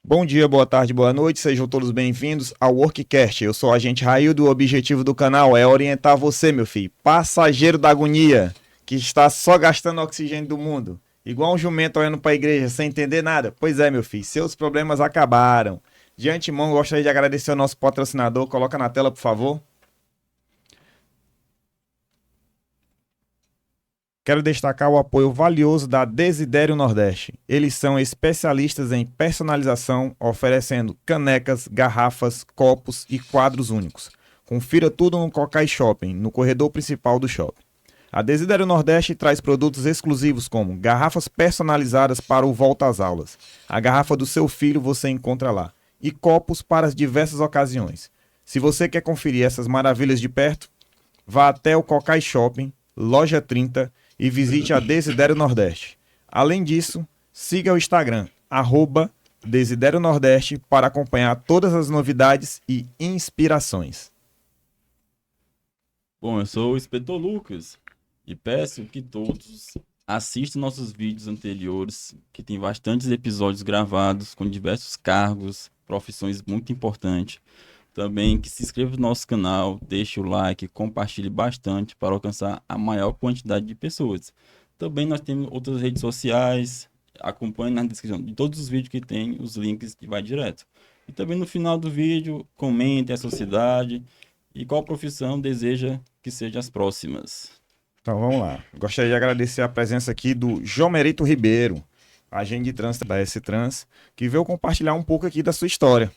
Bom dia, boa tarde, boa noite, sejam todos bem-vindos ao Workcast. Eu sou o agente Raildo e o objetivo do canal é orientar você, meu filho, passageiro da agonia, que está só gastando oxigênio do mundo, igual um jumento olhando para a igreja sem entender nada. Pois é, meu filho, seus problemas acabaram. De antemão, gostaria de agradecer ao nosso patrocinador, coloca na tela, por favor. Quero destacar o apoio valioso da Desidério Nordeste. Eles são especialistas em personalização, oferecendo canecas, garrafas, copos e quadros únicos. Confira tudo no Cocai Shopping, no corredor principal do shopping. A Desidério Nordeste traz produtos exclusivos como garrafas personalizadas para o volta às aulas. A garrafa do seu filho você encontra lá. E copos para as diversas ocasiões. Se você quer conferir essas maravilhas de perto, vá até o Cocai Shopping, loja 30, e visite a Desidério Nordeste. Além disso, siga o Instagram, @Desidério Nordeste, para acompanhar todas as novidades e inspirações. Bom, eu sou o Inspetor Lucas e peço que todos assistam nossos vídeos anteriores, que tem bastantes episódios gravados com diversos cargos, profissões muito importantes. Também que se inscreva no nosso canal, deixe o like, compartilhe bastante para alcançar a maior quantidade de pessoas. Também nós temos outras redes sociais, acompanhe na descrição de todos os vídeos que tem, os links que vai direto. E também no final do vídeo, comente a sua cidade e qual profissão deseja que seja as próximas. Então vamos lá. Gostaria de agradecer a presença aqui do Jomerito Ribeiro, agente de trânsito da S-Trans, que veio compartilhar um pouco aqui da sua história.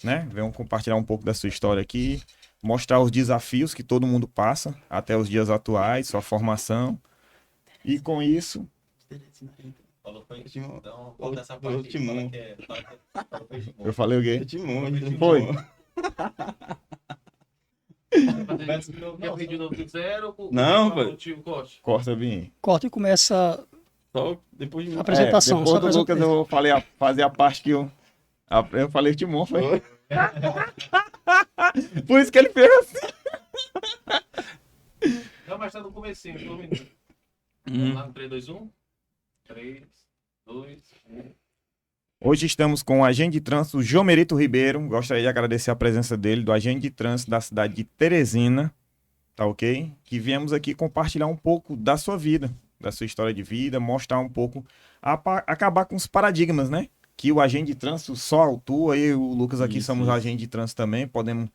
Né? Venham compartilhar um pouco da sua história aqui, mostrar os desafios que todo mundo passa até os dias atuais, sua formação. E com isso... Falou foi então, volta essa parte Timão. Eu falei o quê? Timão. Foi. Quer o vídeo novo do zero? Não, velho. Corta bem. Corta e começa Só depois de a apresentação. Depois só do Lucas eu falei fazer a parte que eu falei Timon, foi? Por isso que ele fez assim. Não, mas tá no comecinho, um minuto. Vamos lá no 3, 2, 1. 3, 2, 1. Hoje estamos com o agente de trânsito Jomerito Ribeiro. Gostaria de agradecer a presença dele, do agente de trânsito da cidade de Teresina, tá ok? Que viemos aqui compartilhar um pouco da sua vida, da sua história de vida, mostrar um pouco, acabar com os paradigmas, né? Que o agente de trânsito só atua, eu e o Lucas aqui somos agente de trânsito também, podemos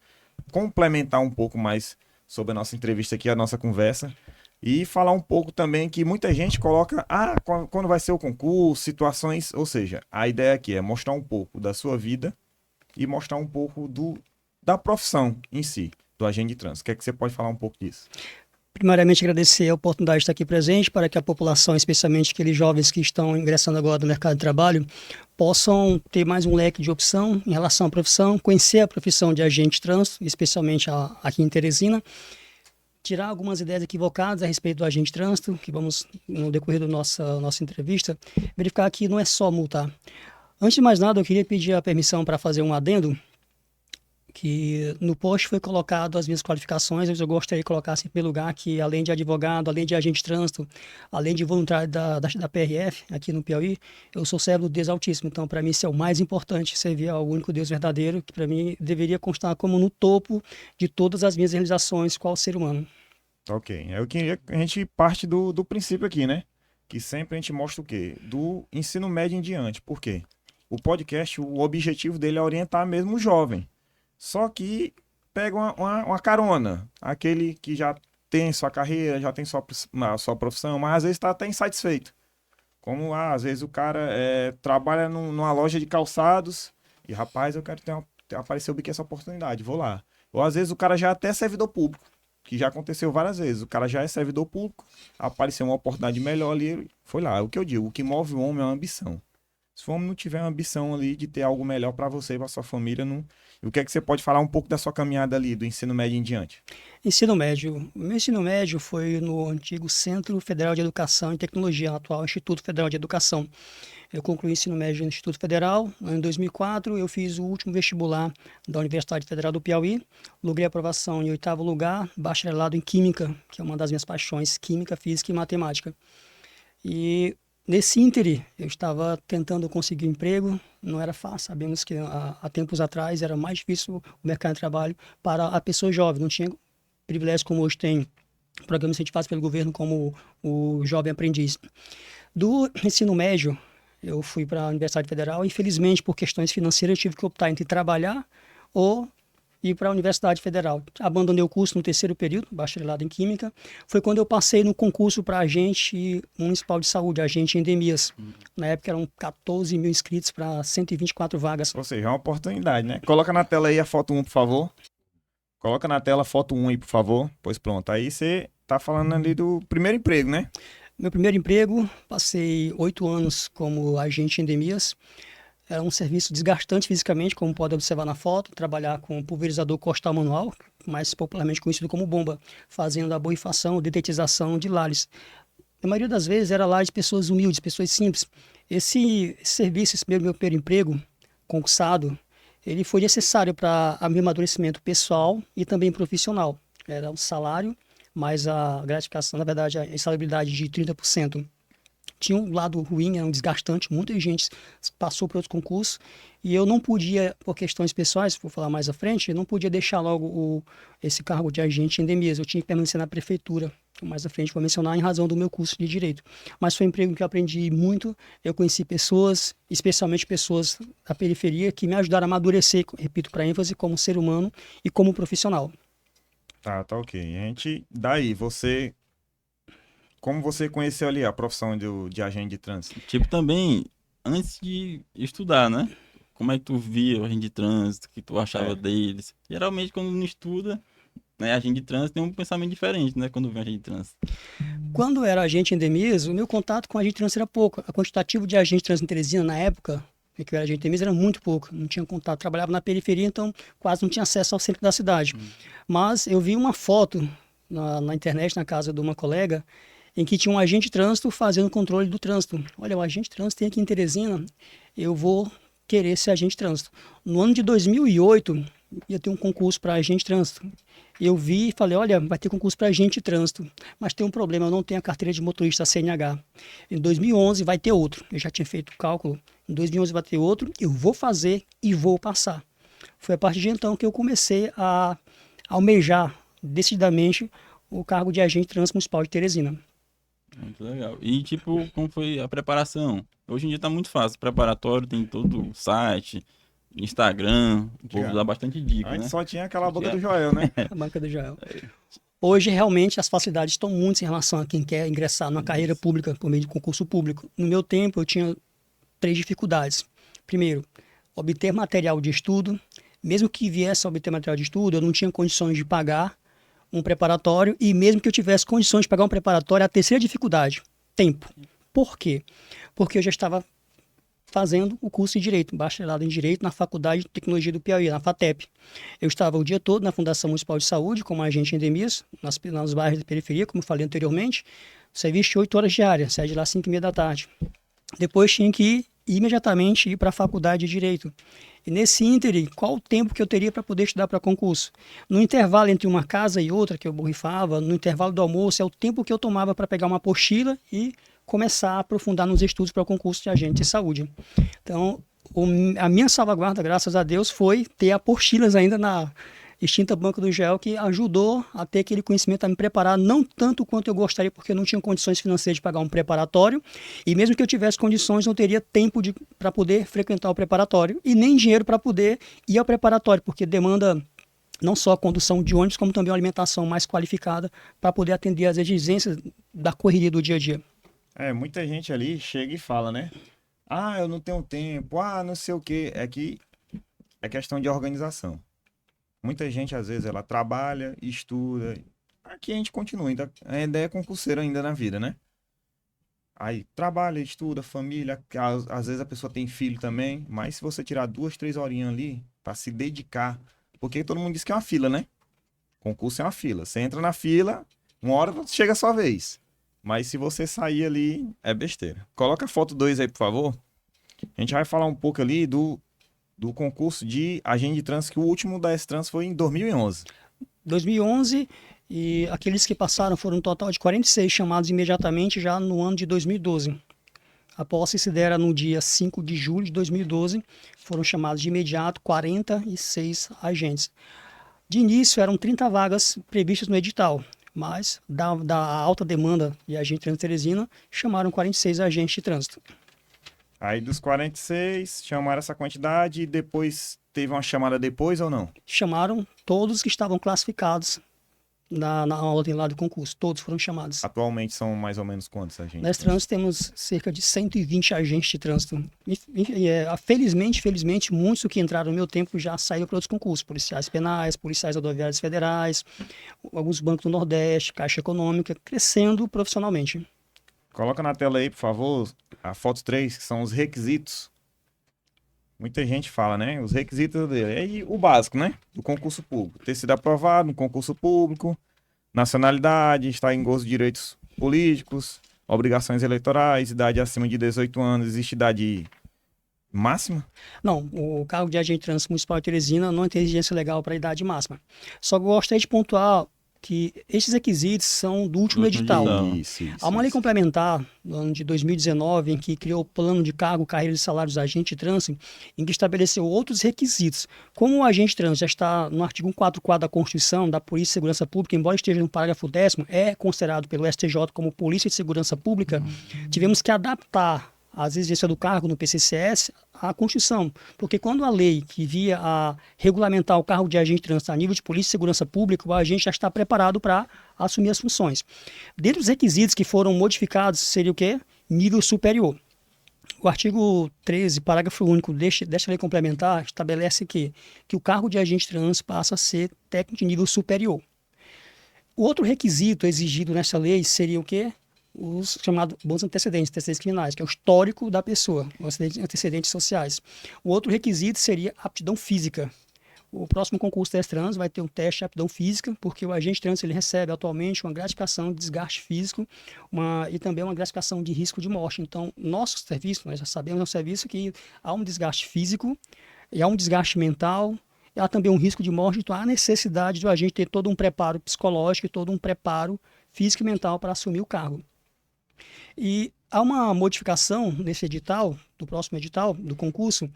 complementar um pouco mais sobre a nossa entrevista aqui, a nossa conversa, e falar um pouco também que muita gente coloca, quando vai ser o concurso, situações, ou seja, a ideia aqui é mostrar um pouco da sua vida e mostrar um pouco da profissão em si, do agente de trânsito. O que é que você pode falar um pouco disso? Primeiramente, agradecer a oportunidade de estar aqui presente para que a população, especialmente aqueles jovens que estão ingressando agora no mercado de trabalho, possam ter mais um leque de opção em relação à profissão, conhecer a profissão de agente de trânsito, especialmente aqui em Teresina, tirar algumas ideias equivocadas a respeito do agente de trânsito, que vamos, no decorrer da nossa entrevista, verificar que não é só multar. Antes de mais nada, eu queria pedir a permissão para fazer um adendo, que no post foi colocado as minhas qualificações, mas eu gostaria de colocar assim, em primeiro lugar que além de advogado, além de agente de trânsito, além de voluntário da PRF aqui no Piauí, eu sou servo do Deus Altíssimo. Então, para mim, isso é o mais importante, servir ao único Deus verdadeiro, que para mim deveria constar como no topo de todas as minhas realizações qual ser humano. Ok, é o que a gente parte do princípio aqui, né? Que sempre a gente mostra o quê? Do ensino médio em diante. Por quê? O podcast, o objetivo dele é orientar mesmo o jovem. Só que pega uma carona, aquele que já tem sua carreira, já tem sua profissão, mas às vezes está até insatisfeito. Como às vezes o cara trabalha numa loja de calçados e, rapaz, eu quero apareceu bem que essa oportunidade, vou lá. Ou às vezes o cara já é até servidor público, que já aconteceu várias vezes. O cara já é servidor público, apareceu uma oportunidade melhor ali, ele foi lá. É o que eu digo, o que move o homem é uma ambição. Se o homem não tiver uma ambição ali de ter algo melhor para você e para sua família, não... E o que é que você pode falar um pouco da sua caminhada ali, do ensino médio em diante? Ensino médio. O meu ensino médio foi no antigo Centro Federal de Educação e Tecnologia, atual Instituto Federal de Educação. Eu concluí o ensino médio no Instituto Federal. Em 2004, eu fiz o último vestibular da Universidade Federal do Piauí. Logrei aprovação em 8º lugar, bacharelado em Química, que é uma das minhas paixões, Química, Física e Matemática. E Nesse ínterim, eu estava tentando conseguir um emprego, não era fácil. Sabemos que há tempos atrás era mais difícil o mercado de trabalho para a pessoa jovem, não tinha privilégio como hoje tem programas incentivados pelo governo como o Jovem Aprendiz. Do ensino médio, eu fui para a Universidade Federal. Infelizmente, por questões financeiras, eu tive que optar entre trabalhar ou ir para a Universidade Federal. Abandonei o curso no terceiro período, bacharelado em Química. Foi quando eu passei no concurso para agente municipal de saúde, agente em endemias. Na época eram 14 mil inscritos para 124 vagas. Ou seja, é uma oportunidade, né? Coloca na tela aí a foto 1, por favor. Coloca na tela a foto 1 aí, por favor. Pois pronto. Aí você tá falando ali do primeiro emprego, né? Meu primeiro emprego, passei 8 anos como agente em endemias. Era um serviço desgastante fisicamente, como pode observar na foto, trabalhar com pulverizador costal manual, mais popularmente conhecido como bomba, fazendo a borrifação, detetização de lares. A maioria das vezes era lares de pessoas humildes, pessoas simples. Esse serviço, esse meu primeiro emprego, concursado, ele foi necessário para o meu amadurecimento pessoal e também profissional. Era um salário, mais a gratificação, na verdade, a insalubridade de 30%. Tinha um lado ruim, era um desgastante, muita gente passou por outros concursos e eu não podia, por questões pessoais, vou falar mais à frente, eu não podia deixar logo esse cargo de agente em endemias, eu tinha que permanecer na prefeitura, mais à frente vou mencionar, em razão do meu curso de Direito. Mas foi um emprego que eu aprendi muito, eu conheci pessoas, especialmente pessoas da periferia, que me ajudaram a amadurecer, repito para ênfase, como ser humano e como profissional. Tá ok. Daí, como você conheceu ali a profissão de agente de trânsito? Tipo, também, antes de estudar, né? Como é que tu via o agente de trânsito, o que tu achava deles? Geralmente, quando não estuda, né, agente de trânsito tem um pensamento diferente, né? Quando vê um agente de trânsito. Quando eu era agente em endemias, o meu contato com agente de trânsito era pouco. A quantitativo de agente de trânsito em Teresina, na época, em que eu era agente de endemias, era muito pouco. Não tinha contato. Trabalhava na periferia, então quase não tinha acesso ao centro da cidade. Mas eu vi uma foto na internet, na casa de uma colega, em que tinha um agente de trânsito fazendo controle do trânsito. Olha, o agente de trânsito tem aqui em Teresina, eu vou querer ser agente de trânsito. No ano de 2008, ia ter um concurso para agente de trânsito. Eu vi e falei, olha, vai ter concurso para agente de trânsito, mas tem um problema, eu não tenho a carteira de motorista CNH. Em 2011 vai ter outro, eu já tinha feito o cálculo, em 2011 vai ter outro, eu vou fazer e vou passar. Foi a partir de então que eu comecei a almejar decididamente o cargo de agente de trânsito municipal de Teresina. Muito legal. E, tipo, como foi a preparação? Hoje em dia tá muito fácil. Preparatório tem todo o site, Instagram, o povo dá bastante dica, Antes né? só tinha aquela boca do Joel, né? A banca do Joel. Hoje, realmente, as facilidades estão muito em relação a quem quer ingressar numa carreira pública por meio de concurso público. No meu tempo, eu tinha 3 dificuldades. Primeiro, obter material de estudo. Mesmo que viesse a obter material de estudo, eu não tinha condições de pagar um preparatório, e mesmo que eu tivesse condições de pagar um preparatório, a terceira dificuldade, tempo. Por quê? Porque eu já estava fazendo o curso de Direito, bacharelado em Direito na Faculdade de Tecnologia do Piauí, na FATEP. Eu estava o dia todo na Fundação Municipal de Saúde, como agente em endemias, nos bairros da periferia, como eu falei anteriormente, serviço de 8 horas diárias, saía de lá às 5h30 da tarde. Depois tinha que imediatamente ir para a Faculdade de Direito. E nesse ínterim, qual o tempo que eu teria para poder estudar para concurso? No intervalo entre uma casa e outra que eu borrifava, no intervalo do almoço, é o tempo que eu tomava para pegar uma apostila e começar a aprofundar nos estudos para o concurso de agente de saúde. Então, a minha salvaguarda, graças a Deus, foi ter apostilas ainda na extinta banca do Joel, que ajudou a ter aquele conhecimento, a me preparar, não tanto quanto eu gostaria, porque eu não tinha condições financeiras de pagar um preparatório, e mesmo que eu tivesse condições, não teria tempo para poder frequentar o preparatório, e nem dinheiro para poder ir ao preparatório, porque demanda não só a condução de ônibus, como também uma alimentação mais qualificada para poder atender às exigências da correria do dia a dia. Muita gente ali chega e fala, né? Ah, eu não tenho tempo, não sei o quê. É que é questão de organização. Muita gente, às vezes, ela trabalha, estuda. Aqui a gente continua, ainda é concurseiro ainda na vida, né? Aí trabalha, estuda, família. Às vezes a pessoa tem filho também. Mas se você tirar 2, 3 horinhas ali para se dedicar. Porque todo mundo diz que é uma fila, né? Concurso é uma fila. Você entra na fila, uma hora chega a sua vez. Mas se você sair ali, é besteira. Coloca a foto 2 aí, por favor. A gente vai falar um pouco ali do concurso de agente de trânsito, que o último da S-Trans foi em 2011. 2011, e aqueles que passaram foram um total de 46 chamados imediatamente já no ano de 2012. A posse se dera no dia 5 de julho de 2012. Foram chamados de imediato 46 agentes. De início, eram 30 vagas previstas no edital, mas da alta demanda de agente de trânsito em Teresina, chamaram 46 agentes de trânsito. Aí dos 46, chamaram essa quantidade e depois teve uma chamada depois ou não? Chamaram todos que estavam classificados na ordem lá do concurso. Todos foram chamados. Atualmente são mais ou menos quantos agentes? Nós trânsito temos cerca de 120 agentes de trânsito. Felizmente, muitos que entraram no meu tempo já saíram para outros concursos. Policiais penais, policiais rodoviários federais, alguns bancos do Nordeste, Caixa Econômica, crescendo profissionalmente. Coloca na tela aí, por favor, a foto 3, que são os requisitos. Muita gente fala, né? Os requisitos dele. E o básico, né? Do concurso público. Ter sido aprovado no concurso público, nacionalidade, estar em gozo de direitos políticos, obrigações eleitorais, idade acima de 18 anos, existe idade máxima? Não, o cargo de agente de trânsito municipal de Teresina não tem exigência legal para a idade máxima. Só gostaria de pontuar que esses requisitos são do último edital. Isso. Há uma lei complementar, no ano de 2019, em que criou o plano de cargo, carreira e salários dos agentes de trânsito, em que estabeleceu outros requisitos. Como o agente de trânsito já está no artigo 144 da Constituição, da Polícia de Segurança Pública, embora esteja no parágrafo 10º, é considerado pelo STJ como Polícia de Segurança Pública, tivemos que adaptar as exigências do cargo no PCCS à Constituição, porque quando a lei que via a regulamentar o cargo de agente de trânsito a nível de Polícia e Segurança Pública, o agente já está preparado para assumir as funções. Dentre os requisitos que foram modificados, seria o quê? Nível superior. O artigo 13, parágrafo único desta lei complementar, estabelece que o cargo de agente de trânsito passa a ser técnico de nível superior. O outro requisito exigido nessa lei seria o quê? Os chamados bons antecedentes criminais, que é o histórico da pessoa, os antecedentes sociais. O outro requisito seria aptidão física. O próximo concurso de trânsito vai ter um teste de aptidão física, porque o agente de trânsito ele recebe atualmente uma gratificação de desgaste físico e também uma gratificação de risco de morte. Então, nosso serviço, nós já sabemos, é um serviço que há um desgaste físico, e há um desgaste mental, e há também um risco de morte, então há necessidade do agente ter todo um preparo psicológico e todo um preparo físico e mental para assumir o cargo. E há uma modificação nesse edital, do próximo edital, do concurso,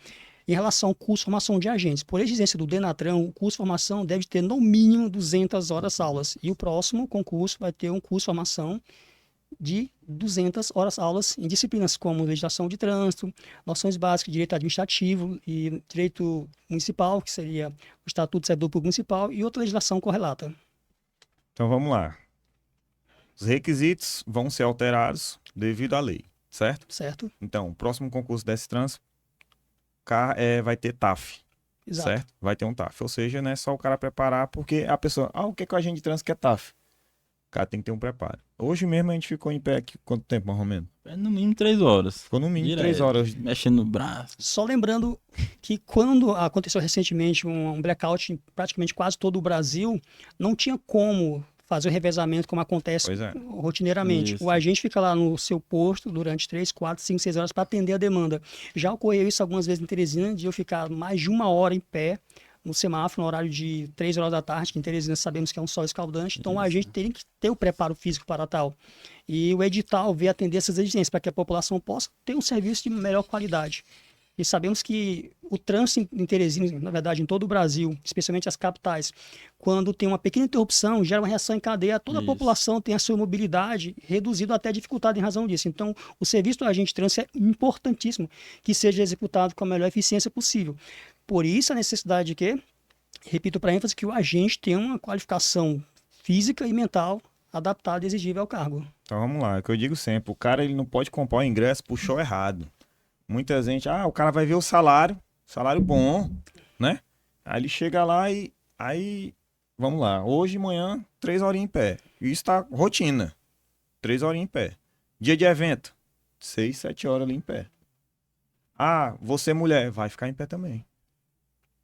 em relação ao curso de formação de agentes. Por exigência do Denatran, o curso de formação deve ter no mínimo 200 horas aulas. E o próximo concurso vai ter um curso de formação de 200 horas aulas em disciplinas como legislação de trânsito, noções básicas de direito administrativo e direito municipal, que seria o Estatuto do Servidor Público Municipal, e outra legislação correlata. Então vamos lá. Os requisitos vão ser alterados devido à lei, certo? Certo? Então, o próximo concurso desse trânsito vai ter TAF, Exato. certo? Vai ter um TAF. Ou seja, não é só o cara preparar, porque a pessoa, o que é que o agente de trânsito quer TAF? O cara tem que ter um preparo. Hoje mesmo a gente ficou em pé aqui, quanto tempo, mais ou menos? No mínimo 3 horas. Ficou no mínimo Direto, 3 horas. Mexendo no braço. Só lembrando que quando aconteceu recentemente um blackout em praticamente quase todo o Brasil, não tinha como fazer o revezamento como acontece rotineiramente. Isso. O agente fica lá no seu posto durante 3, 4, 5, 6 horas para atender a demanda. Já ocorreu isso algumas vezes em Teresina, de eu ficar mais de 1 hora em pé no semáforo, no horário de 3 horas da tarde, que em Teresina sabemos que é um sol escaldante, então a gente tem que ter o preparo físico para tal. E o edital veio atender essas exigências para que a população possa ter um serviço de melhor qualidade. E sabemos que o trânsito em Teresina, na verdade, em todo o Brasil, especialmente as capitais, quando tem uma pequena interrupção, gera uma reação em cadeia, toda a população tem a sua mobilidade reduzida até dificuldade em razão disso. Então, o serviço do agente de trânsito é importantíssimo que seja executado com a melhor eficiência possível. Por isso, a necessidade de que, repito para ênfase, que o agente tenha uma qualificação física e mental adaptada e exigível ao cargo. Então vamos lá, é o que eu digo sempre, o cara ele não pode comprar o ingresso, puxou errado. Muita gente, o cara vai ver o salário bom, né? Aí ele chega lá e, vamos lá, hoje de manhã, 3 horinhas em pé. Isso tá rotina, 3 horinhas em pé. Dia de evento, 6, 7 horas ali em pé. Você mulher, vai ficar em pé também.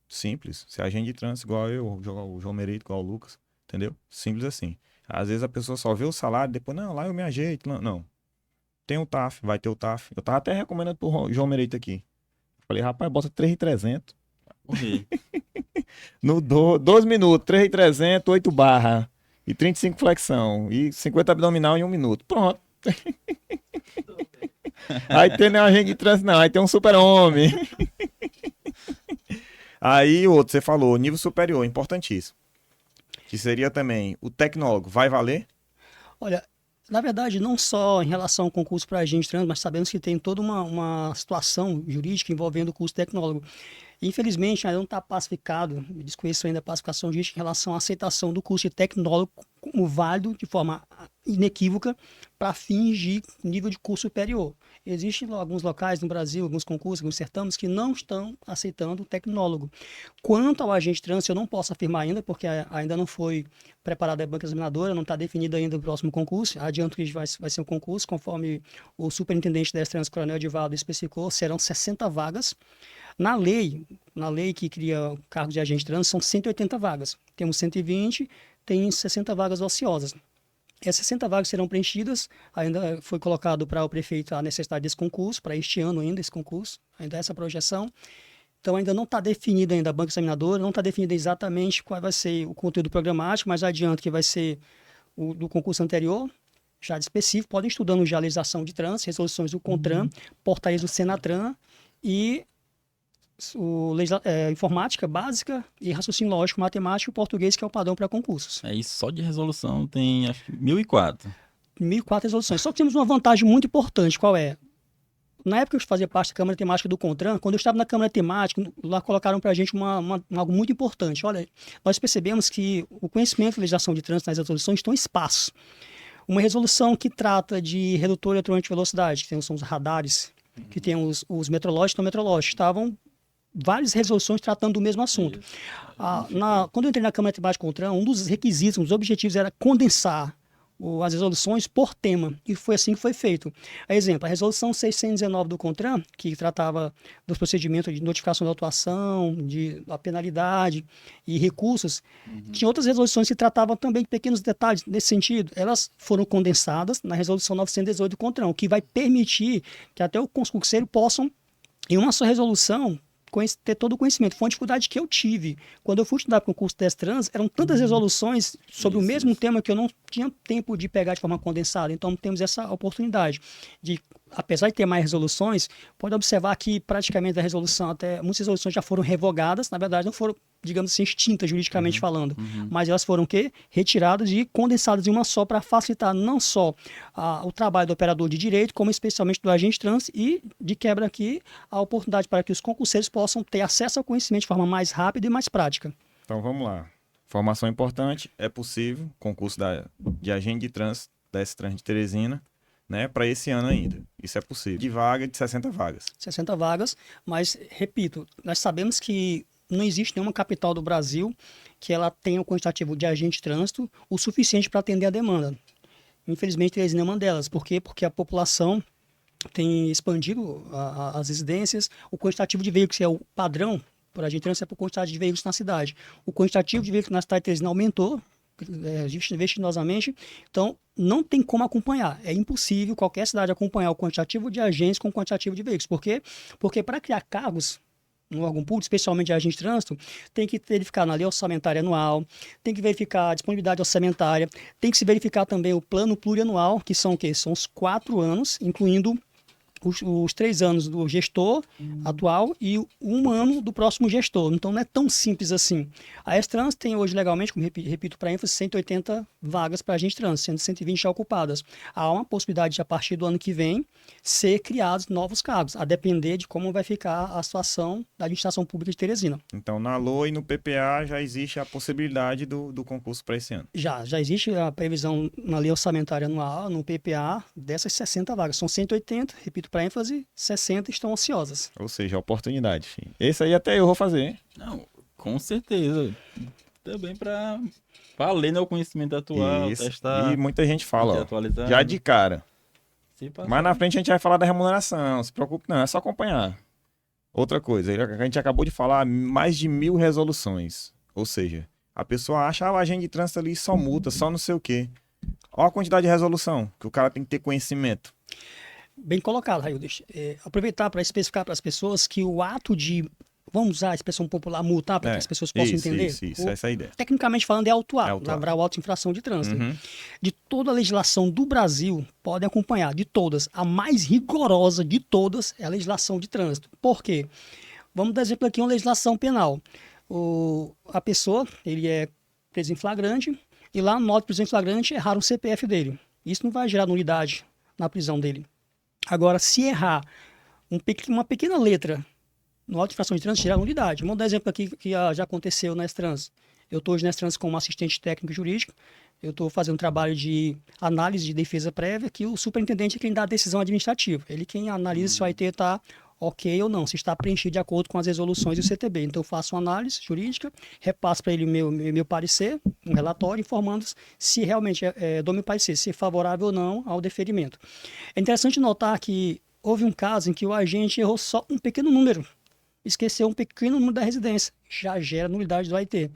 Simples, se é agente de trânsito igual eu, o João Merito, igual o Lucas, entendeu? Simples assim. Às vezes a pessoa só vê o salário, depois, não, lá eu me ajeito, não. Tem o TAF, vai ter o TAF. Eu tava até recomendando pro João Merito aqui. Falei, rapaz, bota 3.300. No 12 minutos, 3.300, 8 barra. E 35 flexão. E 50 abdominal em 1 minuto. Pronto. Aí tem um agente de trânsito, não. Aí tem um super-homem. Aí outro, você falou, nível superior, importantíssimo. Que seria também o tecnólogo. Vai valer? Olha, na verdade, não só em relação ao concurso para agente de trânsito, mas sabemos que tem toda uma situação jurídica envolvendo o curso tecnólogo. Infelizmente, ainda não está pacificado, eu desconheço ainda a pacificação jurídica em relação à aceitação do curso de tecnólogo como válido de forma inequívoca para fins de nível de curso superior. Existem alguns locais no Brasil, alguns concursos, alguns certames que não estão aceitando o tecnólogo. Quanto ao agente de trânsito, eu não posso afirmar ainda, porque ainda não foi preparada a banca examinadora, não está definido ainda o próximo concurso. Adianto que vai ser um concurso, conforme o superintendente da trânsito, Coronel Edivaldo, especificou, serão 60 vagas. Na lei que cria o cargo de agente de trânsito, são 180 vagas. Temos 120, tem 60 vagas ociosas. Essas 60 vagas serão preenchidas, ainda foi colocado para o prefeito a necessidade desse concurso, para este ano ainda esse concurso, ainda essa projeção. Então ainda não está definido ainda a banca examinadora, não está definido exatamente qual vai ser o conteúdo programático, mas adianto que vai ser o do concurso anterior, já de específico, podem estudando já a legislação de trânsito, resoluções do CONTRAN, portarias do SENATRAN e informática básica e raciocínio lógico, matemática e português, que é o padrão para concursos. É isso, só de resolução tem, acho que 1.004. 1.004 resoluções. Só que temos uma vantagem muito importante, qual é? Na época que eu fazia parte da Câmara Temática do CONTRAN, quando eu estava na Câmara Temática, lá colocaram para a gente algo muito importante. Olha, nós percebemos que o conhecimento da legislação de trânsito nas resoluções estão escassos. Uma resolução que trata de redutor eletrônico de velocidade, que são os radares, que tem os metrológicos e não metrológicos, estavam várias resoluções tratando do mesmo assunto. Quando eu entrei na Câmara Temática CONTRAN, um dos requisitos, um dos objetivos era condensar as resoluções por tema, e foi assim que foi feito. Exemplo, a resolução 619 do CONTRAN, que tratava dos procedimentos de notificação da autuação, da penalidade e recursos, tinha outras resoluções que tratavam também de pequenos detalhes nesse sentido. Elas foram condensadas na resolução 918 do CONTRAN, o que vai permitir que até os concurseiros possam, em uma só resolução, ter todo o conhecimento. Foi uma dificuldade que eu tive. Quando eu fui estudar para o concurso de trans, eram tantas resoluções sobre o mesmo tema que eu não tinha tempo de pegar de forma condensada. Então, temos essa oportunidade de, apesar de ter mais resoluções, pode observar que praticamente a resolução, até muitas resoluções já foram revogadas, na verdade não foram, digamos assim, extintas juridicamente falando, mas elas foram retiradas e condensadas em uma só para facilitar não só o trabalho do operador de direito, como especialmente do agente trans e, de quebra aqui, a oportunidade para que os concurseiros possam ter acesso ao conhecimento de forma mais rápida e mais prática. Então vamos lá. Formação importante, é possível, concurso de agente de trânsito da S-Trans de Teresina, né, para esse ano ainda. Isso é possível. De vaga, de 60 vagas. 60 vagas, mas, repito, nós sabemos que não existe nenhuma capital do Brasil que ela tenha um quantitativo de agente de trânsito o suficiente para atender a demanda. Infelizmente, Teresina é uma delas. Por quê? Porque a população tem expandido as residências, o quantitativo de veículos, que é o padrão por agente de trânsito, é por quantidade de veículos na cidade. O quantitativo de veículos na cidade de Teresina aumentou vertiginosamente, então não tem como acompanhar. É impossível qualquer cidade acompanhar o quantitativo de agentes com o quantitativo de veículos. Por quê? Porque para criar cargos no órgão público, especialmente de agente de trânsito, tem que verificar na lei orçamentária anual, tem que verificar a disponibilidade orçamentária, tem que se verificar também o plano plurianual, que são o quê? São os 4 anos, incluindo os 3 anos do gestor atual e 1 ano do próximo gestor. Então não é tão simples assim. A S-Trans tem hoje legalmente, como repito para ênfase, 180 vagas para agente trans, sendo 120 já ocupadas. Há uma possibilidade de, a partir do ano que vem, ser criados novos cargos, a depender de como vai ficar a situação da administração pública de Teresina. Então na LOA e no PPA já existe a possibilidade do concurso para esse ano. Já existe a previsão na lei orçamentária anual, no PPA, dessas 60 vagas. São 180, repito para ênfase, 60 estão ociosas. Ou seja, oportunidade. Esse aí até eu vou fazer, hein? Não, com certeza. Também para ler, né, o conhecimento atual, Isso. testar. E muita gente fala, ó, atualizar, já de cara. Se passar. Mais na frente a gente vai falar da remuneração, não se preocupe não, é só acompanhar. Outra coisa, a gente acabou de falar mais de 1.000 resoluções. Ou seja, a pessoa acha, o agente de trânsito ali só multa, só não sei o quê. Olha a quantidade de resolução, que o cara tem que ter conhecimento. Bem colocado, Raildes. Aproveitar para especificar para as pessoas que o ato de vamos usar a expressão popular, multar, para que as pessoas possam entender? Isso, essa é a ideia. Tecnicamente falando, é autuar, É autuar. lavrar o auto de infração de trânsito. Uhum. De toda a legislação do Brasil, podem acompanhar, de todas, a mais rigorosa de todas é a legislação de trânsito. Por quê? Vamos dar exemplo aqui, uma legislação penal. A pessoa, ele é preso em flagrante, e lá no auto de prisão em flagrante erraram o CPF dele. Isso não vai gerar nulidade na prisão dele. Agora, se errar uma pequena letra no auto de infração de trânsito, gera nulidade. Vamos dar exemplo aqui que já aconteceu na Trans. Eu estou hoje na Trans como assistente técnico jurídico. Eu estou fazendo um trabalho de análise de defesa prévia, que o superintendente é quem dá a decisão administrativa. Ele quem analisa se o AIT está ok ou não, se está preenchido de acordo com as resoluções do CTB. Então, eu faço uma análise jurídica, repasso para ele meu parecer, um relatório, informando se realmente dou meu parecer, se é favorável ou não ao deferimento. É interessante notar que houve um caso em que o agente errou só um pequeno número, esqueceu um pequeno número da residência, já gera nulidade do AIT.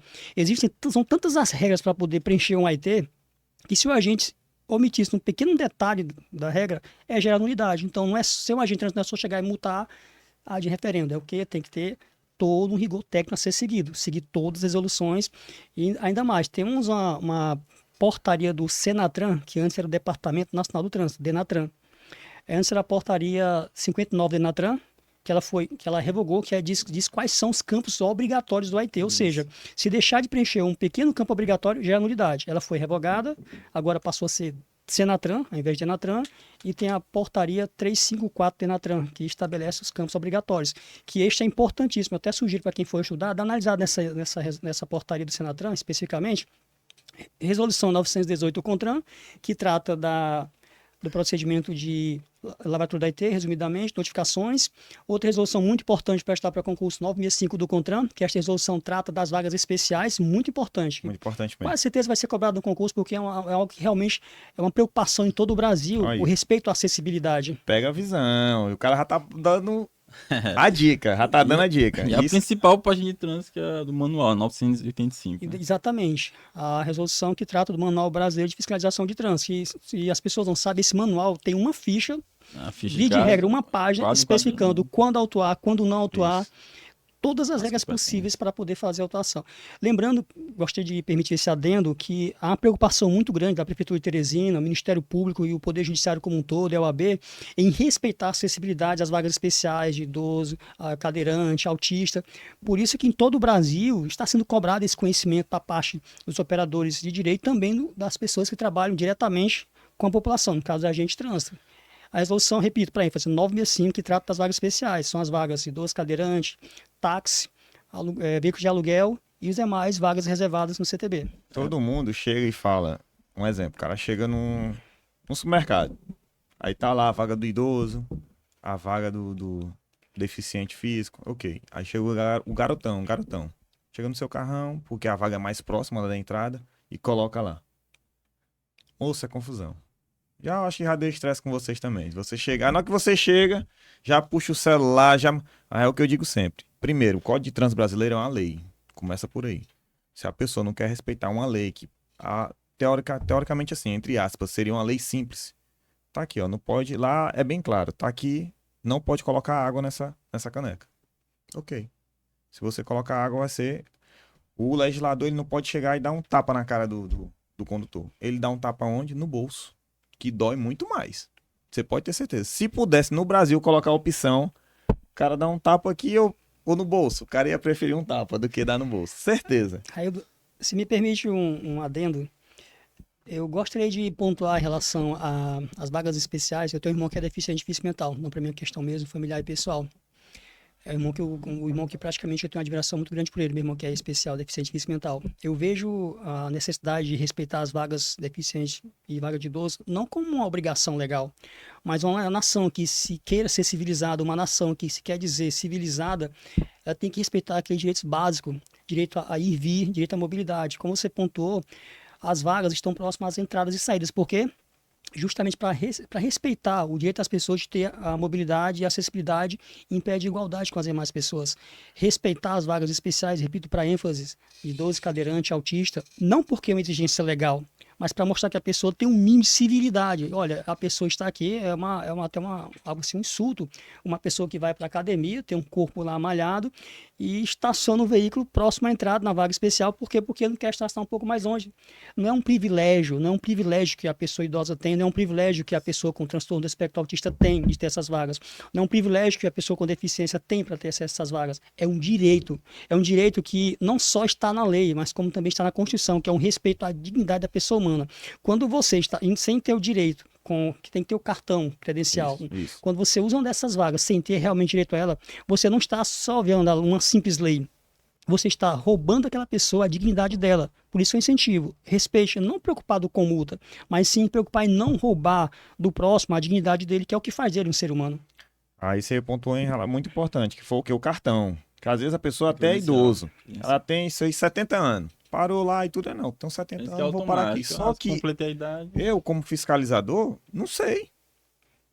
São tantas as regras para poder preencher um AIT, que se o agente omitisse um pequeno detalhe da regra, gerar nulidade. Então, não é ser um agente, não é só chegar e multar a de referendo, é o que tem que ter todo um rigor técnico a ser seguido, seguir todas as resoluções, e ainda mais, temos uma portaria do Senatran, que antes era o Departamento Nacional do Trânsito, Denatran. Antes era a portaria 59 do Denatran, que ela revogou, que diz quais são os campos obrigatórios do AIT. Ou seja, se deixar de preencher um pequeno campo obrigatório, gera nulidade. Ela foi revogada, agora passou a ser Senatran, ao invés de Denatran, e tem a portaria 354 Denatran, que estabelece os campos obrigatórios. Que este é importantíssimo. Eu até sugiro para quem for estudar, dar analisar nessa portaria do Senatran, especificamente, resolução 918 do CONTRAN, que trata do procedimento de lavratura da IT, resumidamente, notificações. Outra resolução muito importante para estar para concurso 965 do CONTRAN, que esta resolução trata das vagas especiais, muito importante. Muito importante mesmo. Com certeza vai ser cobrado no concurso, porque é algo que realmente é uma preocupação em todo o Brasil, Aí. o respeito à acessibilidade. Pega a visão. O cara já tá dando a dica, já tá dando a dica. E a principal página de trânsito que é a do manual, 985. Né? Exatamente. A resolução que trata do Manual Brasileiro de Fiscalização de Trânsito. E as pessoas não sabem, esse manual tem uma ficha, de regra, uma página especificando quando autuar, quando não autuar. Isso. Todas as regras possíveis para poder fazer a autuação. Lembrando, gostaria de permitir esse adendo, que há uma preocupação muito grande da Prefeitura de Teresina, o Ministério Público e o Poder Judiciário como um todo, a OAB, em respeitar a acessibilidade às vagas especiais de idoso, cadeirante, autista. Por isso que em todo o Brasil está sendo cobrado esse conhecimento da parte dos operadores de direito, também das pessoas que trabalham diretamente com a população, no caso da agente de trânsito. A resolução, repito, para ênfase, 965, que trata das vagas especiais, são as vagas idoso, cadeirante, táxi, veículo de aluguel e as demais vagas reservadas no CTB. Todo mundo chega e fala, um exemplo, o cara chega num supermercado, aí tá lá a vaga do idoso, a vaga do deficiente físico, ok. Aí chega o garotão, chega no seu carrão, porque a vaga é mais próxima da entrada, e coloca lá. Ouça a confusão. Já acho que já dei estresse com vocês também. Você chegar, na hora que você chega, já puxa o celular, já. É o que eu digo sempre. Primeiro, o Código de Trânsito Brasileiro é uma lei. Começa por aí. Se a pessoa não quer respeitar uma lei que, teoricamente assim, entre aspas, seria uma lei simples. Tá aqui, ó. Não pode. Lá é bem claro. Tá aqui, não pode colocar água nessa caneca. Ok. Se você colocar água, vai ser. O legislador ele não pode chegar e dar um tapa na cara do condutor. Ele dá um tapa onde? No bolso. Que dói muito mais. Você pode ter certeza. Se pudesse no Brasil colocar a opção, o cara dá um tapa aqui ou no bolso, o cara ia preferir um tapa do que dar no bolso. Certeza. Raildo, se me permite um adendo, eu gostaria de pontuar em relação às vagas especiais. Eu tenho um irmão que é deficiente físico mental, não para mim é questão mesmo familiar e pessoal. É o irmão que praticamente eu tenho uma admiração muito grande por ele, meu irmão que é especial, deficiente físico mental. Eu vejo a necessidade de respeitar as vagas deficientes e vaga de idoso, não como uma obrigação legal, mas uma nação que se queira ser civilizada, uma nação que se quer dizer civilizada, ela tem que respeitar aqueles direitos básicos, direito a ir e vir, direito à mobilidade. Como você pontuou, as vagas estão próximas às entradas e saídas, por quê? Justamente para respeitar o direito das pessoas de ter a mobilidade e a acessibilidade em pé de igualdade com as demais pessoas. Respeitar as vagas especiais, repito, para ênfase, idoso, cadeirante, autista, não porque é uma exigência legal, mas para mostrar que a pessoa tem um mínimo de civilidade. Olha, a pessoa está aqui, até algo assim, um insulto. Uma pessoa que vai para a academia, tem um corpo lá malhado e estaciona o veículo próximo à entrada na vaga especial. Por quê? Porque não quer estacionar um pouco mais longe. Não é um privilégio, não é um privilégio que a pessoa idosa tem, não é um privilégio que a pessoa com transtorno do espectro autista tem de ter essas vagas. Não é um privilégio que a pessoa com deficiência tem para ter acesso a essas vagas. É um direito. É um direito que não só está na lei, mas como também está na Constituição, que é um respeito à dignidade da pessoa humana. Quando você está sem ter o direito, que tem que ter o cartão credencial, Isso. quando você usa uma dessas vagas sem ter realmente direito a ela, você não está só vendo uma simples lei. Você está roubando aquela pessoa a dignidade dela. Por isso eu incentivo. Respeite, não preocupado com multa, mas sim preocupar em não roubar do próximo a dignidade dele, que é o que faz dele um ser humano. Aí você pontuou em muito importante, que foi o que? O cartão. Que às vezes a pessoa até é Credencial. idoso. Isso. Ela tem isso aí, 70 anos. Parou lá e tudo, não. Tem 70 Esse anos, é vou parar aqui. automático. Só que Completei a idade. eu, como fiscalizador, não sei.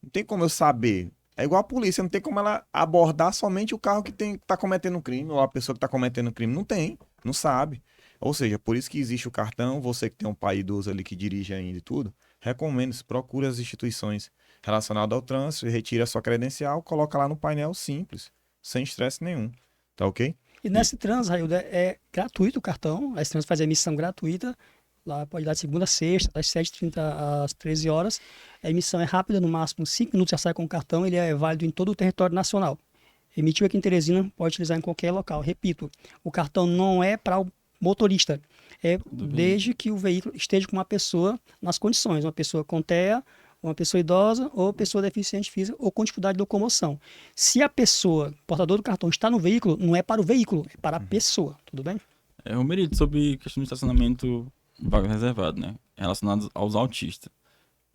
Não tem como eu saber. É igual a polícia, não tem como ela abordar somente o carro que tá cometendo crime, ou a pessoa que tá cometendo crime. Não tem, não sabe. Ou seja, por isso que existe o cartão. Você que tem um pai idoso ali que dirige ainda e tudo, recomendo, procure as instituições relacionadas ao trânsito, retire a sua credencial, coloca lá no painel simples, sem estresse nenhum. Tá ok? E nesse trans, Railda, é gratuito o cartão. A trans faz a emissão gratuita. Lá pode dar de segunda a sexta, das 7h30 às 13 horas. A emissão é rápida, no máximo 5 minutos já sai com o cartão. Ele é válido em todo o território nacional. Emitiu aqui em Teresina, pode utilizar em qualquer local. Repito, o cartão não é para o motorista. É desde que o veículo esteja com uma pessoa nas condições. Uma pessoa com TEA, uma pessoa idosa ou pessoa deficiente física ou com dificuldade de locomoção. Se a pessoa, portador do cartão, está no veículo, não é para o veículo, é para a pessoa. Tudo bem? Romerito, sobre questão de estacionamento vaga reservado, né? Relacionado aos autistas.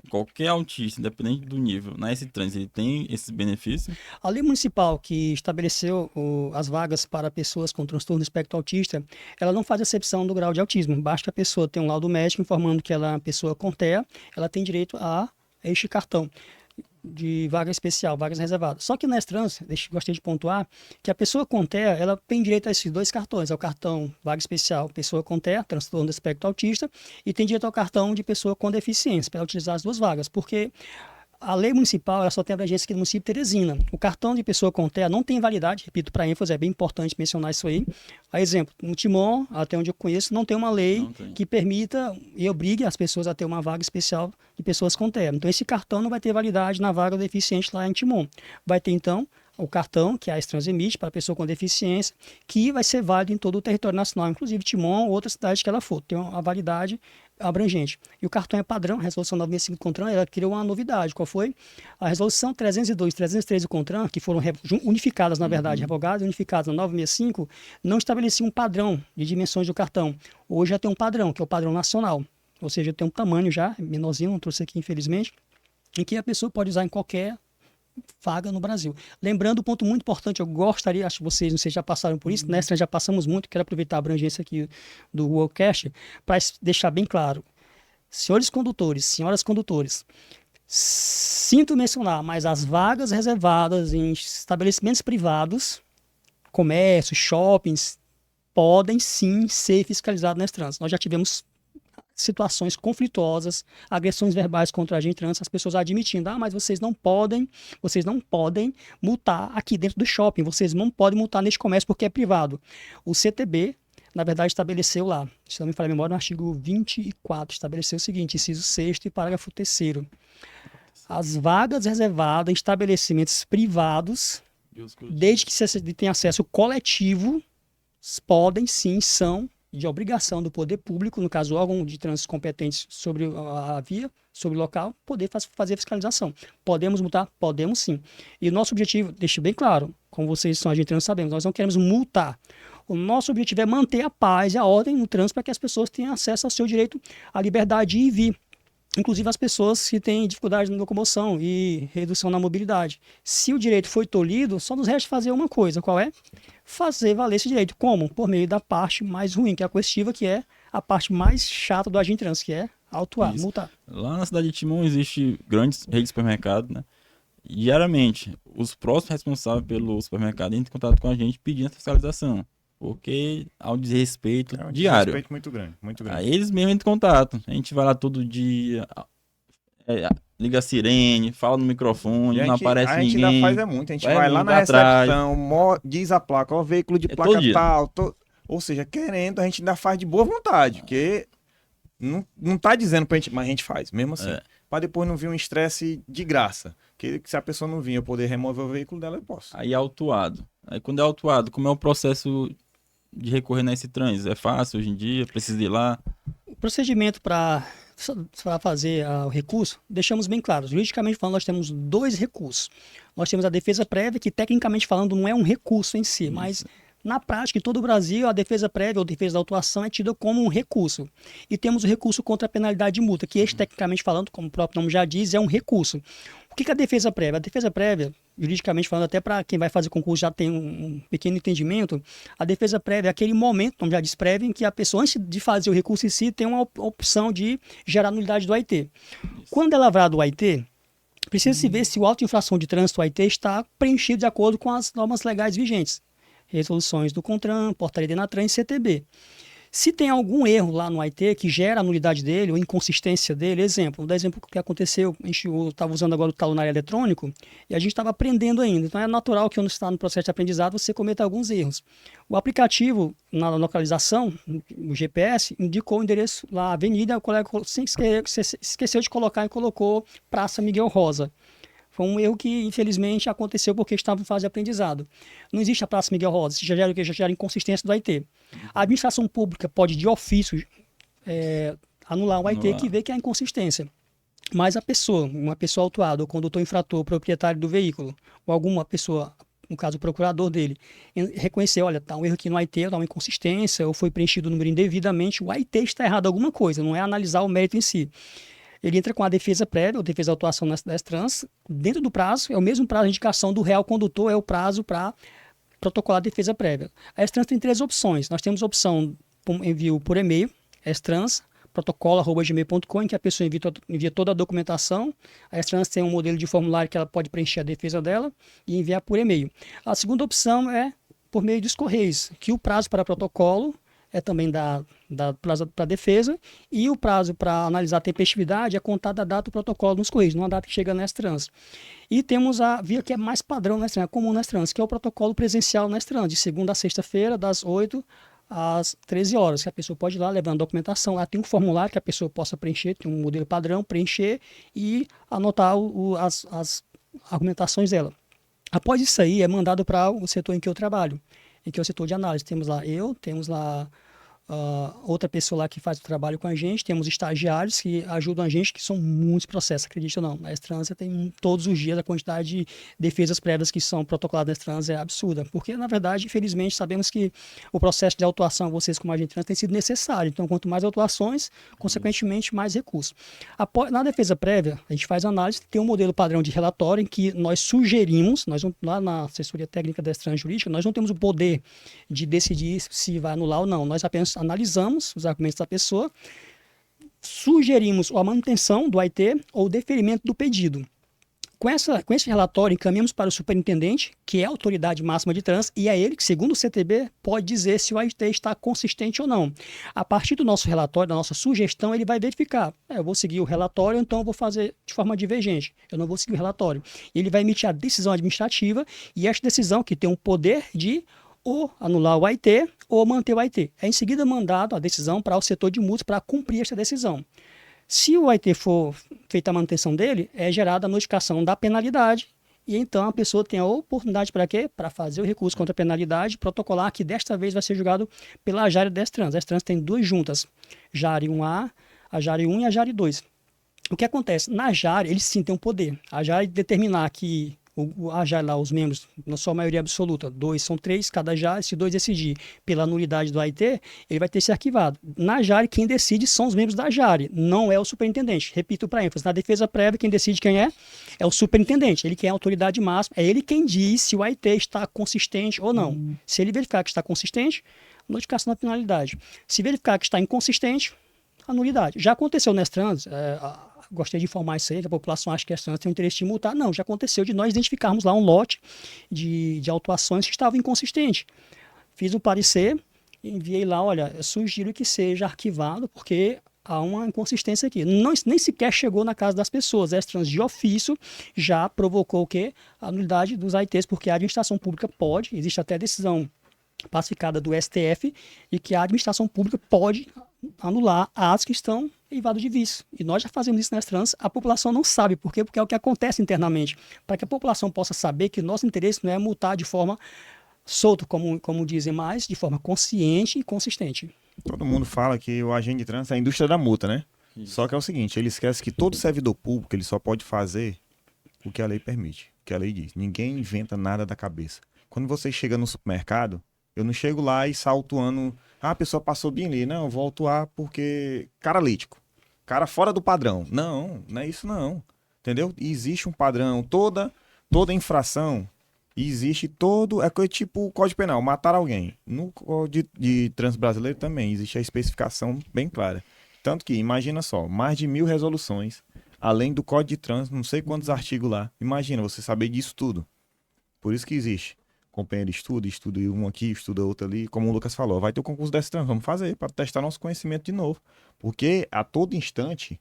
Qualquer autista, independente do nível, na S-Trans, ele tem esses benefícios? A lei municipal que estabeleceu as vagas para pessoas com transtorno do espectro autista, ela não faz exceção do grau de autismo. Basta que a pessoa tenha um laudo médico informando que ela é uma pessoa com TEA, ela tem direito a este cartão de vaga especial, vagas reservadas. Só que na S-Trans, gostei de pontuar, que a pessoa com TEA, ela tem direito a esses dois cartões. É o cartão vaga especial, pessoa com TEA, transtorno do espectro autista, e tem direito ao cartão de pessoa com deficiência, para utilizar as duas vagas, porque a lei municipal ela só tem abrangência aqui no município de Teresina. O cartão de pessoa com TEA não tem validade, repito, para ênfase, é bem importante mencionar isso aí. A exemplo, no Timon, até onde eu conheço, não tem uma lei que permita e obrigue as pessoas a ter uma vaga especial de pessoas com TEA. Então, esse cartão não vai ter validade na vaga do deficiente lá em Timon. Vai ter, então, o cartão, que a S-Trans emite para a pessoa com deficiência, que vai ser válido em todo o território nacional, inclusive Timon ou outra cidade que ela for. Tem uma validade abrangente. E o cartão é padrão, a resolução 965 do CONTRAN, ela criou uma novidade. Qual foi? A resolução 302 e 303 do CONTRAN, que foram unificadas, na verdade, revogadas e unificadas na 965, não estabeleciam um padrão de dimensões do cartão. Hoje já tem um padrão, que é o padrão nacional. Ou seja, tem um tamanho já, menorzinho, não trouxe aqui infelizmente, em que a pessoa pode usar em qualquer vaga no Brasil. Lembrando, um ponto muito importante, eu gostaria, acho que vocês, não sei, já passaram por isso, nessa já passamos muito, quero aproveitar a abrangência aqui do Worldcast para deixar bem claro. Senhores condutores, senhoras condutores, sinto mencionar, mas as vagas reservadas em estabelecimentos privados, comércios, shoppings, podem sim ser fiscalizadas nas trans. Nós já tivemos situações conflituosas, agressões verbais contra a gente trans, as pessoas admitindo, mas vocês não podem multar aqui dentro do shopping, vocês não podem multar neste comércio porque é privado. O CTB, na verdade, estabeleceu lá, se não me falha a memória, no artigo 24, estabeleceu o seguinte, inciso 6º e parágrafo 3º. As vagas reservadas em estabelecimentos privados, desde que se tenha acesso coletivo, podem sim, são de obrigação do poder público, no caso, órgão de trânsito competentes sobre a via, sobre o local, poder fazer fiscalização. Podemos multar? Podemos sim. E o nosso objetivo, deixe bem claro, como vocês são agentes de trânsito, sabemos, nós não queremos multar. O nosso objetivo é manter a paz e a ordem no trânsito para que as pessoas tenham acesso ao seu direito à liberdade de ir e vir. Inclusive as pessoas que têm dificuldade na locomoção e redução na mobilidade. Se o direito foi tolhido, só nos resta fazer uma coisa, qual é? Fazer valer esse direito. Como? Por meio da parte mais ruim, que é a coercitiva, que é a parte mais chata do agente de trânsito, que é autuar, multar. Lá na cidade de Timon existe grandes redes de supermercado, né? Diariamente, os próximos responsáveis pelo supermercado entram em contato com a gente pedindo a fiscalização. porque há um desrespeito É um diário. respeito muito grande, muito grande. Aí eles mesmo entram em contato. A gente vai lá todo dia, liga a sirene, fala no microfone, E não aparece a gente ainda ninguém. faz muito. A gente vai vai lá muito na atrás. recepção, diz a placa, ó, veículo de É placa todo dia. tal. Ou seja, querendo, a gente ainda faz de boa vontade, porque não tá dizendo pra gente, mas a gente faz, mesmo assim. É. Pra depois não vir um estresse de graça. Que se a pessoa não vir eu poder remover o veículo dela, eu posso. Aí é autuado. Aí quando é autuado, como é o processo de recorrer nesse trânsito? É fácil hoje em dia? Precisa ir lá? O procedimento para fazer o recurso, deixamos bem claro. Juridicamente falando, nós temos dois recursos. Nós temos a defesa prévia, que tecnicamente falando não é um recurso em si, mas na prática, em todo o Brasil, a defesa prévia ou defesa da autuação é tida como um recurso. E temos o recurso contra a penalidade de multa, que este, tecnicamente falando, como o próprio nome já diz, é um recurso. O que é a defesa prévia? A defesa prévia, juridicamente falando, até para quem vai fazer concurso já tem um pequeno entendimento, a defesa prévia é aquele momento, como já diz prévia, em que a pessoa, antes de fazer o recurso em si, tem uma opção de gerar nulidade do AIT. Quando é lavrado o AIT, precisa se ver se o auto de infração de trânsito, o AIT, está preenchido de acordo com as normas legais vigentes. Resoluções do CONTRAN, Portaria Denatran e CTB. Se tem algum erro lá no AIT que gera a nulidade dele ou inconsistência dele, exemplo, vou dar exemplo que aconteceu, a gente estava usando agora o talonário eletrônico e a gente estava aprendendo ainda, então é natural que quando está no processo de aprendizado você cometa alguns erros. O aplicativo, na localização, o GPS, indicou o endereço lá, a avenida, o colega esqueceu de colocar e colocou Praça Miguel Rosa. Foi um erro que, infelizmente, aconteceu porque estava em fase de aprendizado. Não existe a Praça Miguel Rosa, isso já gera inconsistência do AIT. A administração pública pode, de ofício, anular o AIT que vê que há inconsistência. Mas a pessoa, uma pessoa autuada, ou condutor infrator, proprietário do veículo, ou alguma pessoa, no caso o procurador dele, reconhecer, olha, está um erro aqui no AIT, está uma inconsistência, ou foi preenchido o número indevidamente, o AIT está errado em alguma coisa, não é analisar o mérito em si. Ele entra com a defesa prévia, ou defesa de autuação das trans, dentro do prazo, é o mesmo prazo de indicação do real condutor, é o prazo para protocolar a defesa prévia. A S-Trans tem 3 opções. Nós temos a opção envio por e-mail, S-Trans, protocolo@gmail.com, em que a pessoa envia toda a documentação. A S-Trans tem um modelo de formulário que ela pode preencher a defesa dela e enviar por e-mail. A segunda opção é por meio dos correios, que o prazo para protocolo é também da prazo para defesa, e o prazo para analisar a tempestividade é contado da data do protocolo nos correios, não a data que chega na S-Trans. E temos a via que é mais padrão na S-Trans, comum na S-Trans, que é o protocolo presencial na S-Trans, de segunda a sexta-feira, das 8 às 13 horas, que a pessoa pode ir lá levando documentação, lá tem um formulário que a pessoa possa preencher, tem um modelo padrão, preencher e anotar as argumentações dela. Após isso aí, é mandado para o setor em que eu trabalho, em que é o setor de análise. Temos lá outra pessoa lá que faz o trabalho com a gente, temos estagiários que ajudam a gente, que são muitos processos, acredite ou não. Na S-Trans tem todos os dias a quantidade de defesas prévias que são protocoladas na S-Trans é absurda, porque na verdade, infelizmente, sabemos que o processo de autuação, vocês como agente trans, tem sido necessário, então quanto mais autuações, consequentemente mais recursos. Na defesa prévia, a gente faz análise, tem um modelo padrão de relatório em que nós sugerimos, lá na assessoria técnica da S-Trans jurídica, nós não temos o poder de decidir se vai anular ou não, nós apenas analisamos os argumentos da pessoa, sugerimos a manutenção do AIT ou o deferimento do pedido. Com esse relatório, encaminhamos para o superintendente, que é a autoridade máxima de trânsito, e é ele que, segundo o CTB, pode dizer se o AIT está consistente ou não. A partir do nosso relatório, da nossa sugestão, ele vai verificar. Eu vou seguir o relatório, então eu vou fazer de forma divergente. Eu não vou seguir o relatório. Ele vai emitir a decisão administrativa, e esta decisão, que tem o poder de ou anular o AIT ou manter o AIT. É em seguida mandado a decisão para o setor de multas para cumprir essa decisão. Se o AIT for feita a manutenção dele, é gerada a notificação da penalidade e então a pessoa tem a oportunidade para quê? Para fazer o recurso contra a penalidade, protocolar, que desta vez vai ser julgado pela JARE da S-Trans. A S-Trans tem 2 juntas, JARE 1A, a JARE 1 e a JARE 2. O que acontece? Na JARE, eles sim têm um poder. A JARE determinar que a JARE lá, os membros, na sua maioria absoluta, 2 são 3, cada JARE, se 2 decidir pela nulidade do AIT, ele vai ter que ser arquivado. Na JARE, quem decide são os membros da JARE, não é o superintendente. Repito para ênfase, na defesa prévia, quem decide quem é o superintendente, ele que é a autoridade máxima, é ele quem diz se o AIT está consistente ou não. Se ele verificar que está consistente, notificação da penalidade. Se verificar que está inconsistente, a nulidade. Já aconteceu na S-Trans, gostaria de informar isso aí, que a população acha que a S-Trans tem um interesse de multar. Não, já aconteceu de nós identificarmos lá um lote de autuações que estavam inconsistentes. fiz um parecer, enviei lá, olha, eu sugiro que seja arquivado, porque há uma inconsistência aqui. Não, nem sequer chegou na casa das pessoas. A Extrans de ofício já provocou o quê? A nulidade dos AITs, porque a administração pública pode, existe até decisão pacificada do STF, e que a administração pública pode anular atos que estão em evado de vício. E nós já fazemos isso nas trans, a população não sabe por quê, porque é o que acontece internamente. Para que a população possa saber que nosso interesse não é multar de forma solta, como dizem, mas de forma consciente e consistente. Todo mundo fala que o agente de trânsito é a indústria da multa, né? Isso. Só que é o seguinte, ele esquece que todo servidor público ele só pode fazer o que a lei permite, o que a lei diz. Ninguém inventa nada da cabeça. Quando você chega no supermercado, eu não chego lá e saio autuando, a pessoa passou bem ali. Não, eu vou autuar porque cara lítico, cara fora do padrão. Não, não é isso não. Entendeu? E existe um padrão, toda infração, existe todo, é coisa tipo o Código Penal, matar alguém. No Código de Trânsito Brasileiro também existe a especificação bem clara. Tanto que, imagina só, mais de 1000 resoluções, além do Código de Trânsito, não sei quantos artigos lá. Imagina você saber disso tudo. Por isso que existe. Companheiro estuda um aqui, estuda outro ali. Como o Lucas falou, vai ter o concurso desse trânsito, vamos fazer para testar nosso conhecimento de novo. Porque a todo instante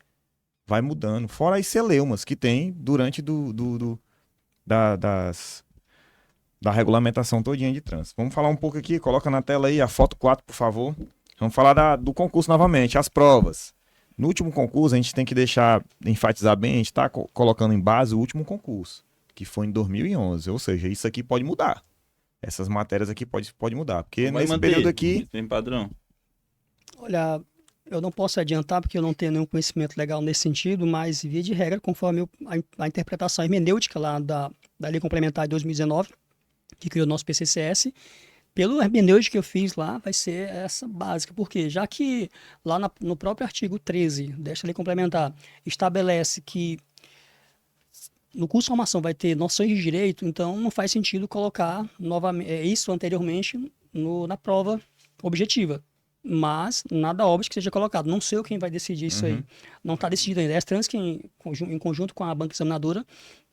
vai mudando. Fora as celeumas que tem durante da regulamentação todinha de trânsito. Vamos falar um pouco aqui, coloca na tela aí a foto 4, por favor. Vamos falar do concurso novamente, as provas. No último concurso, a gente tem que enfatizar bem, a gente está colocando em base o último concurso, que foi em 2011. Ou seja, isso aqui pode mudar. Essas matérias aqui pode mudar. Porque Vai nesse manter período aqui... Tem padrão. Olha, eu não posso adiantar porque eu não tenho nenhum conhecimento legal nesse sentido, mas via de regra, conforme a interpretação hermenêutica lá da Lei Complementar de 2019, que criou o nosso PCCS, pelo hermenêutica que eu fiz lá, vai ser essa básica. Por quê? Já que lá no próprio artigo 13 desta Lei Complementar estabelece que no curso de formação vai ter noções de direito, então não faz sentido colocar novamente isso anteriormente na prova objetiva. Mas nada óbvio que seja colocado. Não sei quem vai decidir isso aí. Não está decidido ainda. É trans que, em conjunto com a banca examinadora,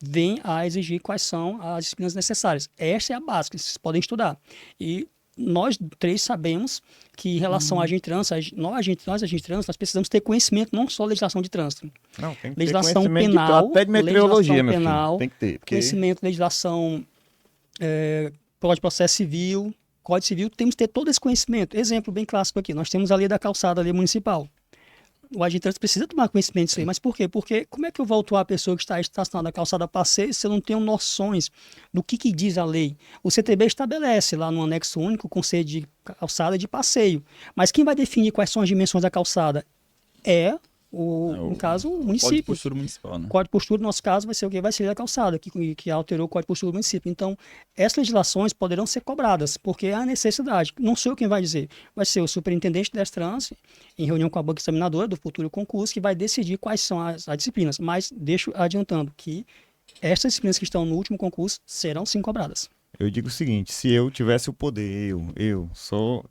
vem a exigir quais são as disciplinas necessárias. Esta é a básica, vocês podem estudar. E nós três sabemos que em relação a agente trans, nós agentes trans, nós precisamos ter conhecimento, não só legislação de trânsito. Não, tem que Legislação ter conhecimento penal, até de meteorologia, legislação meu penal, filho. Tem que ter. Porque... Conhecimento, legislação, Código de Processo Civil, Código Civil, temos que ter todo esse conhecimento. Exemplo bem clássico aqui, nós temos a lei da calçada, a lei municipal. O agente trans precisa tomar conhecimento disso aí, mas por quê? Porque como é que eu vou autuar a pessoa que está estacionada na calçada passeio se eu não tenho noções do que diz a lei? O CTB estabelece lá no anexo único o conceito de calçada e de passeio, mas quem vai definir quais são as dimensões da calçada no caso, o município. Código de postura municipal, né? O Código de Postura, no nosso caso, vai ser o quê? Vai ser a calçada, que alterou o Código de Postura do município. Então, essas legislações poderão ser cobradas, porque há necessidade. Não sou eu quem vai dizer. Vai ser o superintendente da trans, em reunião com a banca examinadora do futuro concurso, que vai decidir quais são as disciplinas. Mas deixo adiantando que essas disciplinas que estão no último concurso serão sim cobradas. Eu digo o seguinte, se eu tivesse o poder,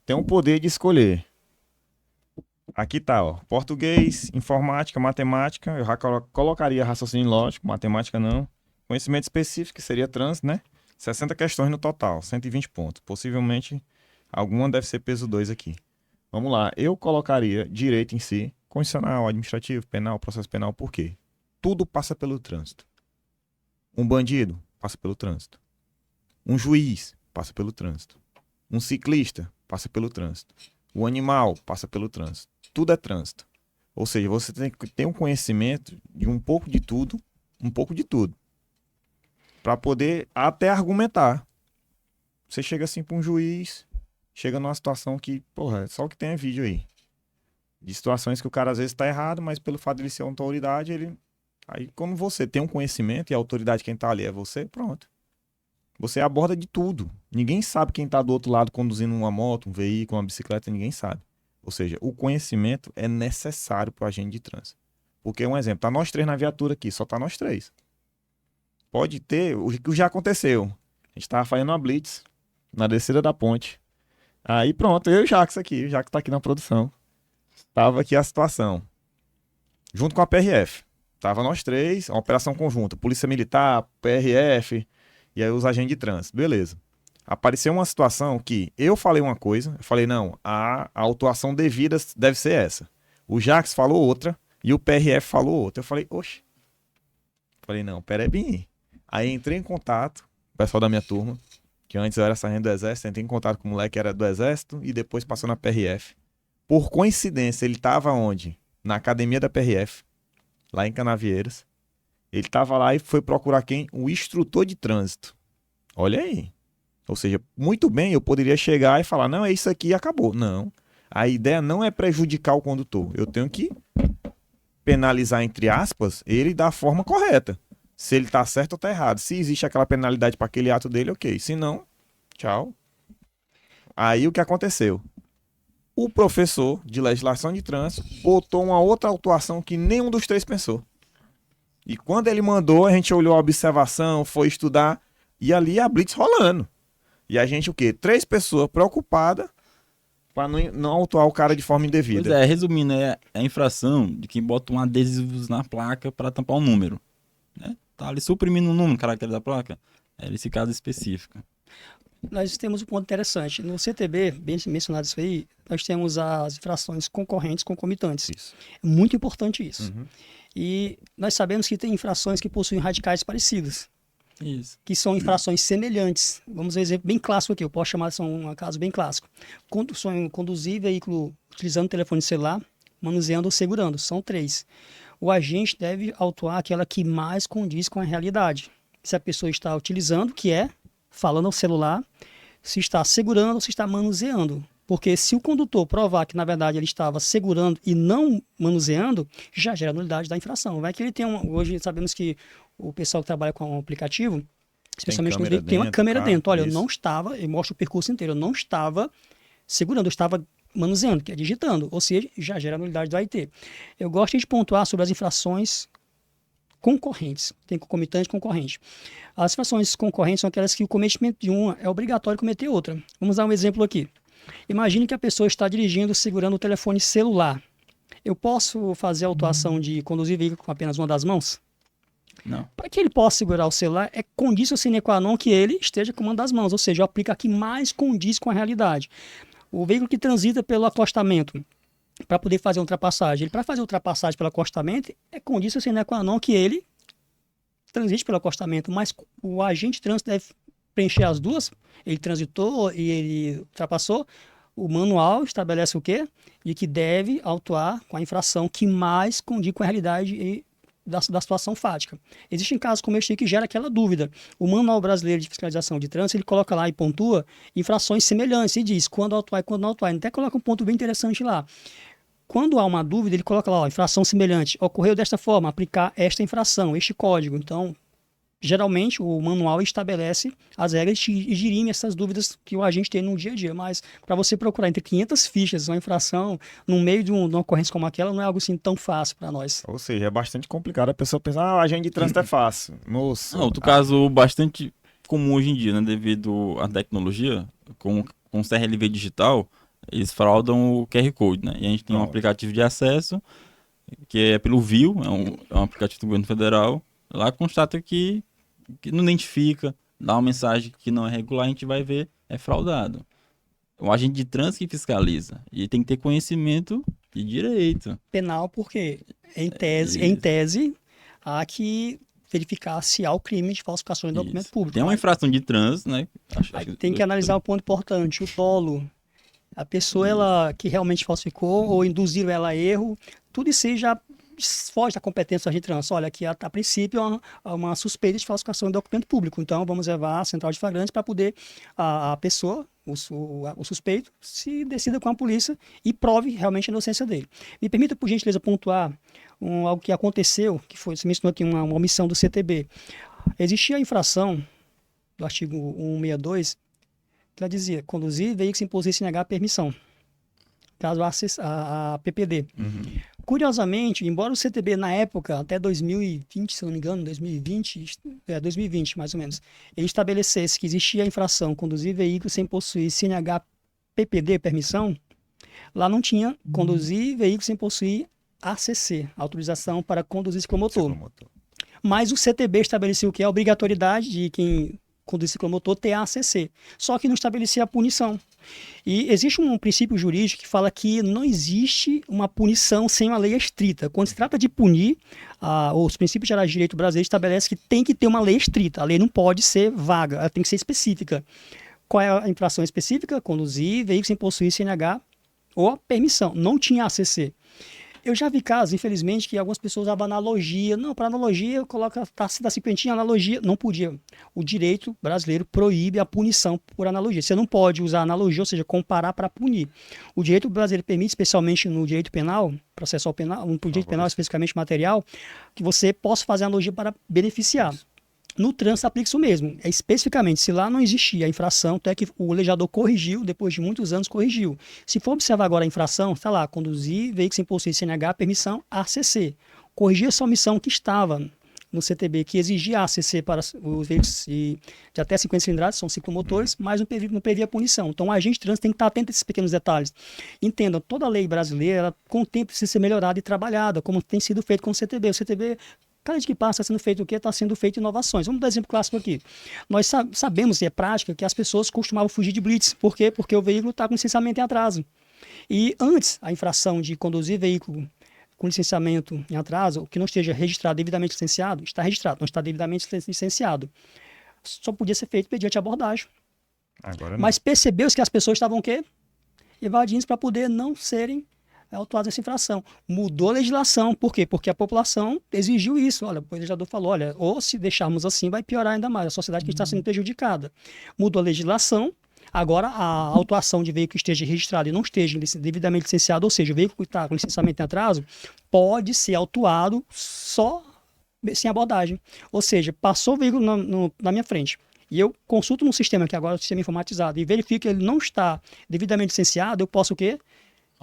tenho o poder de escolher. Aqui tá, ó, português, informática, matemática, eu já colocaria raciocínio lógico, matemática não. Conhecimento específico, que seria trânsito, né? 60 questões no total, 120 pontos. Possivelmente, alguma deve ser peso 2 aqui. Vamos lá, eu colocaria direito em si, constitucional, administrativo, penal, processo penal, por quê? Tudo passa pelo trânsito. Um bandido passa pelo trânsito. Um juiz passa pelo trânsito. Um ciclista passa pelo trânsito. O animal passa pelo trânsito. Tudo é trânsito. Ou seja, você tem que ter um conhecimento de um pouco de tudo, para poder até argumentar. Você chega assim para um juiz, chega numa situação que, porra, só o que tem é vídeo aí. De situações que o cara às vezes está errado, mas pelo fato de ele ser uma autoridade, aí quando você tem um conhecimento e a autoridade quem está ali é você, pronto. Você aborda de tudo. Ninguém sabe quem está do outro lado conduzindo uma moto, um veículo, uma bicicleta, ninguém sabe. Ou seja, o conhecimento é necessário para o agente de trânsito. Porque, um exemplo, tá nós três na viatura aqui, só tá nós três. Pode ter, o que já aconteceu. A gente tava fazendo uma blitz na descida da ponte. Aí pronto, eu e o Jacques aqui, o Jacques tá aqui na produção. Tava aqui a situação. Junto com a PRF. Tava nós três, uma operação conjunta. Polícia Militar, PRF, e aí os agentes de trânsito. Beleza. Apareceu uma situação que eu falei uma coisa, eu falei, não, a autuação devida deve ser essa. O Jax falou outra e o PRF falou outra. Eu falei, oxe. Falei, não, peraí bem. Aí entrei em contato, o pessoal da minha turma, que antes eu era sargento do Exército, entrei em contato com o moleque que era do Exército e depois passou na PRF. Por coincidência, ele tava onde? Na academia da PRF, lá em Canavieiras. Ele tava lá e foi procurar quem? O instrutor de trânsito. Olha aí. Ou seja, muito bem, eu poderia chegar e falar, não, é isso aqui e acabou. Não. A ideia não é prejudicar o condutor. Eu tenho que penalizar, entre aspas, ele da forma correta. Se ele tá certo ou tá errado. Se existe aquela penalidade para aquele ato dele, ok. Se não, tchau. Aí o que aconteceu? O professor de legislação de trânsito botou uma outra autuação que nenhum dos três pensou. E quando ele mandou, a gente olhou a observação, foi estudar, e ali a blitz rolando. E a gente o quê? 3 pessoas preocupadas para não autuar o cara de forma indevida. Pois é, resumindo, é a infração de quem bota um adesivo na placa para tampar o número. Né? Tá ali suprimindo o número, o caractere da placa. É nesse caso específico. Nós temos um ponto interessante. No CTB, bem mencionado isso aí, nós temos as infrações concorrentes concomitantes. Isso. É muito importante isso. Uhum. E nós sabemos que tem infrações que possuem radicais parecidos, Isso. que são infrações semelhantes. Vamos ver um exemplo bem clássico aqui, eu posso chamar de um caso bem clássico. Conduzir veículo utilizando telefone celular, manuseando ou segurando, são 3. O agente deve autuar aquela que mais condiz com a realidade. Se a pessoa está utilizando, que é falando ao celular, se está segurando ou se está manuseando. Porque se o condutor provar que, na verdade, ele estava segurando e não manuseando, já gera nulidade da infração. Vai que ele tem hoje sabemos que o pessoal que trabalha com o aplicativo, especialmente câmera tem uma dentro, câmera cara, dentro. Olha, eu isso. não estava, eu mostro o percurso inteiro, eu não estava segurando, eu estava manuseando, que é digitando. Ou seja, já gera nulidade do AIT. Eu gosto de pontuar sobre as infrações concorrentes. Tem concomitante e concorrente. As infrações concorrentes são aquelas que o cometimento de uma é obrigatório cometer outra. Vamos dar um exemplo aqui. Imagine que a pessoa está dirigindo segurando o telefone celular. Eu posso fazer a autuação de conduzir veículo com apenas uma das mãos? Não. Para que ele possa segurar o celular, é condício sine qua non que ele esteja com uma das mãos, ou seja, eu aplico a que mais condiz com a realidade. O veículo que transita pelo acostamento, para poder fazer uma ultrapassagem, para fazer a ultrapassagem pelo acostamento, é condício sine qua non que ele transite pelo acostamento, mas o agente de trânsito deve preencher as duas. Ele transitou e ele ultrapassou. O manual estabelece o quê? De que deve autuar com a infração que mais condiz com a realidade e da situação fática. Existem casos como este que gera aquela dúvida. O Manual Brasileiro de Fiscalização de Trânsito, ele coloca lá e pontua infrações semelhantes e diz quando autuar e quando não autuar. Ele até coloca um ponto bem interessante lá. Quando há uma dúvida, ele coloca lá, ó, infração semelhante. Ocorreu desta forma, aplicar esta infração, este código. Então, geralmente, o manual estabelece as regras e dirime essas dúvidas que o agente tem no dia a dia. Mas, para você procurar entre 500 fichas uma infração no meio de uma ocorrência como aquela, não é algo assim tão fácil para nós. Ou seja, é bastante complicado a pessoa pensar, ah, agente de trânsito é fácil. Moço. Outro caso bastante comum hoje em dia, né, devido à tecnologia, com o CRLV digital, eles fraudam o QR Code, né? E a gente tem um aplicativo de acesso, que é pelo VIO, é um aplicativo do governo federal. Lá constata que não identifica, dá uma mensagem que não é regular, a gente vai ver, é fraudado. O agente de trânsito que fiscaliza. E tem que ter conhecimento de direito. Penal, porque em tese há que verificar se há o crime de falsificação de documento público. Tem uma infração de trânsito, né? Tem que analisar um ponto importante, o dolo. A pessoa ela, que realmente falsificou ou induziu ela a erro, tudo isso aí já foge da competência do agente de trânsito. Olha, aqui a princípio há uma suspeita de falsificação de documento público. Então, vamos levar a central de flagrantes para poder a pessoa, o suspeito, se decida com a polícia e prove realmente a inocência dele. Me permita, por gentileza, pontuar algo que aconteceu, que foi, você mencionou aqui, uma omissão do CTB. Existia a infração do artigo 162, que ela dizia, conduzir veículo sem possível se negar a permissão. Caso a PPD. Uhum. Curiosamente, embora o CTB na época, até 2020, se não me engano, 2020 mais ou menos, ele estabelecesse que existia a infração conduzir veículo sem possuir CNH PPD, permissão, lá não tinha conduzir veículo sem possuir ACC, autorização para conduzir ciclomotor. Mas o CTB estabeleceu que é a obrigatoriedade de quem conduzir ciclomotor ter a ACC. Só que não estabelecia a punição. E existe um princípio jurídico que fala que não existe uma punição sem uma lei estrita. Quando se trata de punir, os princípios gerais de direito brasileiro estabelecem que tem que ter uma lei estrita. A lei não pode ser vaga, ela tem que ser específica. Qual é a infração específica? Conduzir veículo sem possuir CNH ou permissão. Não tinha ACC. Eu já vi casos, infelizmente, que algumas pessoas usavam analogia. Não, para analogia, coloca tá cinquentinha, analogia. Não podia. O direito brasileiro proíbe a punição por analogia. Você não pode usar analogia, ou seja, comparar para punir. O direito brasileiro permite, especialmente no direito penal, processual penal, no direito penal especificamente material, que você possa fazer analogia para beneficiar. No trânsito aplica isso mesmo. É especificamente, se lá não existia a infração, até que o legislador corrigiu, depois de muitos anos corrigiu. Se for observar agora a infração, está lá, conduzir veículo sem possuir CNH, permissão ACC. Corrigir essa omissão que estava no CTB, que exigia ACC para os veículos de até 50 cilindradas, são ciclomotores, mas não previa punição. Então, o agente de trânsito tem que estar atento a esses pequenos detalhes. Entendam, toda a lei brasileira, ela, com o tempo, precisa ser melhorada e trabalhada, como tem sido feito com o CTB. O CTB... Cada dia que passa está sendo feito o quê? Está sendo feito inovações. Vamos dar um exemplo clássico aqui. Nós sabemos, e é prática, que as pessoas costumavam fugir de blitz. Por quê? Porque o veículo está com licenciamento em atraso. E antes, a infração de conduzir veículo com licenciamento em atraso, que não esteja registrado, devidamente licenciado, está registrado, não está devidamente licenciado. Só podia ser feito mediante abordagem. Agora não. Mas percebeu-se que as pessoas estavam o quê? Evadindo para poder não serem autuados nessa infração. Mudou a legislação. Por quê? Porque a população exigiu isso. Olha, o legislador falou, olha, ou se deixarmos assim, vai piorar ainda mais. A sociedade que está sendo prejudicada. Mudou a legislação. Agora, a autuação de veículo que esteja registrado e não esteja devidamente licenciado, ou seja, o veículo que está com licenciamento em atraso, pode ser autuado só sem abordagem. Ou seja, passou o veículo na minha frente. E eu consulto no sistema, que agora é o sistema informatizado, e verifico que ele não está devidamente licenciado, eu posso o quê?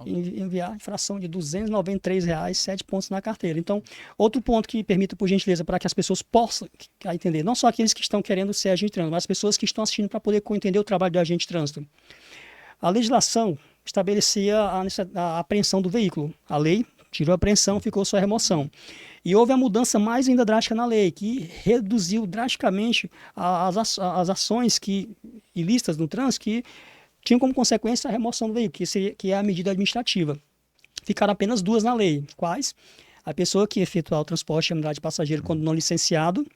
Enviar infração de R$ 293, 7 pontos na carteira. Então, outro ponto que permita, por gentileza, para que as pessoas possam entender, não só aqueles que estão querendo ser agente de trânsito, mas as pessoas que estão assistindo para poder entender o trabalho do agente de trânsito. A legislação estabelecia a apreensão do veículo. A lei tirou a apreensão, ficou só a remoção. E houve a mudança mais ainda drástica na lei, que reduziu drasticamente as ações ilícitas no trânsito que tinham como consequência a remoção do veículo, que é a medida administrativa. Ficaram apenas duas na lei. Quais? A pessoa que efetuar o transporte de unidade de passageiro quando não licenciado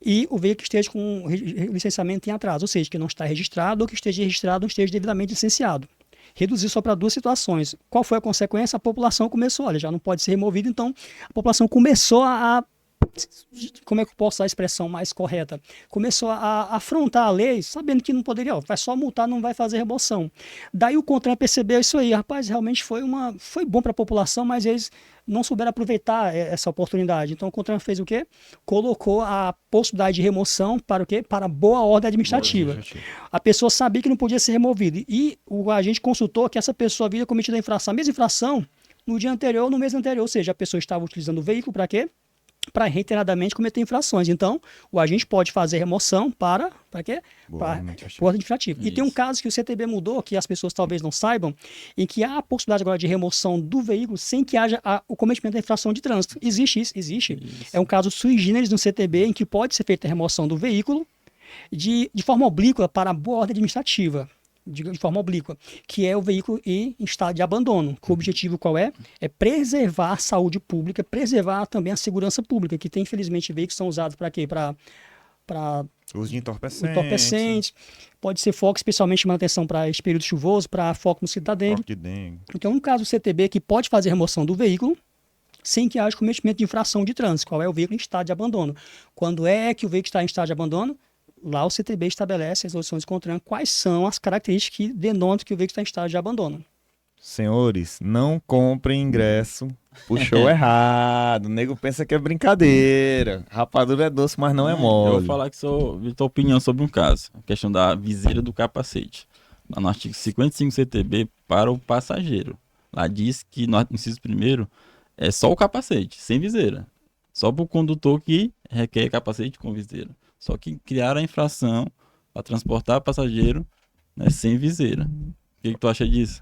e o veículo que esteja com licenciamento em atraso, ou seja, que não está registrado ou que esteja registrado ou esteja devidamente licenciado. Reduziu só para duas situações. Qual foi a consequência? A população começou, olha, já não pode ser removido, então a população começou como é que eu posso usar a expressão mais correta? Começou a afrontar a lei, sabendo que não poderia, vai só multar, não vai fazer remoção. Daí o CONTRAN percebeu isso aí, rapaz, realmente foi bom para a população, mas eles não souberam aproveitar essa oportunidade. Então o CONTRAN fez o quê? Colocou a possibilidade de remoção para o quê? Para boa ordem administrativa. A pessoa sabia que não podia ser removida e o agente consultou que essa pessoa havia cometido a infração, a mesma infração no dia anterior ou no mês anterior, ou seja, a pessoa estava utilizando o veículo para quê? Para reiteradamente cometer infrações. Então, o agente pode fazer remoção para quê? Para ordem administrativa. E tem um caso que o CTB mudou, que as pessoas talvez não saibam, em que há a possibilidade agora de remoção do veículo sem que haja o cometimento da infração de trânsito. Existe isso? Existe. É um caso sui generis no CTB em que pode ser feita a remoção do veículo de forma oblíqua para a boa ordem administrativa. De forma oblíqua, que é o veículo em estado de abandono. O objetivo qual é? É preservar a saúde pública, preservar também a segurança pública, que tem, infelizmente, veículos que são usados para quê? Para uso de entorpecentes. Pode ser foco, especialmente manutenção para esse período chuvoso, para foco no mosquito da dengue. Então, no caso do CTB, que pode fazer remoção do veículo, sem que haja cometimento de infração de trânsito, qual é o veículo em estado de abandono. Quando é que o veículo está em estado de abandono? Lá o CTB estabelece as resoluções de CONTRAN quais são as características que denotam que o veículo está em estado de abandono. Senhores, não comprem ingresso. Puxou errado. O nego pensa que é brincadeira. Rapadura é doce, mas não é mole. Eu vou falar que tua opinião sobre um caso. A questão da viseira do capacete. Lá no artigo 55 CTB para o passageiro. Lá diz que no inciso primeiro é só o capacete, sem viseira. Só para o condutor que requer capacete com viseira. Só que criaram a infração para transportar passageiro, né, sem viseira. O que tu acha disso?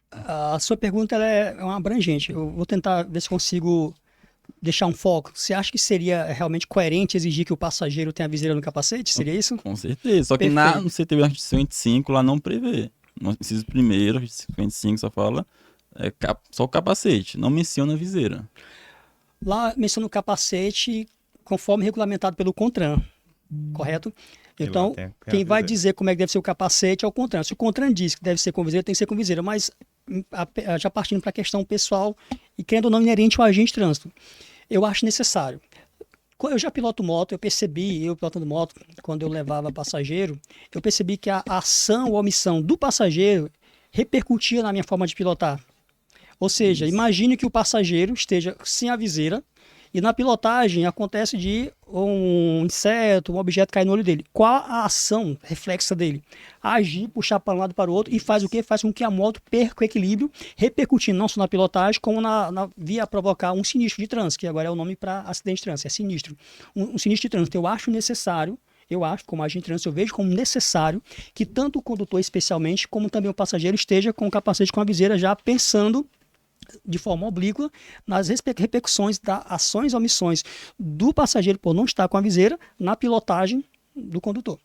A sua pergunta ela é uma abrangente. Eu vou tentar ver se consigo deixar um foco, você acha que seria realmente coerente exigir que o passageiro tenha a viseira no capacete? Seria isso? Com certeza. Só que no CTB artigo 105 lá não prevê. No inciso primeiro, artigo 55 só fala só o capacete, não menciona a viseira. Lá menciona o capacete conforme regulamentado pelo CONTRAN, correto? Então, quem vai dizer como é que deve ser o capacete é o CONTRAN. Se o CONTRAN diz que deve ser com viseira, tem que ser com viseira. Mas, já partindo para a questão pessoal, e querendo ou não inerente ao agente de trânsito, eu acho necessário. Eu já piloto moto, eu pilotando moto, quando eu levava passageiro, eu percebi que a ação ou omissão do passageiro repercutia na minha forma de pilotar. Ou seja, imagine que o passageiro esteja sem a viseira e na pilotagem acontece de um inseto, um objeto cair no olho dele. Qual a ação reflexa dele? Agir, puxar para um lado para o outro e faz o quê? Faz com que a moto perca o equilíbrio, repercutindo não só na pilotagem, como via provocar um sinistro de trânsito, que agora é o nome para acidente de trânsito, é sinistro. Um sinistro de trânsito. Eu acho necessário, como agente de trânsito, eu vejo como necessário que tanto o condutor especialmente, como também o passageiro esteja com o capacete, com a viseira, já pensando de forma oblíqua nas repercussões das ações ou omissões do passageiro por não estar com a viseira na pilotagem do condutor.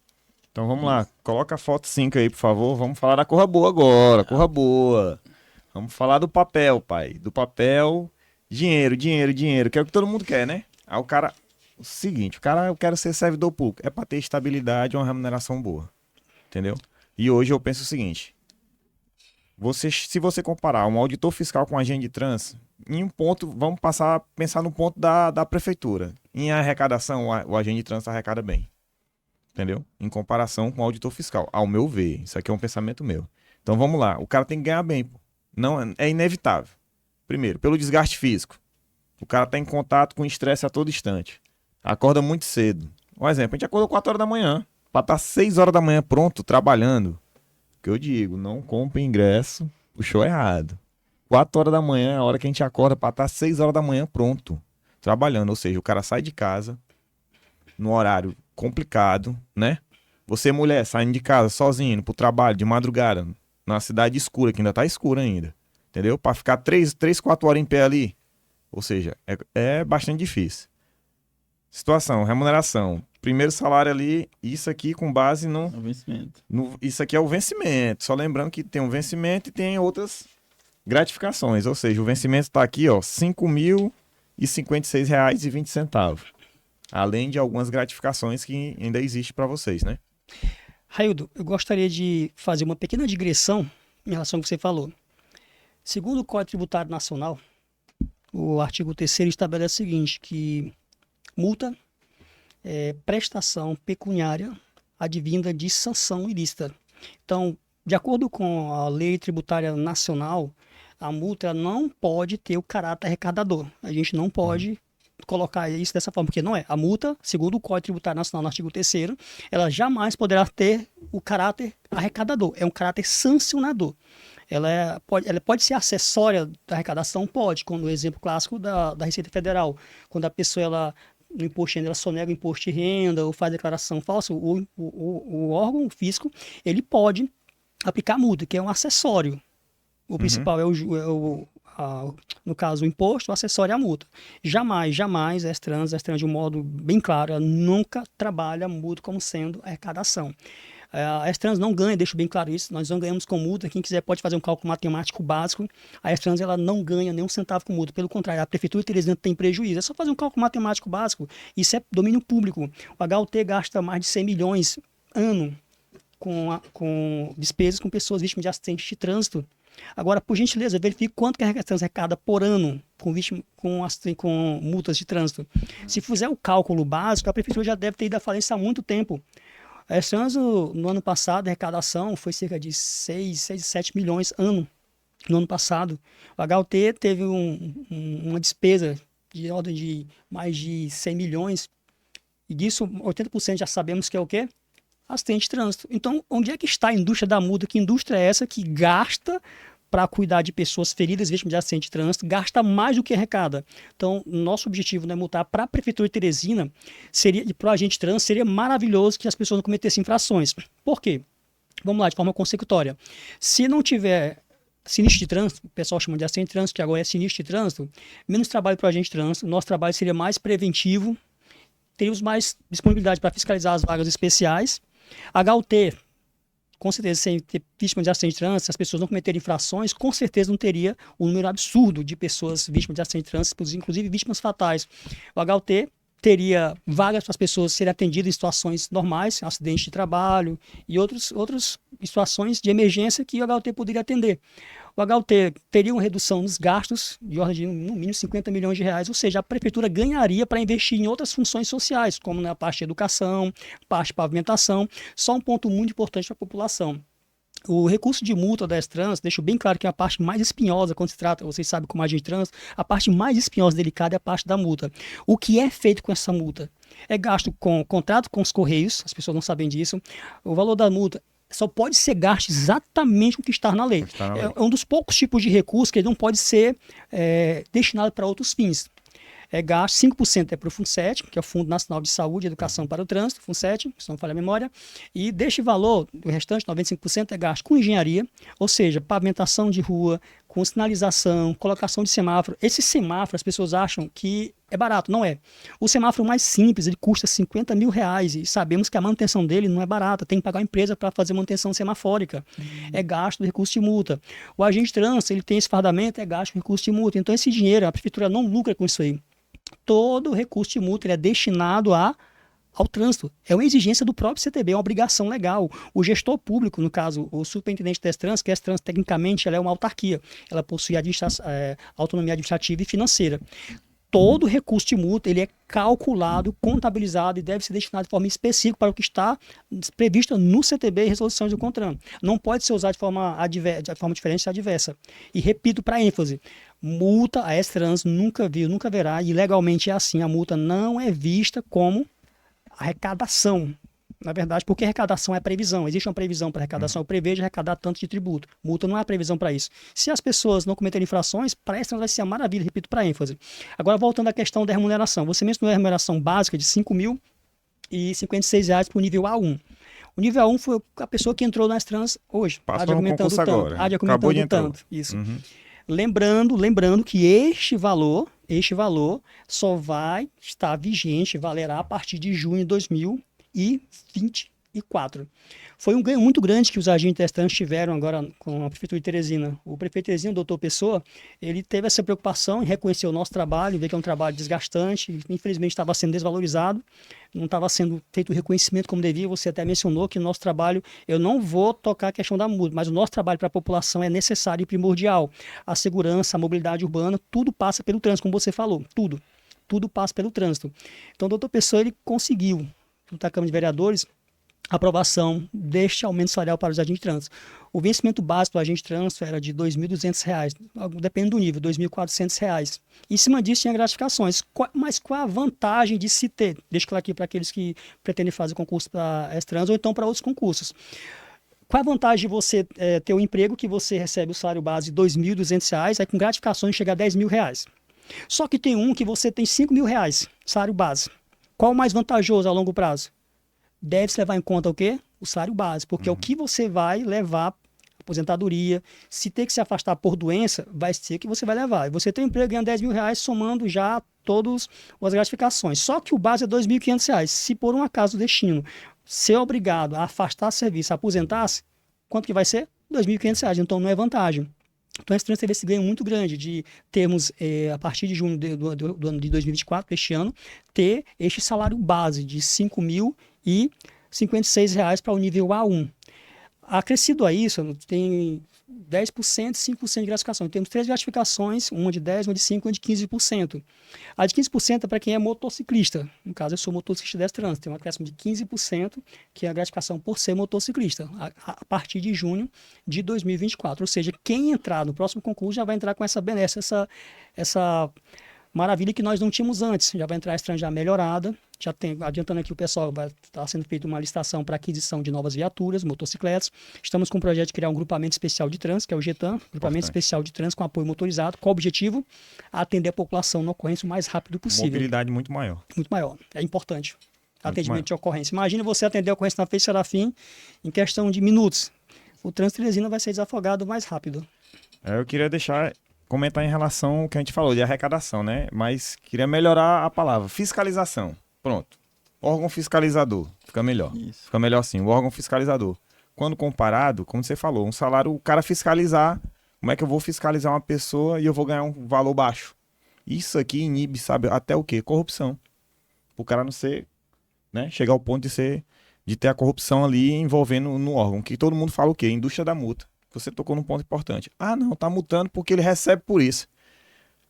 Então vamos lá, coloca a foto 5 aí, por favor. Vamos falar da Corra Boa agora, Corra Boa. Vamos falar do papel, pai. Do papel, dinheiro, que é o que todo mundo quer, né? Aí eu quero ser servidor público. É para ter estabilidade e uma remuneração boa. Entendeu? E hoje eu penso o seguinte. Se você comparar um auditor fiscal com um agente de trânsito, em um ponto, vamos pensar no ponto da prefeitura. Em arrecadação, o agente de trânsito arrecada bem. Entendeu? Em comparação com o auditor fiscal, ao meu ver. Isso aqui é um pensamento meu. Então vamos lá, o cara tem que ganhar bem. Pô. Não, é inevitável. Primeiro, pelo desgaste físico. O cara está em contato com estresse a todo instante. Acorda muito cedo. Um exemplo, a gente acordou 4 horas da manhã. Para estar 6 horas da manhã pronto, trabalhando. Que eu digo, não compre ingresso, puxou errado. 4 horas da manhã é a hora que a gente acorda para estar 6 horas da manhã pronto, trabalhando. Ou seja, o cara sai de casa no horário complicado, né? Você, mulher, saindo de casa sozinho, indo pro trabalho de madrugada, na cidade escura, que ainda tá escura ainda, entendeu? Para ficar 3, 4 horas em pé ali. Ou seja, é bastante difícil. Situação, remuneração. Primeiro salário ali, isso aqui com base no vencimento. Isso aqui é o vencimento. Só lembrando que tem um vencimento e tem outras gratificações. Ou seja, o vencimento está aqui, ó, R$ 5.056,20. Além de algumas gratificações que ainda existem para vocês, né? Raildo, eu gostaria de fazer uma pequena digressão em relação ao que você falou. Segundo o Código Tributário Nacional, o artigo 3º estabelece o seguinte, que multa prestação pecuniária advinda de sanção ilícita. Então, de acordo com a Lei Tributária Nacional, a multa não pode ter o caráter arrecadador. A gente não pode colocar isso dessa forma, porque não é. A multa, segundo o Código Tributário Nacional, no artigo 3º, ela jamais poderá ter o caráter arrecadador. É um caráter sancionador. Ela pode ser acessória da arrecadação? Pode, como o exemplo clássico da Receita Federal. Quando a pessoa, no imposto de renda, ela sonega o imposto de renda ou faz declaração falsa, o órgão, o fisco, ele pode aplicar multa, que é um acessório. O principal no caso, o imposto, o acessório é a multa. Jamais a Extrans, de um modo bem claro, ela nunca trabalha a multa como sendo arrecadação. A Extrans não ganha, deixo bem claro isso, nós não ganhamos com multa, quem quiser pode fazer um cálculo matemático básico, a Extrans ela não ganha nem um centavo com multa, pelo contrário, a Prefeitura de Teresina tem prejuízo, é só fazer um cálculo matemático básico, isso é domínio público, o HUT gasta mais de 100 milhões ano com despesas com pessoas vítimas de acidentes de trânsito. Agora, por gentileza, verifique quanto que a Extrans arrecada por ano com multas de trânsito. Se fizer o cálculo básico, a Prefeitura já deve ter ido à falência há muito tempo. A Extrans, no ano passado, a arrecadação foi cerca de 6, 7 milhões ano. No ano passado, o HUT teve uma despesa de ordem de mais de 100 milhões. E disso, 80% já sabemos que é o quê? Acidente de trânsito. Então, onde é que está a indústria da multa? Que indústria é essa que gasta para cuidar de pessoas feridas, vítimas de acidente de trânsito, gasta mais do que arrecada? Então, nosso objetivo não é multar para a Prefeitura de Teresina, e para o agente de trânsito, seria maravilhoso que as pessoas não cometessem infrações. Por quê? Vamos lá, de forma consecutória. Se não tiver sinistro de trânsito, o pessoal chama de acidente de trânsito, que agora é sinistro de trânsito, menos trabalho para o agente de trânsito, nosso trabalho seria mais preventivo, teríamos mais disponibilidade para fiscalizar as vagas especiais. HUT, com certeza, sem ter vítimas de acidente de trânsito, se as pessoas não cometerem infrações, com certeza não teria um número absurdo de pessoas vítimas de acidente de trânsito, inclusive vítimas fatais. O HUT teria vagas para as pessoas serem atendidas em situações normais, acidente de trabalho e outras situações de emergência que o HUT poderia atender. O HUT teria uma redução nos gastos de ordem de, no mínimo, 50 milhões de reais, ou seja, a prefeitura ganharia para investir em outras funções sociais, como na parte de educação, parte de pavimentação. Só um ponto muito importante para a população. O recurso de multa da Trans, deixo bem claro que é a parte mais espinhosa quando se trata, vocês sabem como agente trans, a parte mais espinhosa e delicada é a parte da multa. O que é feito com essa multa? É gasto com contrato com os Correios, as pessoas não sabem disso. O valor da multa só pode ser gasto exatamente o que está na lei. É um dos poucos tipos de recurso que ele não pode ser destinado para outros fins. É gasto, 5% é para o FUNSET, que é o Fundo Nacional de Saúde e Educação para o Trânsito, FUNSET, se não falha a memória, e deste valor, o restante, 95%, é gasto com engenharia, ou seja, pavimentação de rua, com sinalização, colocação de semáforo. Esse semáforo, as pessoas acham que é barato, não é. O semáforo mais simples, ele custa 50 mil reais, e sabemos que a manutenção dele não é barata, tem que pagar a empresa para fazer manutenção semafórica. É gasto do recurso de multa. O agente trans, ele tem esse fardamento, é gasto do recurso de multa. Então esse dinheiro, a prefeitura não lucra com isso aí. Todo o recurso de multa ele é destinado ao trânsito. É uma exigência do próprio CTB, é uma obrigação legal. O gestor público, no caso, o superintendente da Trans, que a Trans, tecnicamente, ela é uma autarquia. Ela possui autonomia administrativa e financeira. Todo recurso de multa ele é calculado, contabilizado e deve ser destinado de forma específica para o que está previsto no CTB e resoluções do CONTRAN. Não pode ser usado de forma diferente e adversa. E repito para ênfase, multa a S-Trans nunca viu, nunca verá, e legalmente é assim, a multa não é vista como arrecadação. Na verdade, porque arrecadação é previsão. Existe uma previsão para arrecadação. Eu prevejo arrecadar tanto de tributo. Multa não há previsão para isso. Se as pessoas não cometerem infrações, para essa vai ser uma maravilha, repito, para ênfase. Agora, voltando à questão da remuneração. Você mencionou a remuneração básica de R$ 5.056 para o nível A1. O nível A1 foi a pessoa que entrou nas trans hoje. Passou no concurso agora. Acabou de entrar. Isso. Uhum. Lembrando que este valor só vai estar vigente, valerá a partir de junho de 2024. Foi um ganho muito grande que os agentes trans tiveram agora com a Prefeitura de Teresina. O prefeito de Teresina, o doutor Pessoa, ele teve essa preocupação em reconhecer o nosso trabalho, ver que é um trabalho desgastante, infelizmente estava sendo desvalorizado, não estava sendo feito o reconhecimento como devia. Você até mencionou que o nosso trabalho, eu não vou tocar a questão da multa, mas o nosso trabalho para a população é necessário e primordial. A segurança, a mobilidade urbana, tudo passa pelo trânsito, como você falou, tudo passa pelo trânsito. Então o doutor Pessoa, ele conseguiu, junto à Câmara de Vereadores, aprovação deste aumento salarial para os agentes trans. O vencimento básico do agente trans era de R$ 2.200, depende do nível, R$ 2.400. Em cima disso tinha gratificações. Mas qual a vantagem de se ter? Deixa claro aqui para aqueles que pretendem fazer concurso para S-Trans ou então para outros concursos. Qual a vantagem de você ter um emprego que você recebe o salário base de R$ 2.200, aí com gratificações chega a R$ 10.000? Só que tem um que você tem R$ 5.000, salário base. Qual o mais vantajoso a longo prazo? Deve-se levar em conta o quê? O salário base, porque é o que você vai levar, aposentadoria, se ter que se afastar por doença, vai ser que você vai levar. E você tem um emprego ganhando R$ 10.000 somando já todas as gratificações. Só que o base é R$ 2.500. Se por um acaso o destino ser obrigado a afastar serviço, aposentar-se, quanto que vai ser? R$ 2.500. Então não é vantagem. Então, a Trans teve esse ganho muito grande de termos, a partir de junho do ano de 2024, deste ano, ter este salário base de R$ 5.056 para o nível A1. Acrescido a isso, tem 10% e 5% de gratificação. Temos 3 gratificações, uma de 10%, uma de 5% e uma de 15%. A de 15% é para quem é motociclista. No caso, eu sou motociclista da Trans. Tem uma acréscimo de 15%, que é a gratificação por ser motociclista, a partir de junho de 2024. Ou seja, quem entrar no próximo concurso já vai entrar com essa benesse, essa maravilha que nós não tínhamos antes. Já vai entrar a estrangeira melhorada. Já tem, adiantando aqui, o pessoal vai estar sendo feita uma licitação para aquisição de novas viaturas, motocicletas. Estamos com um projeto de criar um grupamento especial de trânsito, que é o GETAM, grupamento especial de trânsito com apoio motorizado. Qual o objetivo? Atender a população na ocorrência o mais rápido possível. Mobilidade muito maior. Muito maior. É importante. Atendimento de ocorrência. Imagina você atender a ocorrência na Frei Serafim em questão de minutos. O trânsito de Teresina vai ser desafogado mais rápido. Eu queria comentar em relação ao que a gente falou de arrecadação, né? Mas queria melhorar a palavra, fiscalização. Pronto. Órgão fiscalizador, fica melhor. Isso. Fica melhor assim, o órgão fiscalizador. Quando comparado, como você falou, um salário, o cara fiscalizar, como é que eu vou fiscalizar uma pessoa e eu vou ganhar um valor baixo? Isso aqui inibe, sabe, até o quê? Corrupção. O cara não ser, né, chegar ao ponto de ter a corrupção ali envolvendo no órgão, que todo mundo fala o quê? Indústria da multa. Você tocou num ponto importante. Ah, não, tá multando porque ele recebe por isso.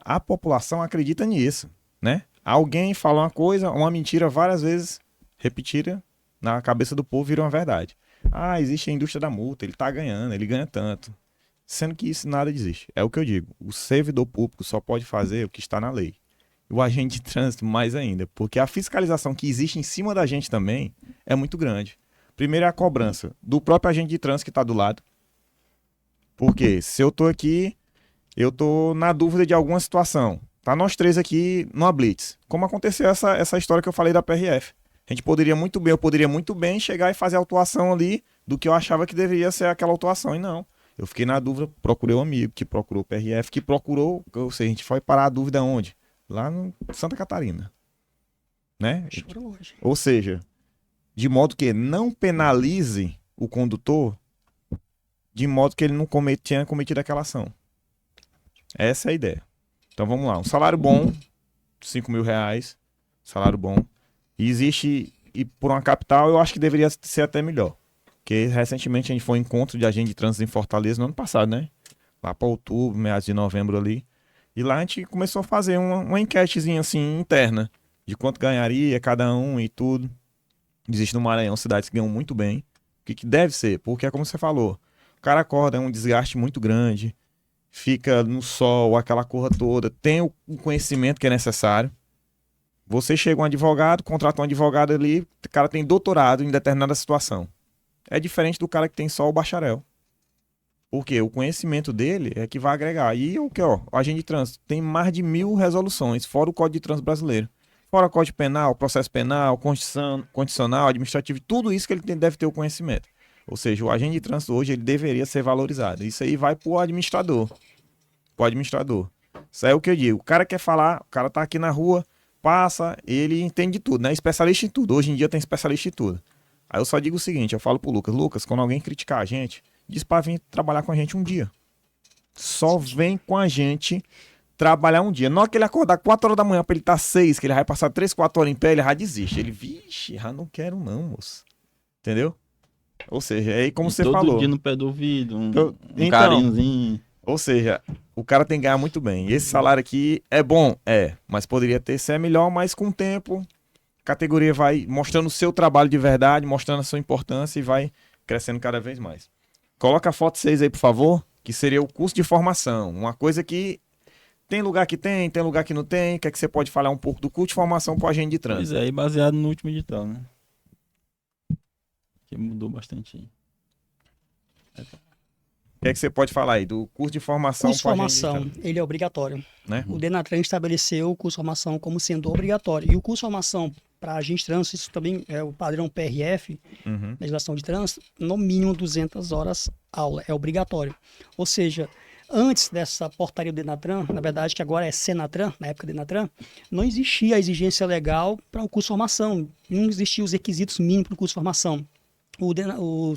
A população acredita nisso, né? Alguém fala uma coisa, uma mentira várias vezes repetida na cabeça do povo vira uma verdade. Ah, existe a indústria da multa, ele tá ganhando, ele ganha tanto. Sendo que isso nada existe. É o que eu digo. O servidor público só pode fazer o que está na lei. O agente de trânsito mais ainda, porque a fiscalização que existe em cima da gente também é muito grande. Primeiro é a cobrança do próprio agente de trânsito que está do lado. Porque se eu tô aqui, eu tô na dúvida de alguma situação. Tá nós três aqui numa blitz. Como aconteceu essa história que eu falei da PRF. A gente eu poderia muito bem chegar e fazer a autuação ali do que eu achava que deveria ser aquela autuação. E não. Eu fiquei na dúvida, procurei um amigo que procurou o PRF, que procurou, ou seja, a gente foi parar a dúvida onde? Lá no Santa Catarina. Né? Ou seja, de modo que não penalize o condutor, de modo que ele não tinha cometido aquela ação. Essa é a ideia. Então vamos lá, um salário bom, 5 mil reais, salário bom. E existe, e por uma capital eu acho que deveria ser até melhor. Porque recentemente a gente foi em encontro de agente de trânsito em Fortaleza no ano passado, né? Lá para outubro, meados de novembro ali. E lá a gente começou a fazer uma enquetezinha assim interna de quanto ganharia cada um e tudo. Existe no Maranhão cidades que ganham muito bem. O que deve ser? Porque é como você falou, o cara acorda, é um desgaste muito grande, fica no sol, aquela corra toda, tem o conhecimento que é necessário. Você chega um advogado, contrata um advogado ali, o cara tem doutorado em determinada situação. É diferente do cara que tem só o bacharel. Porque o conhecimento dele é que vai agregar. E o que, ó, o agente de trânsito tem mais de 1000 resoluções, fora o Código de Trânsito Brasileiro. Fora o Código Penal, processo penal, constitucional, administrativo, tudo isso que ele deve ter o conhecimento. Ou seja, o agente de trânsito hoje ele deveria ser valorizado. Isso aí vai pro administrador. Isso aí é o que eu digo. O cara quer falar, o cara tá aqui na rua, passa, ele entende de tudo, né? Especialista em tudo. Hoje em dia tem especialista em tudo. Aí eu só digo o seguinte, eu falo pro Lucas, quando alguém criticar a gente, diz pra vir trabalhar com a gente um dia. Só vem com a gente trabalhar um dia. Não é que ele acordar 4 horas da manhã pra ele estar 6, que ele vai passar 3, 4 horas em pé, ele já desiste. Ele, vixe, já não quero não, moço. Entendeu? Ou seja, é aí como você falou. Todo dia no pé do ouvido, um Então, carinhozinho. Ou seja, o cara tem que ganhar muito bem. E esse salário aqui é bom? É. Mas poderia ser melhor, mas com o tempo, a categoria vai mostrando o seu trabalho de verdade, mostrando a sua importância e vai crescendo cada vez mais. Coloca a foto 6 aí, por favor, que seria o curso de formação. Uma coisa que tem lugar que tem lugar que não tem. Que é que você pode falar um pouco do curso de formação para o agente de trânsito? Pois é, e baseado no último edital, né? Que mudou bastante. O que é que você pode falar aí do curso de formação? O curso de formação, ele é obrigatório. Né? O Denatran estabeleceu o curso de formação como sendo obrigatório. E o curso de formação para agente de trânsito, isso também é o padrão PRF, legislação de trânsito, no mínimo 200 horas aula, é obrigatório. Ou seja, antes dessa portaria do Denatran, na verdade que agora é Senatran, na época do Denatran, não existia a exigência legal para o curso de formação, não existiam os requisitos mínimos para o curso de formação. O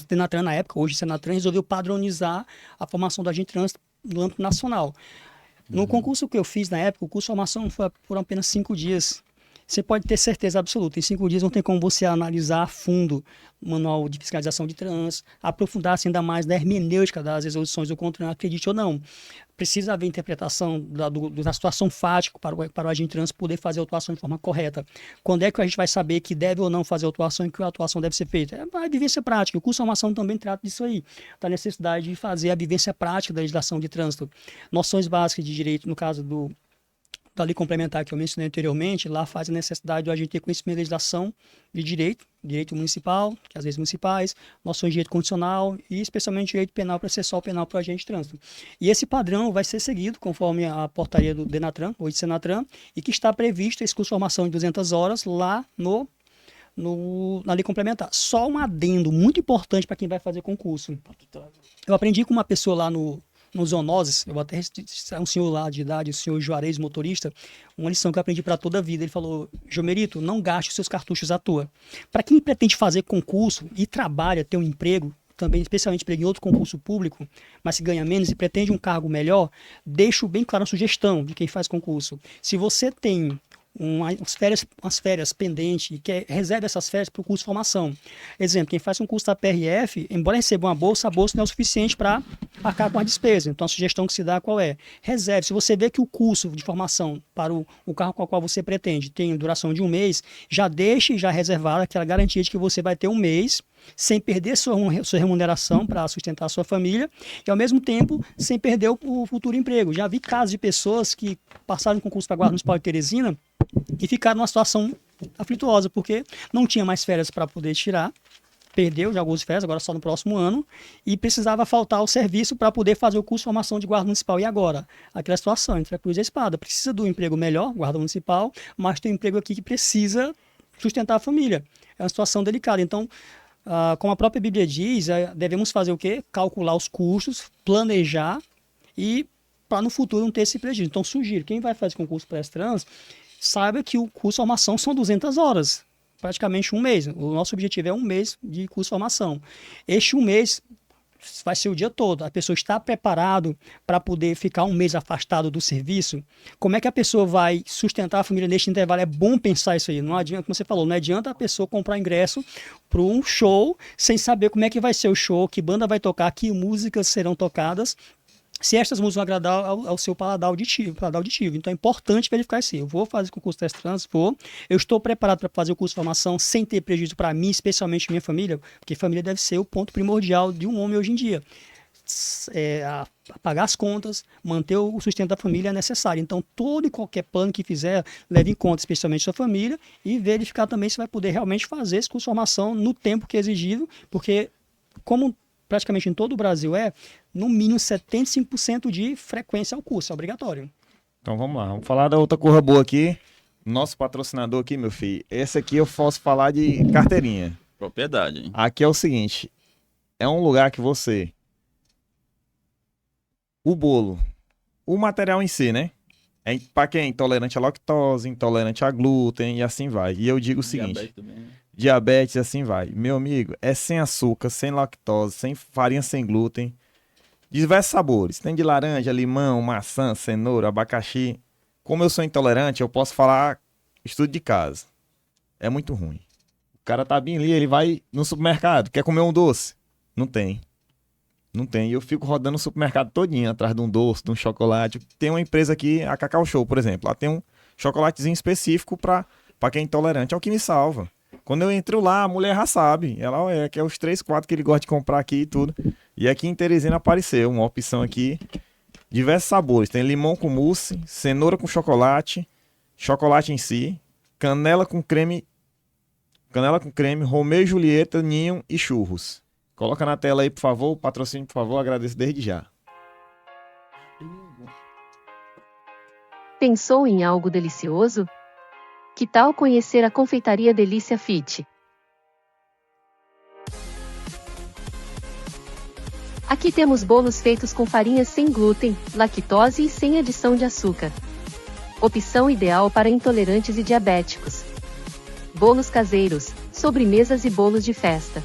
Denatran, na época, hoje o Senatran, resolveu padronizar a formação do agente de trânsito no âmbito nacional. No concurso que eu fiz na época, o curso de formação foi por apenas 5 dias. Você pode ter certeza absoluta, em 5 dias não tem como você analisar a fundo o manual de fiscalização de trânsito, aprofundar-se ainda mais na hermenêutica das resoluções do CONTRAN, acredite ou não. Precisa haver interpretação da situação fática para o agente de trânsito poder fazer a autuação de forma correta. Quando é que a gente vai saber que deve ou não fazer a autuação e que a autuação deve ser feita? É a vivência prática. O curso de formação também trata disso aí, da necessidade de fazer a vivência prática da legislação de trânsito. Noções básicas de direito, no caso da lei complementar que eu mencionei anteriormente, lá faz a necessidade do agente ter conhecimento da legislação de direito municipal, que às vezes municipais, noções de direito condicional e especialmente direito penal, processual penal para o agente de trânsito. E esse padrão vai ser seguido conforme a portaria do Denatran, ou de Senatran, e que está previsto esse curso de formação de 200 horas lá na lei complementar. Só um adendo muito importante para quem vai fazer concurso. Eu aprendi com uma pessoa lá no no Zoonoses, eu vou até um senhor lá de idade, o senhor Juarez, motorista, uma lição que eu aprendi para toda a vida. Ele falou: Jomerito, não gaste os seus cartuchos à toa. Para quem pretende fazer concurso e trabalha, ter um emprego, também especialmente emprego em outro concurso público, mas se ganha menos e pretende um cargo melhor, deixo bem claro a sugestão de quem faz concurso. Se você tem umas férias pendentes e reserve essas férias para o curso de formação. Exemplo, quem faz um curso da PRF, embora receba uma bolsa, a bolsa não é o suficiente para arcar com a despesa. Então a sugestão que se dá qual é? Reserve. Se você vê que o curso de formação para o cargo com o qual você pretende tem duração de um mês, já deixe já reservada aquela garantia de que você vai ter um mês sem perder sua remuneração para sustentar a sua família e, ao mesmo tempo, sem perder o futuro emprego. Já vi casos de pessoas que passaram no concurso para Guarda Municipal de Teresina e ficaram numa situação aflituosa, porque não tinha mais férias para poder tirar, perdeu já algumas férias, agora só no próximo ano, e precisava faltar ao serviço para poder fazer o curso de formação de Guarda Municipal. E agora? Aquela situação entre a cruz e a espada. Precisa do emprego melhor, Guarda Municipal, mas tem um emprego aqui que precisa sustentar a família. É uma situação delicada. Então, como a própria Bíblia diz, devemos fazer o quê? Calcular os custos, planejar e para no futuro não ter esse prejuízo. Então, sugiro, quem vai fazer concurso pré-trans, saiba que o curso de formação são 200 horas, praticamente um mês. O nosso objetivo é um mês de curso de formação. Este um mês vai ser o dia todo. A pessoa está preparado para poder ficar um mês afastado do serviço? Como é que a pessoa vai sustentar a família neste intervalo? É bom pensar isso aí. Não adianta, como você falou, não adianta a pessoa comprar ingresso para um show sem saber como é que vai ser o show, que banda vai tocar, que músicas serão tocadas, se estas músicas vão agradar ao seu paladar auditivo. Então é importante verificar isso. Eu vou fazer concurso pré-trans, eu estou preparado para fazer o curso de formação sem ter prejuízo para mim, especialmente minha família, porque família deve ser o ponto primordial de um homem hoje em dia. Pagar as contas, manter o sustento da família é necessário. Então, todo e qualquer plano que fizer, leve em conta especialmente sua família e verificar também se vai poder realmente fazer esse curso de formação no tempo que é exigido, porque, como praticamente em todo o Brasil no mínimo 75% de frequência ao curso, é obrigatório. Então vamos lá, vamos falar da outra coisa boa aqui. Nosso patrocinador aqui, meu filho, esse aqui eu posso falar de carteirinha. Propriedade, hein? Aqui é o seguinte, é um lugar que você... O bolo, o material em si, né? É para quem é intolerante à lactose, intolerante a glúten e assim vai. E eu digo o seguinte... Diabetes também, né? Diabetes e assim vai. Meu amigo, é sem açúcar, sem lactose, sem farinha, sem glúten. Diversos sabores. Tem de laranja, limão, maçã, cenoura, abacaxi. Como eu sou intolerante, eu posso falar estudo de casa. É muito ruim. O cara tá bem ali, ele vai no supermercado, quer comer um doce. Não tem. Não tem. E eu fico rodando o supermercado todinho atrás de um doce, de um chocolate. Tem uma empresa aqui, a Cacau Show, por exemplo. Lá tem um chocolatezinho específico para quem é intolerante. É o que me salva. Quando eu entro lá, a mulher já sabe. Ela que é os 3, 4 que ele gosta de comprar aqui e tudo. E aqui em Teresina apareceu uma opção aqui. Diversos sabores. Tem limão com mousse, cenoura com chocolate, chocolate em si, canela com creme, Romeu e Julieta, ninho e churros. Coloca na tela aí, por favor. Patrocínio, por favor. Agradeço desde já. Pensou em algo delicioso? Que tal conhecer a confeitaria Delícia Fit? Aqui temos bolos feitos com farinhas sem glúten, lactose e sem adição de açúcar. Opção ideal para intolerantes e diabéticos. Bolos caseiros, sobremesas e bolos de festa.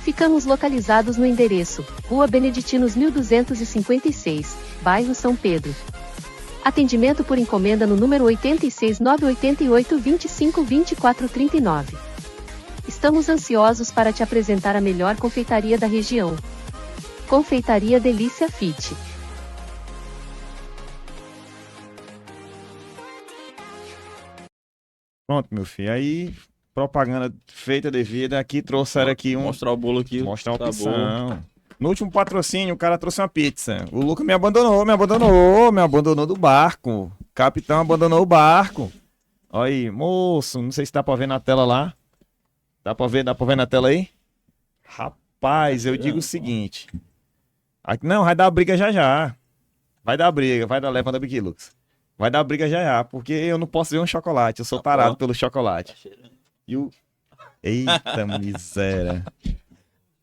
Ficamos localizados no endereço Rua Beneditinos 1256, bairro São Pedro. Atendimento por encomenda no número 86988252439. Estamos ansiosos para te apresentar a melhor confeitaria da região. Confeitaria Delícia Fit. Pronto, meu filho. Aí, propaganda feita devida. Aqui trouxeram aqui Mostrar o bolo aqui. Mostrar a tá opção. bom. No último patrocínio, o cara trouxe uma pizza. O Lucas me abandonou do barco. O capitão abandonou o barco. Olha aí, moço, não sei se dá pra ver na tela lá. Dá pra ver na tela aí? Rapaz, eu digo o seguinte. Aqui, não, vai dar briga já já. Vai dar briga, levanta aqui, Lucas. Vai dar briga já já, porque eu não posso ver um chocolate. Eu sou tarado pelo chocolate. Tá cheirando. E o... Eita miséria.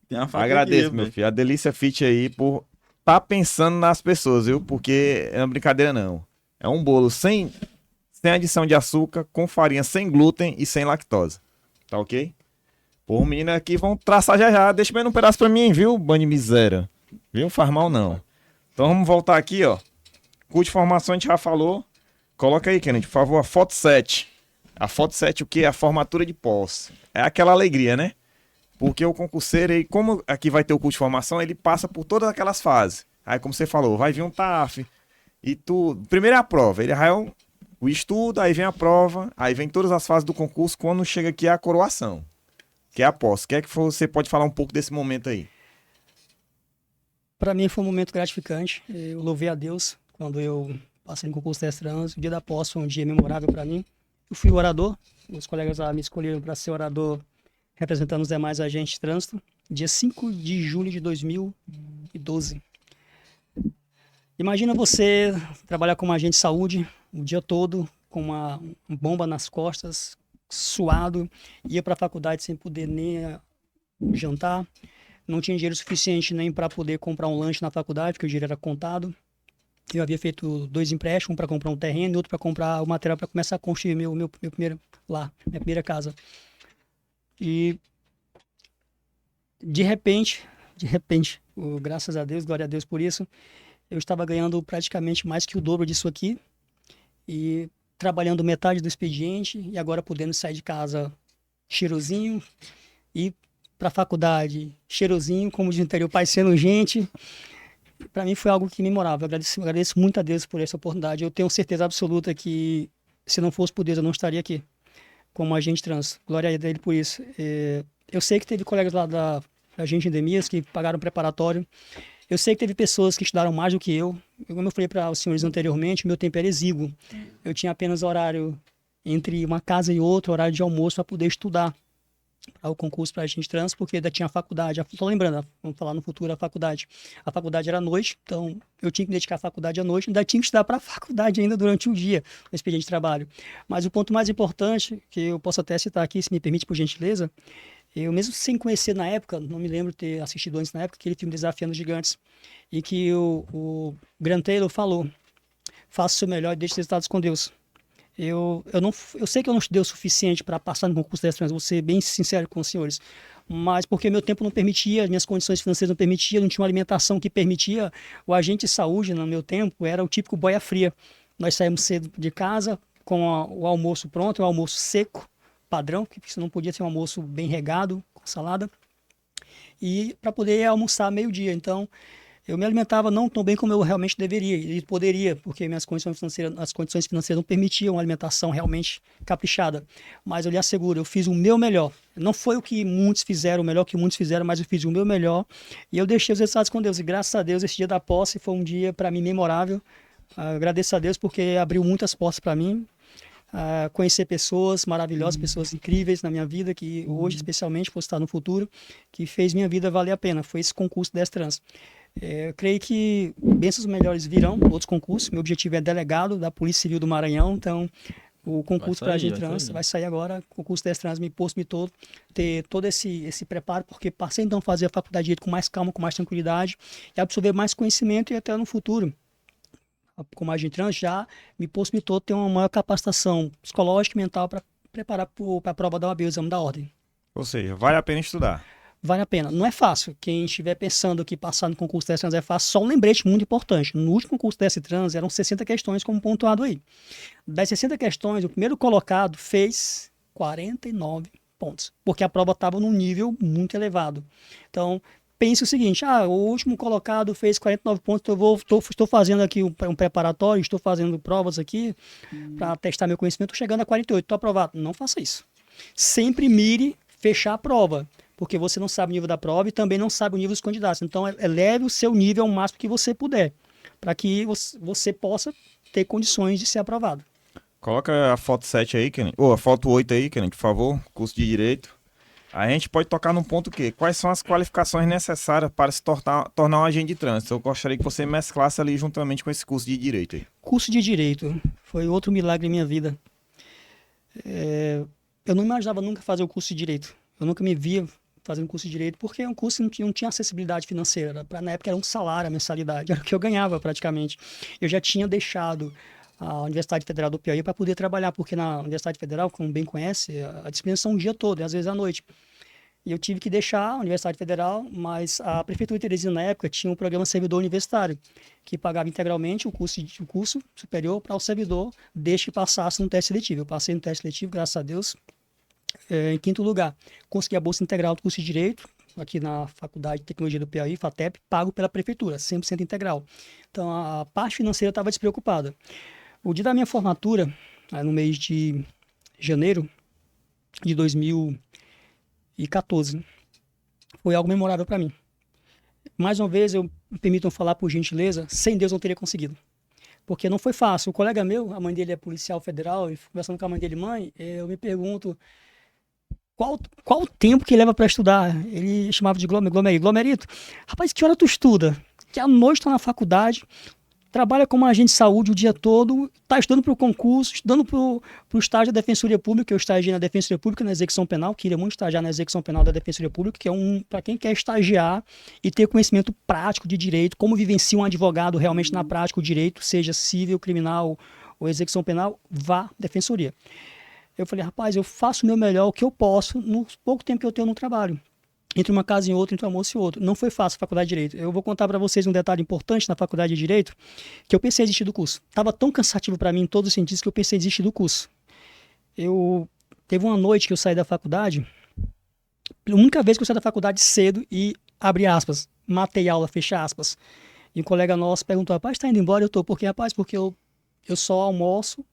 Tem uma faca Agradeço, aqui, meu velho. filho. A Delícia Fit aí por tá pensando nas pessoas, viu? Porque é uma brincadeira, não. É um bolo sem adição de açúcar, com farinha sem glúten e sem lactose. Tá ok? Pô, meninas aqui vão traçar já já. Deixa bem um pedaço pra mim, viu? Bando de miséria. Viu? Faz mal não. Então vamos voltar aqui, ó. Curso de formação a gente já falou. Coloca aí, Kennedy, por favor, a foto 7. A foto 7 o quê? A formatura de posse. É aquela alegria, né? Porque o concurseiro, aí, como aqui vai ter o curso de formação, ele passa por todas aquelas fases. Aí, como você falou, vai vir um TAF e tudo. Primeiro é a prova. Ele vai o estudo, aí vem a prova, aí vem todas as fases do concurso. Quando chega aqui é a coroação, que é a posse. Quer que você pode falar um pouco desse momento aí? Para mim foi um momento gratificante. Eu louvei a Deus quando eu passei no concurso de trans. O dia da posse foi um dia memorável para mim. Eu fui o orador. Os colegas lá me escolheram para ser orador representando os demais agentes de trânsito. Dia 5 de julho de 2012. Imagina você trabalhar como agente de saúde o dia todo com uma bomba nas costas, suado, ia para a faculdade sem poder nem jantar. Não tinha dinheiro suficiente nem para poder comprar um lanche na faculdade, porque o dinheiro era contado. Eu havia feito 2 empréstimos, um para comprar um terreno e outro para comprar o material para começar a construir meu primeiro lar, minha primeira casa. E de repente, graças a Deus, glória a Deus por isso, eu estava ganhando praticamente mais que o dobro disso aqui e trabalhando metade do expediente e agora podendo sair de casa cheirosinho e para a faculdade cheirosinho, como diz o interior, parecendo gente. Para mim foi algo que memorável. Agradeço muito a Deus por essa oportunidade. Eu tenho certeza absoluta que se não fosse por Deus eu não estaria aqui como agente trans. Glória a Ele por isso. Eu sei que teve colegas lá da agente Endemias que pagaram preparatório. Eu sei que teve pessoas que estudaram mais do que eu. Como eu falei para os senhores anteriormente, meu tempo era exíguo. Eu tinha apenas horário entre uma casa e outra, horário de almoço para poder estudar para o concurso para agente trans, porque ainda tinha a faculdade. Estou lembrando, vamos falar no futuro, a faculdade. A faculdade era à noite, então eu tinha que me dedicar à faculdade à noite, ainda tinha que estudar para a faculdade ainda durante o dia, no expediente de trabalho. Mas o ponto mais importante, que eu posso até citar aqui, se me permite, por gentileza, eu mesmo sem conhecer na época, não me lembro de ter assistido antes na época, aquele filme Desafiando os Gigantes, e que o Grant Taylor falou, faça o seu melhor e deixe os resultados com Deus. Eu sei que eu não estudei o suficiente para passar no concurso das trans, vou ser bem sincero com os senhores, mas porque meu tempo não permitia, minhas condições financeiras não permitiam, não tinha uma alimentação que permitia. O agente de saúde, no meu tempo, era o típico boia fria. Nós saímos cedo de casa com o almoço pronto, o almoço seco, padrão, porque você não podia ter um almoço bem regado, com salada, e para poder almoçar meio-dia. Então, eu me alimentava não tão bem como eu realmente deveria e poderia, porque as condições financeiras não permitiam uma alimentação realmente caprichada. Mas eu lhe asseguro, eu fiz o meu melhor. Não foi o que muitos fizeram, o melhor que muitos fizeram, mas eu fiz o meu melhor e eu deixei os resultados com Deus. E graças a Deus, esse dia da posse foi um dia para mim memorável. Agradeço a Deus porque abriu muitas portas para mim. Conhecer pessoas maravilhosas, pessoas incríveis na minha vida, que hoje, especialmente, posso estar no futuro, que fez minha vida valer a pena. Foi esse concurso 10 Trans. Eu creio que bênçãos melhores virão, outros concursos. Meu objetivo é delegado da Polícia Civil do Maranhão, então o concurso para agente trans vai sair agora. O concurso 10 Trans me pôs todo, ter todo esse preparo, porque passei então a fazer a faculdade de Direito com mais calma, com mais tranquilidade e absorver mais conhecimento e até no futuro, como agente trans, já me possibilitou ter uma maior capacitação psicológica e mental para preparar para a prova da OAB, o exame da ordem. Ou seja, vale a pena estudar. Vale a pena. Não é fácil. Quem estiver pensando que passar no concurso TS Trans é fácil, só um lembrete muito importante. No último concurso TS Trans eram 60 questões como pontuado aí. Das 60 questões, o primeiro colocado fez 49 pontos, porque a prova estava num nível muito elevado. Então, pense o seguinte, o último colocado fez 49 pontos, então estou fazendo aqui um preparatório, estou fazendo provas aqui para testar meu conhecimento, estou chegando a 48, estou aprovado. Não faça isso. Sempre mire fechar a prova, porque você não sabe o nível da prova e também não sabe o nível dos candidatos. Então, eleve o seu nível ao máximo que você puder, para que você possa ter condições de ser aprovado. Coloca a foto 7 aí, Kennedy. Ou a foto 8 aí, Kennedy, por favor. Curso de Direito. A gente pode tocar num ponto que quais são as qualificações necessárias para se tornar um agente de trânsito. Eu gostaria que você mesclasse ali juntamente com esse curso de Direito aí. Curso de Direito foi outro milagre em minha vida. Eu não imaginava nunca fazer o curso de Direito. Eu nunca me via fazendo curso de Direito, porque é um curso que não tinha acessibilidade financeira. Na época era um salário, a mensalidade, era o que eu ganhava praticamente. Eu já tinha deixado a Universidade Federal do Piauí para poder trabalhar, porque na Universidade Federal, como bem conhece, a disciplina são o dia todo, e às vezes à noite. E eu tive que deixar a Universidade Federal, mas a Prefeitura de Teresina, na época, tinha um programa servidor universitário, que pagava integralmente o curso superior para o servidor, desde que passasse no teste seletivo. Eu passei no teste seletivo, graças a Deus, em quinto lugar. Consegui a bolsa integral do curso de Direito, aqui na Faculdade de Tecnologia do Piauí, FATEP, pago pela Prefeitura, 100% integral. Então, a parte financeira estava despreocupada. O dia da minha formatura, no mês de janeiro de 2014, foi algo memorável para mim. Mais uma vez, me permitam falar por gentileza, sem Deus não teria conseguido. Porque não foi fácil. O colega meu, a mãe dele é policial federal, e conversando com a mãe dele, mãe, eu me pergunto qual o tempo que leva para estudar. Ele chamava de Glomerito. Rapaz, que hora tu estuda? Que à noite tá na faculdade, trabalha como agente de saúde o dia todo, está estudando para o concurso, estudando para o estágio da Defensoria Pública. Eu estagiei na Defensoria Pública, na execução penal, queria muito estagiar na execução penal da Defensoria Pública, que é para quem quer estagiar e ter conhecimento prático de direito, como vivencia um advogado realmente na prática o direito, seja civil, criminal ou execução penal, vá à Defensoria. Eu falei, rapaz, eu faço o meu melhor, o que eu posso, no pouco tempo que eu tenho no trabalho. Entre uma casa e outra, entre um almoço e outro. Não foi fácil a faculdade de Direito. Eu vou contar para vocês um detalhe importante na faculdade de Direito, que eu pensei em desistir do curso. Estava tão cansativo para mim em todos os sentidos que eu pensei em desistir do curso. Teve uma noite que eu saí da faculdade, a única vez que eu saí da faculdade cedo e, abre aspas, matei aula, fecha aspas. E um colega nosso perguntou, rapaz, está indo embora? Eu tô. Por quê, rapaz? Porque eu só almoço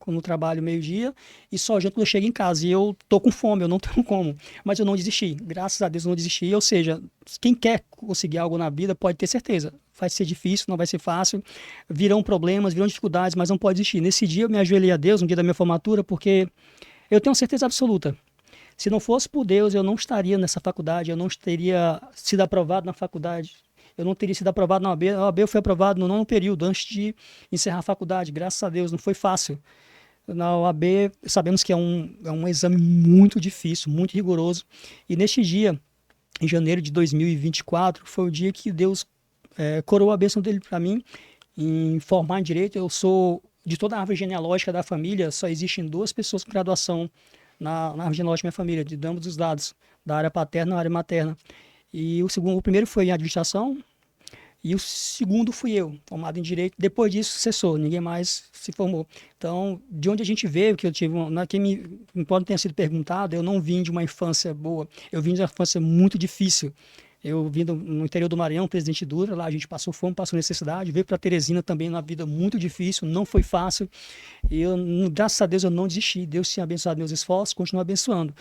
no trabalho meio-dia e só janto quando eu chego em casa. E eu tô com fome, eu não tenho como. Mas eu não desisti. Graças a Deus eu não desisti. Ou seja, quem quer conseguir algo na vida pode ter certeza. Vai ser difícil, não vai ser fácil. Virão problemas, virão dificuldades, mas não pode desistir. Nesse dia eu me ajoelhei a Deus, no dia da minha formatura, porque eu tenho certeza absoluta. Se não fosse por Deus, eu não estaria nessa faculdade, eu não teria sido aprovado na faculdade. Eu não teria sido aprovado na OAB. A OAB eu fui aprovado no 9º período, antes de encerrar a faculdade. Graças a Deus, não foi fácil. Na OAB, sabemos que é um exame muito difícil, muito rigoroso. E neste dia, em janeiro de 2024, foi o dia que Deus coroou a bênção dele para mim em formar em Direito. Eu sou, de toda a árvore genealógica da família, só existem 2 pessoas com graduação na árvore genealógica da minha família, de ambos os lados, da área paterna e da área materna. E o primeiro foi em administração, e o segundo fui eu, formado em Direito. Depois disso, cessou, ninguém mais se formou. Então, de onde a gente veio, que eu tive, quem me pode ter sido perguntado, eu não vim de uma infância boa, eu vim de uma infância muito difícil. Eu vim no interior do Maranhão, Presidente Dutra, lá a gente passou fome, passou necessidade, veio para Teresina também numa vida muito difícil, não foi fácil. E graças a Deus eu não desisti, Deus tinha abençoado meus esforços, continua abençoando.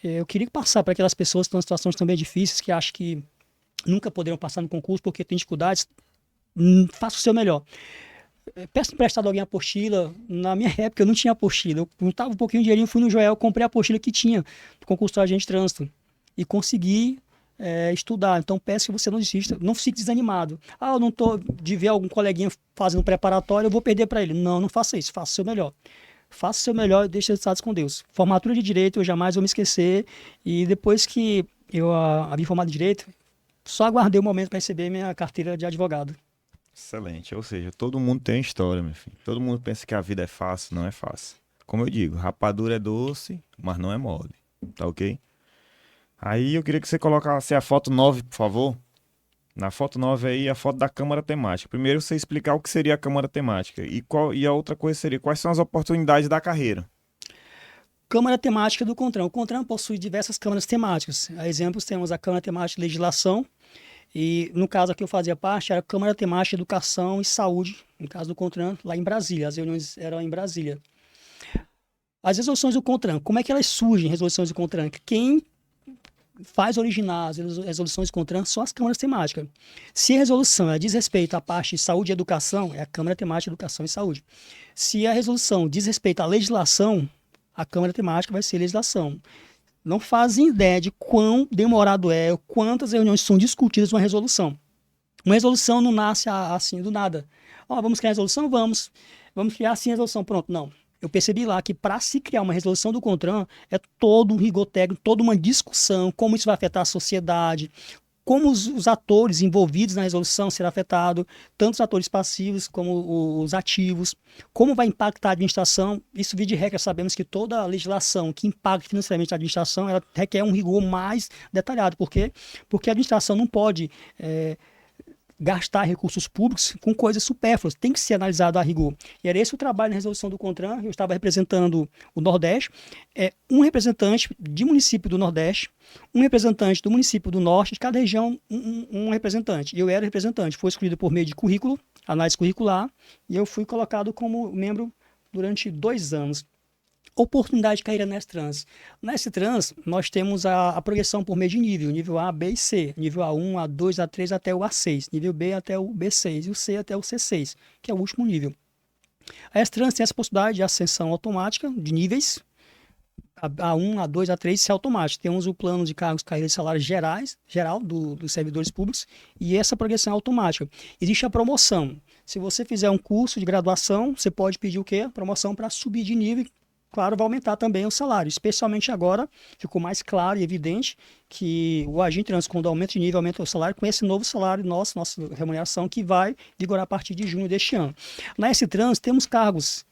Eu queria passar para aquelas pessoas que estão em situações também difíceis, que acham que nunca poderão passar no concurso porque tem dificuldades, faça o seu melhor. Peço emprestado a alguém a apostila. Na minha época eu não tinha apostila, eu juntava um pouquinho de dinheirinho, fui no Joel, comprei a apostila que tinha do concurso de agente de trânsito e consegui estudar. Então peço que você não desista, não fique desanimado. Eu não estou de ver algum coleguinha fazendo preparatório, eu vou perder para ele. Não faça isso, faça o seu melhor. Faça o seu melhor e deixe os resultados com Deus. Formatura de Direito eu jamais vou me esquecer, e depois que eu havia formado em Direito, só aguardei o momento para receber minha carteira de advogado. Excelente. Ou seja, todo mundo tem história, meu filho. Todo mundo pensa que a vida é fácil, não é fácil. Como eu digo, rapadura é doce, mas não é mole. Tá ok? Aí eu queria que você colocasse a foto 9, por favor. Na foto 9 aí, a foto da Câmara Temática. Primeiro você explicar o que seria a Câmara Temática. E a outra coisa seria, quais são as oportunidades da carreira? Câmara Temática do CONTRAN. O CONTRAN possui diversas câmaras temáticas. A exemplos, temos a Câmara Temática de Legislação, e no caso aqui eu fazia parte, era a Câmara Temática de Educação e Saúde, no caso do CONTRAN, lá em Brasília. As reuniões eram em Brasília. As resoluções do CONTRAN, como é que elas surgem, resoluções do CONTRAN? Quem faz originar as resoluções do CONTRAN são as câmaras temáticas. Se a resolução diz respeito à parte de saúde e educação, é a Câmara Temática de Educação e Saúde. Se a resolução diz respeito à legislação, a Câmara Temática vai ser legislação. Não fazem ideia de quão demorado é, quantas reuniões são discutidas uma resolução. Uma resolução não nasce assim do nada. Vamos criar resolução? Vamos criar assim a resolução. Pronto, não. eu percebi lá que para se criar uma resolução do CONTRAN é todo um rigor técnico, toda uma discussão, como isso vai afetar a sociedade, como os atores envolvidos na resolução serão afetados, tanto os atores passivos como os ativos, como vai impactar a administração. Isso, via de regra, sabemos que toda a legislação que impacta financeiramente a administração, ela requer um rigor mais detalhado. Por quê? Porque a administração não pode gastar recursos públicos com coisas supérfluas, tem que ser analisado a rigor. E era esse o trabalho na resolução do CONTRAN. Eu estava representando o Nordeste, um representante de município do Nordeste, um representante do município do Norte, de cada região um representante. Eu era o representante, foi escolhido por meio de currículo, análise curricular, e eu fui colocado como membro durante 2 anos. Oportunidade de carreira na S-Trans. Na S-Trans, nós temos a progressão por meio de nível A, B e C. Nível A1, A2, A3 até o A6. Nível B até o B6 e o C até o C6, que é o último nível. A S-Trans tem essa possibilidade de ascensão automática de níveis. A1, A2, A3, isso é automático. Temos o plano de cargos, carreiras e salários geral dos servidores públicos, e essa progressão é automática. Existe a promoção. Se você fizer um curso de graduação, você pode pedir o quê? A promoção para subir de nível. Claro, vai aumentar também o salário, especialmente agora ficou mais claro e evidente que o agente trans, quando aumenta de nível, aumenta o salário, com esse novo salário nossa remuneração, que vai vigorar a partir de junho deste ano. Na S-Trans, temos cargos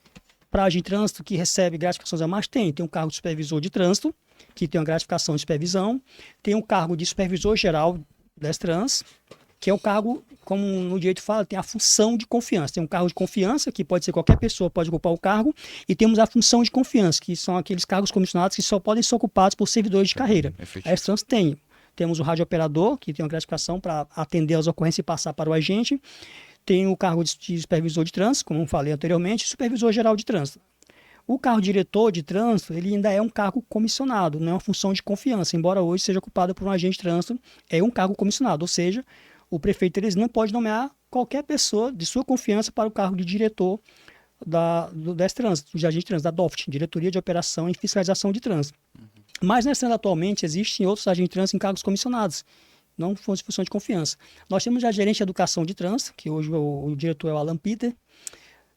para agente de trânsito que recebe gratificações a mais. Tem um cargo de supervisor de trânsito, que tem uma gratificação de supervisão, tem um cargo de supervisor geral da S-Trans, que é um cargo, como no direito fala, tem a função de confiança. Tem um cargo de confiança, que pode ser qualquer pessoa, pode ocupar o cargo, e temos a função de confiança, que são aqueles cargos comissionados que só podem ser ocupados por servidores de carreira. A S-Trans tem. Temos o radiooperador, que tem uma gratificação para atender as ocorrências e passar para o agente. Tem o cargo de supervisor de trânsito, como eu falei anteriormente, e supervisor geral de trânsito. O cargo de diretor de trânsito, ele ainda é um cargo comissionado, não é uma função de confiança, embora hoje seja ocupado por um agente de trânsito, é um cargo comissionado, ou seja, o prefeito não pode nomear qualquer pessoa de sua confiança para o cargo de diretor do trânsito, de agente de trânsito, da DOFT, Diretoria de Operação e Fiscalização de Trânsito. Mas nessa atualmente existem outros agentes de trânsito em cargos comissionados, não função de confiança. Nós temos a gerente de educação de trânsito, que hoje o diretor é o Alan Peter,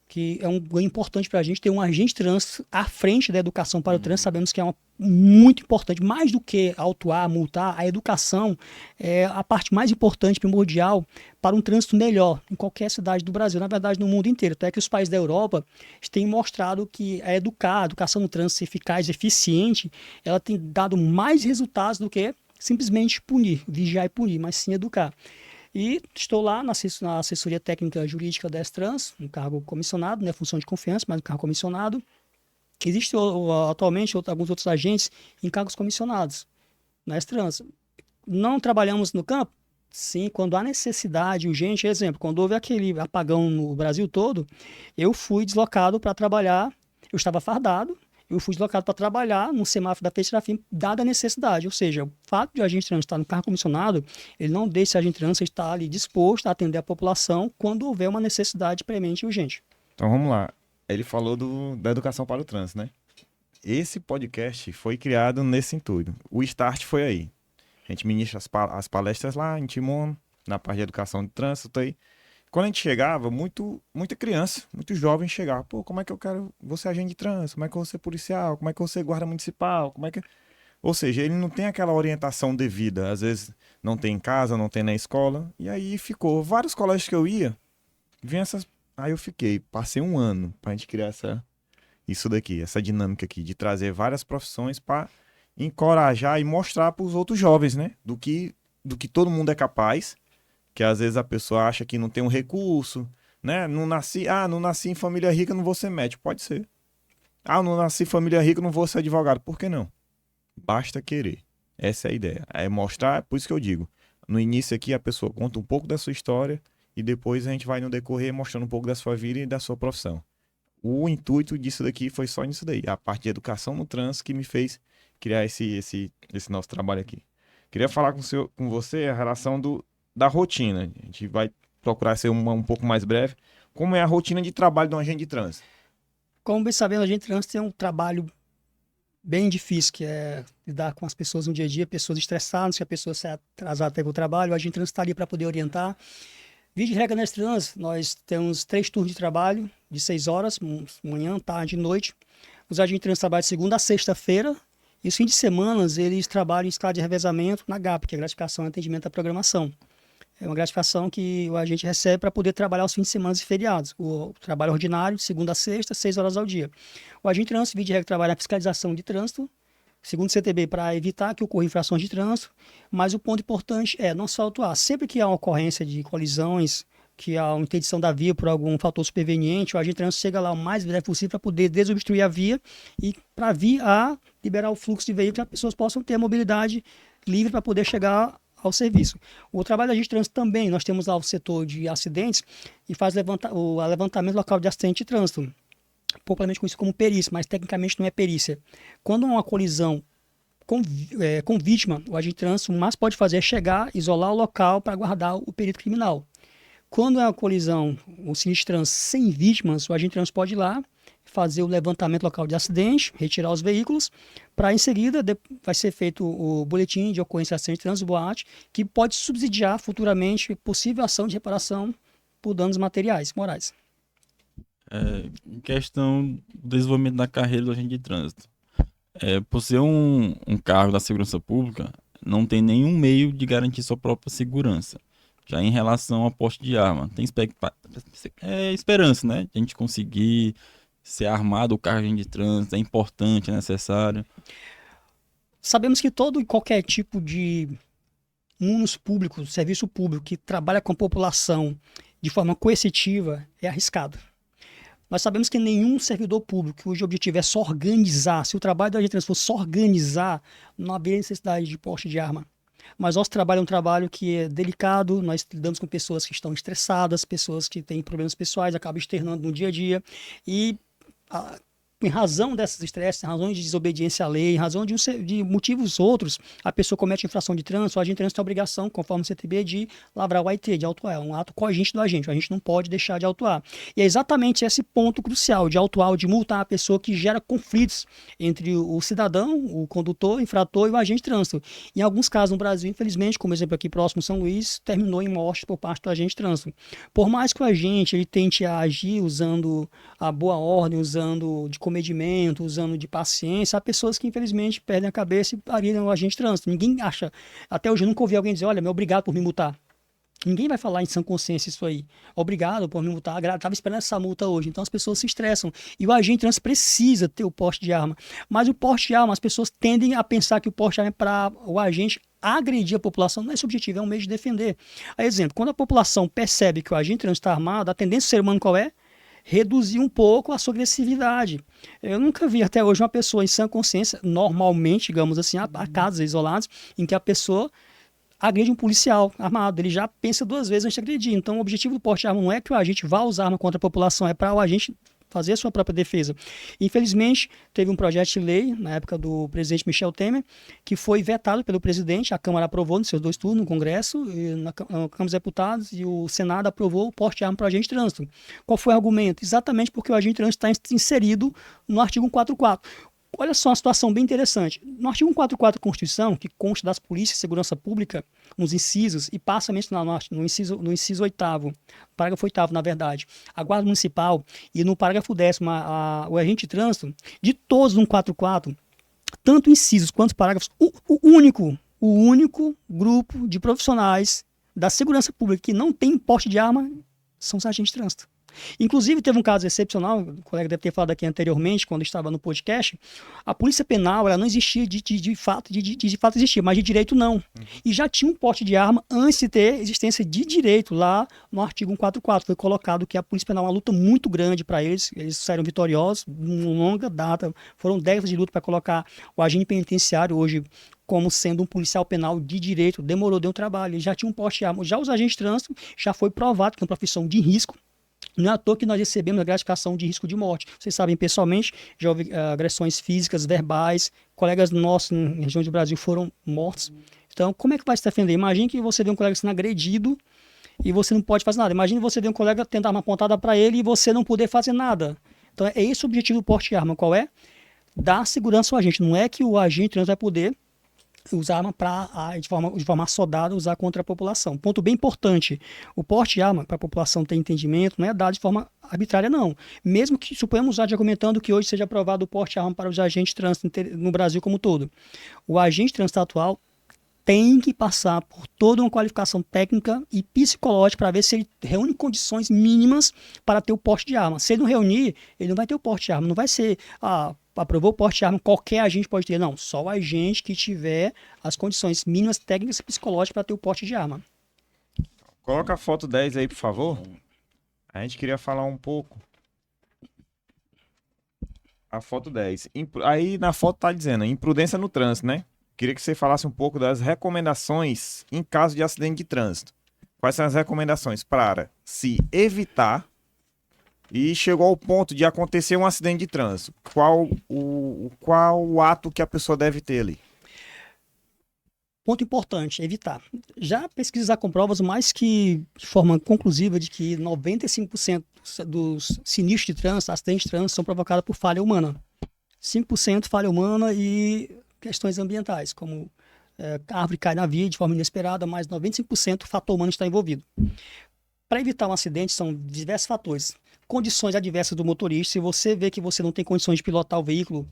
que é um ganho importante para a gente ter um agente de trânsito à frente da educação para o trânsito. Sabemos que é muito importante, mais do que autuar, multar, a educação é a parte mais importante, primordial, para um trânsito melhor em qualquer cidade do Brasil, na verdade no mundo inteiro. Até que os países da Europa têm mostrado que a educação no trânsito eficaz, eficiente, ela tem dado mais resultados do que simplesmente punir, vigiar e punir, mas sim educar. E estou lá na assessoria técnica jurídica da S-Trans, um cargo comissionado, não é função de confiança, mas um cargo comissionado. Existem atualmente alguns outros agentes em cargos comissionados na S-Trans. Não trabalhamos no campo? Sim, quando há necessidade urgente. Exemplo, quando houve aquele apagão no Brasil todo, eu fui deslocado para trabalhar, eu estava fardado, eu fui deslocado para trabalhar no semáforo da Serafim, dada a necessidade. Ou seja, o fato de o agente de trânsito estar no cargo comissionado, ele não deixa o agente de trânsito estar ali disposto a atender a população quando houver uma necessidade premente e urgente. Então vamos lá. Ele falou da educação para o trânsito, né? Esse podcast foi criado nesse intuito. O start foi aí. A gente ministra as palestras lá em Timon, na parte de educação de trânsito aí. Quando a gente chegava, muita criança, muito jovem chegava. Pô, como é que eu quero... Vou ser agente de trânsito, como é que eu vou ser policial, como é que eu vou ser guarda municipal, como é que... Ou seja, ele não tem aquela orientação devida. Às vezes não tem em casa, não tem na escola. E aí ficou. Vários colégios que eu ia, vinha essas... Aí eu passei 1 ano pra gente criar isso daqui, essa dinâmica aqui, de trazer várias profissões para encorajar e mostrar para os outros jovens, né? Do que todo mundo é capaz, que às vezes a pessoa acha que não tem um recurso, né? Não nasci em família rica, não vou ser médico. Pode ser. Não nasci em família rica, não vou ser advogado. Por que não? Basta querer. Essa é a ideia. É mostrar, por isso que eu digo, no início aqui a pessoa conta um pouco da sua história e depois a gente vai no decorrer mostrando um pouco da sua vida e da sua profissão. O intuito disso daqui foi só nisso daí. A parte de educação no trânsito que me fez criar esse nosso trabalho aqui. Queria falar com você a relação da rotina. A gente vai procurar ser um pouco mais breve. Como é a rotina de trabalho de um agente de trânsito? Como bem sabendo, o agente de trânsito tem um trabalho bem difícil, que é lidar com as pessoas no dia a dia, pessoas estressadas, que a pessoa se atrasada até o trabalho, o agente de trânsito está ali para poder orientar. Via de regra, nesse trânsito, nós temos 3 turnos de trabalho, de 6 horas, manhã, tarde e noite. Os agentes de trânsito trabalham de segunda a sexta-feira. E os fins de semana, eles trabalham em escala de revezamento na GAP, que é a gratificação e atendimento à programação. É uma gratificação que o agente recebe para poder trabalhar os fins de semana e feriados. O trabalho ordinário, de segunda a sexta, 6 horas ao dia. O agente de trânsito, via de regra, trabalha na fiscalização de trânsito, segundo o CTB, para evitar que ocorram infrações de trânsito. Mas o ponto importante é não só autuar. Sempre que há uma ocorrência de colisões, que há uma interdição da via por algum fator superveniente, o agente de trânsito chega lá o mais breve possível para poder desobstruir a via e para vir a liberar o fluxo de veículos, que as pessoas possam ter a mobilidade livre para poder chegar ao serviço. O trabalho da agente de trânsito também, nós temos lá o setor de acidentes e faz o levantamento local de acidente de trânsito, popularmente conhecido como perícia, mas tecnicamente não é perícia. Quando há uma colisão com vítima, o agente de trânsito, o mais pode fazer é chegar, isolar o local para aguardar o perito criminal. Quando é uma colisão, o sinistro de trânsito sem vítimas, o agente de trânsito pode ir lá, fazer o levantamento local de acidente, retirar os veículos, para em seguida vai ser feito o boletim de ocorrência de acidente de trânsito, BOAT, que pode subsidiar futuramente possível ação de reparação por danos materiais, morais. Em questão do desenvolvimento da carreira do agente de trânsito. Por ser um cargo da segurança pública, não tem nenhum meio de garantir sua própria segurança. Já em relação ao porte de arma, tem esperança, né? De a gente conseguir ser armado, o carro de trânsito é importante, é necessário. Sabemos que todo e qualquer tipo de munus público, serviço público que trabalha com a população de forma coercitiva é arriscado. Nós sabemos que nenhum servidor público cujo objetivo é só organizar, se o trabalho do agente de trânsito for só organizar, não haveria necessidade de porte de arma. Mas nosso trabalho é um trabalho que é delicado, nós lidamos com pessoas que estão estressadas, pessoas que têm problemas pessoais, acabam externando no dia a dia, e em razão desses estresses, em razão de desobediência à lei, em razão de motivos outros, a pessoa comete infração de trânsito, o agente de trânsito tem a obrigação, conforme o CTB, de lavrar o AIT, de autuar. É um ato cogente do agente, a gente não pode deixar de autuar. E é exatamente esse ponto crucial, de autuar ou de multar a pessoa que gera conflitos entre o cidadão, o condutor, o infrator e o agente de trânsito. Em alguns casos no Brasil, infelizmente, como exemplo aqui próximo São Luís, terminou em morte por parte do agente de trânsito. Por mais que o agente ele tente agir usando a boa ordem, usando de comedimento, usando de paciência, há pessoas que infelizmente perdem a cabeça e param o agente de trânsito. Ninguém acha, até hoje eu nunca ouvi alguém dizer, olha, obrigado por me multar. Ninguém vai falar em sã consciência isso aí. Obrigado por me multar, estava esperando essa multa hoje. Então as pessoas se estressam. E o agente de trânsito precisa ter o porte de arma. Mas o porte de arma, as pessoas tendem a pensar que o porte de arma é para o agente agredir a população. Não é esse o objetivo, é um meio de defender. A exemplo, quando a população percebe que o agente de trânsito está armado, a tendência do ser humano qual é? Reduzir um pouco a sua agressividade. Eu nunca vi até hoje uma pessoa em sã consciência, normalmente, digamos assim, há casos isolados, em que a pessoa agride um policial armado. Ele já pensa 2 vezes antes de agredir. Então, o objetivo do porte de arma não é que o agente vá usar arma contra a população, é para o agente fazer a sua própria defesa. Infelizmente, teve um projeto de lei, na época do presidente Michel Temer, que foi vetado pelo presidente, a Câmara aprovou nos seus 2 turnos, no Congresso, e na Câmara dos Deputados, e o Senado aprovou o porte de arma para o agente de trânsito. Qual foi o argumento? Exatamente porque o agente de trânsito está inserido no artigo 144. Olha só uma situação bem interessante. No artigo 144 da Constituição, que consta das polícias de segurança pública, nos incisos, e passa a mencionar no inciso 8º, parágrafo 8º, na verdade, a Guarda Municipal, e no parágrafo 10º, o agente de trânsito, de todos no 144, tanto incisos quanto parágrafos, o único grupo de profissionais da segurança pública que não tem porte de arma são os agentes de trânsito. Inclusive, teve um caso excepcional, o colega deve ter falado aqui anteriormente, quando estava no podcast, a polícia penal, ela não existia de fato existia, mas de direito não. E já tinha um porte de arma antes de ter existência de direito lá no artigo 144. Foi colocado que a polícia penal é uma luta muito grande para eles saíram vitoriosos, uma longa data, foram décadas de luta para colocar o agente penitenciário hoje como sendo um policial penal de direito, deu um trabalho, ele já tinha um porte de arma. Já os agentes de trânsito, já foi provado que é uma profissão de risco. Não é à toa que nós recebemos a gratificação de risco de morte. Vocês sabem, pessoalmente, já houve agressões físicas, verbais, colegas nossos em regiões do Brasil foram mortos. Então, como é que vai se defender? Imagine que você vê um colega sendo agredido e você não pode fazer nada. Imagine você ver um colega tentar uma pontada para ele e você não poder fazer nada. Então, é esse o objetivo do porte de arma. Qual é? Dar segurança ao agente. Não é que o agente vai poder usar arma de forma assodada, usar contra a população. Ponto bem importante, o porte de arma, para a população ter entendimento, não é dado de forma arbitrária, não. Mesmo que, suponhamos, argumentando que hoje seja aprovado o porte de arma para os agentes de trânsito no Brasil como um todo. O agente de trânsito atual tem que passar por toda uma qualificação técnica e psicológica para ver se ele reúne condições mínimas para ter o porte de arma. Se ele não reunir, ele não vai ter o porte de arma. Não vai ser, aprovou o porte de arma, qualquer agente pode ter. Não, só o agente que tiver as condições mínimas técnicas e psicológicas para ter o porte de arma. Coloca a foto 10 aí, por favor. A gente queria falar um pouco. A foto 10. Aí na foto tá dizendo imprudência no trânsito, né? Queria que você falasse um pouco das recomendações em caso de acidente de trânsito. Quais são as recomendações para se evitar e chegou ao ponto de acontecer um acidente de trânsito? Qual o ato que a pessoa deve ter ali? Ponto importante, evitar. Já pesquisas comprovam mais que de forma conclusiva de que 95% dos sinistros de trânsito, acidentes de trânsito, são provocados por falha humana. 5% falha humana e questões ambientais, como a árvore cai na via de forma inesperada, mas 95% o fator humano está envolvido. Para evitar um acidente, são diversos fatores. Condições adversas do motorista. Se você vê que você não tem condições de pilotar o veículo,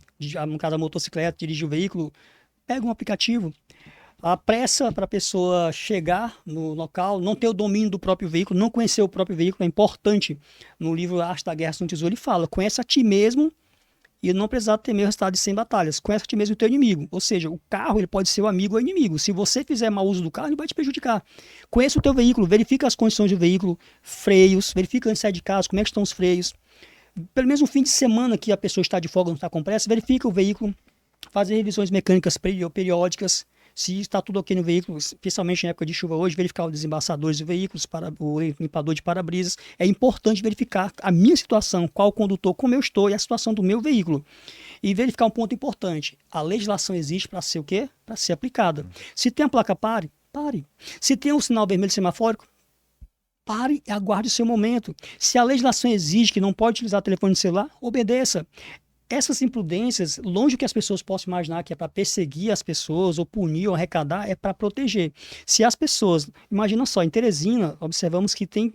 no caso a motocicleta, dirigir o veículo, pega um aplicativo. A pressa para a pessoa chegar no local, não ter o domínio do próprio veículo, não conhecer o próprio veículo é importante. No livro Arte da Guerra no Tesouro, ele fala, conhece a ti mesmo e não precisar temer o resultado de 100 batalhas. Conhece a ti mesmo o teu inimigo. Ou seja, o carro ele pode ser o amigo ou inimigo. Se você fizer mau uso do carro, ele vai te prejudicar. Conheça o teu veículo, verifica as condições do veículo, freios, verifica antes de sair de casa, como é que estão os freios. Pelo menos no fim de semana que a pessoa está de folga, não está com pressa, verifica o veículo, fazer revisões mecânicas periódicas, se está tudo ok no veículo, especialmente em época de chuva hoje, verificar os desembaçadores do veículo, o limpador de para-brisas. É importante verificar a minha situação, qual o condutor, como eu estou e a situação do meu veículo. E verificar um ponto importante. A legislação existe para ser o quê? Para ser aplicada. Se tem a placa pare. Se tem um sinal vermelho semafórico, pare e aguarde o seu momento. Se a legislação exige que não pode utilizar telefone celular, obedeça. Essas imprudências, longe do que as pessoas possam imaginar que é para perseguir as pessoas, ou punir, ou arrecadar, é para proteger. Se as pessoas, imagina só, em Teresina, observamos que tem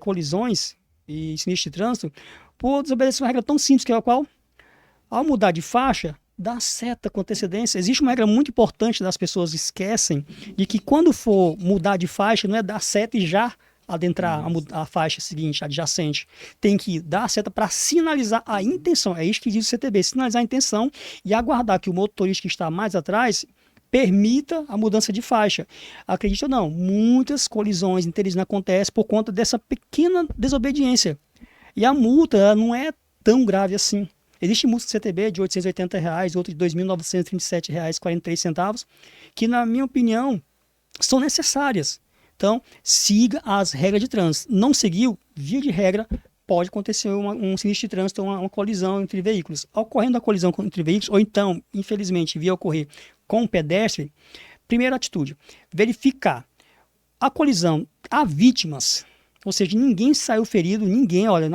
colisões e sinistros de trânsito por desobedecer uma regra tão simples que é a qual, ao mudar de faixa, dá seta com antecedência. Existe uma regra muito importante, das pessoas esquecem, de que quando for mudar de faixa, não é dar seta e já adentrar a faixa seguinte, adjacente. Tem que dar a seta para sinalizar a intenção. É isso que diz o CTB, sinalizar a intenção e aguardar que o motorista que está mais atrás permita a mudança de faixa. Acredite ou não, muitas colisões em Teresina acontecem por conta dessa pequena desobediência. E a multa não é tão grave assim. Existe multa do CTB de R$ 880, outra de R$ 2.937,43, que, na minha opinião, são necessárias. Então, siga as regras de trânsito. Não seguiu, via de regra, pode acontecer um sinistro de trânsito, uma colisão entre veículos. Ocorrendo a colisão entre veículos, ou então, infelizmente, via ocorrer com um pedestre, primeira atitude, verificar a colisão, há vítimas, ou seja, ninguém saiu ferido,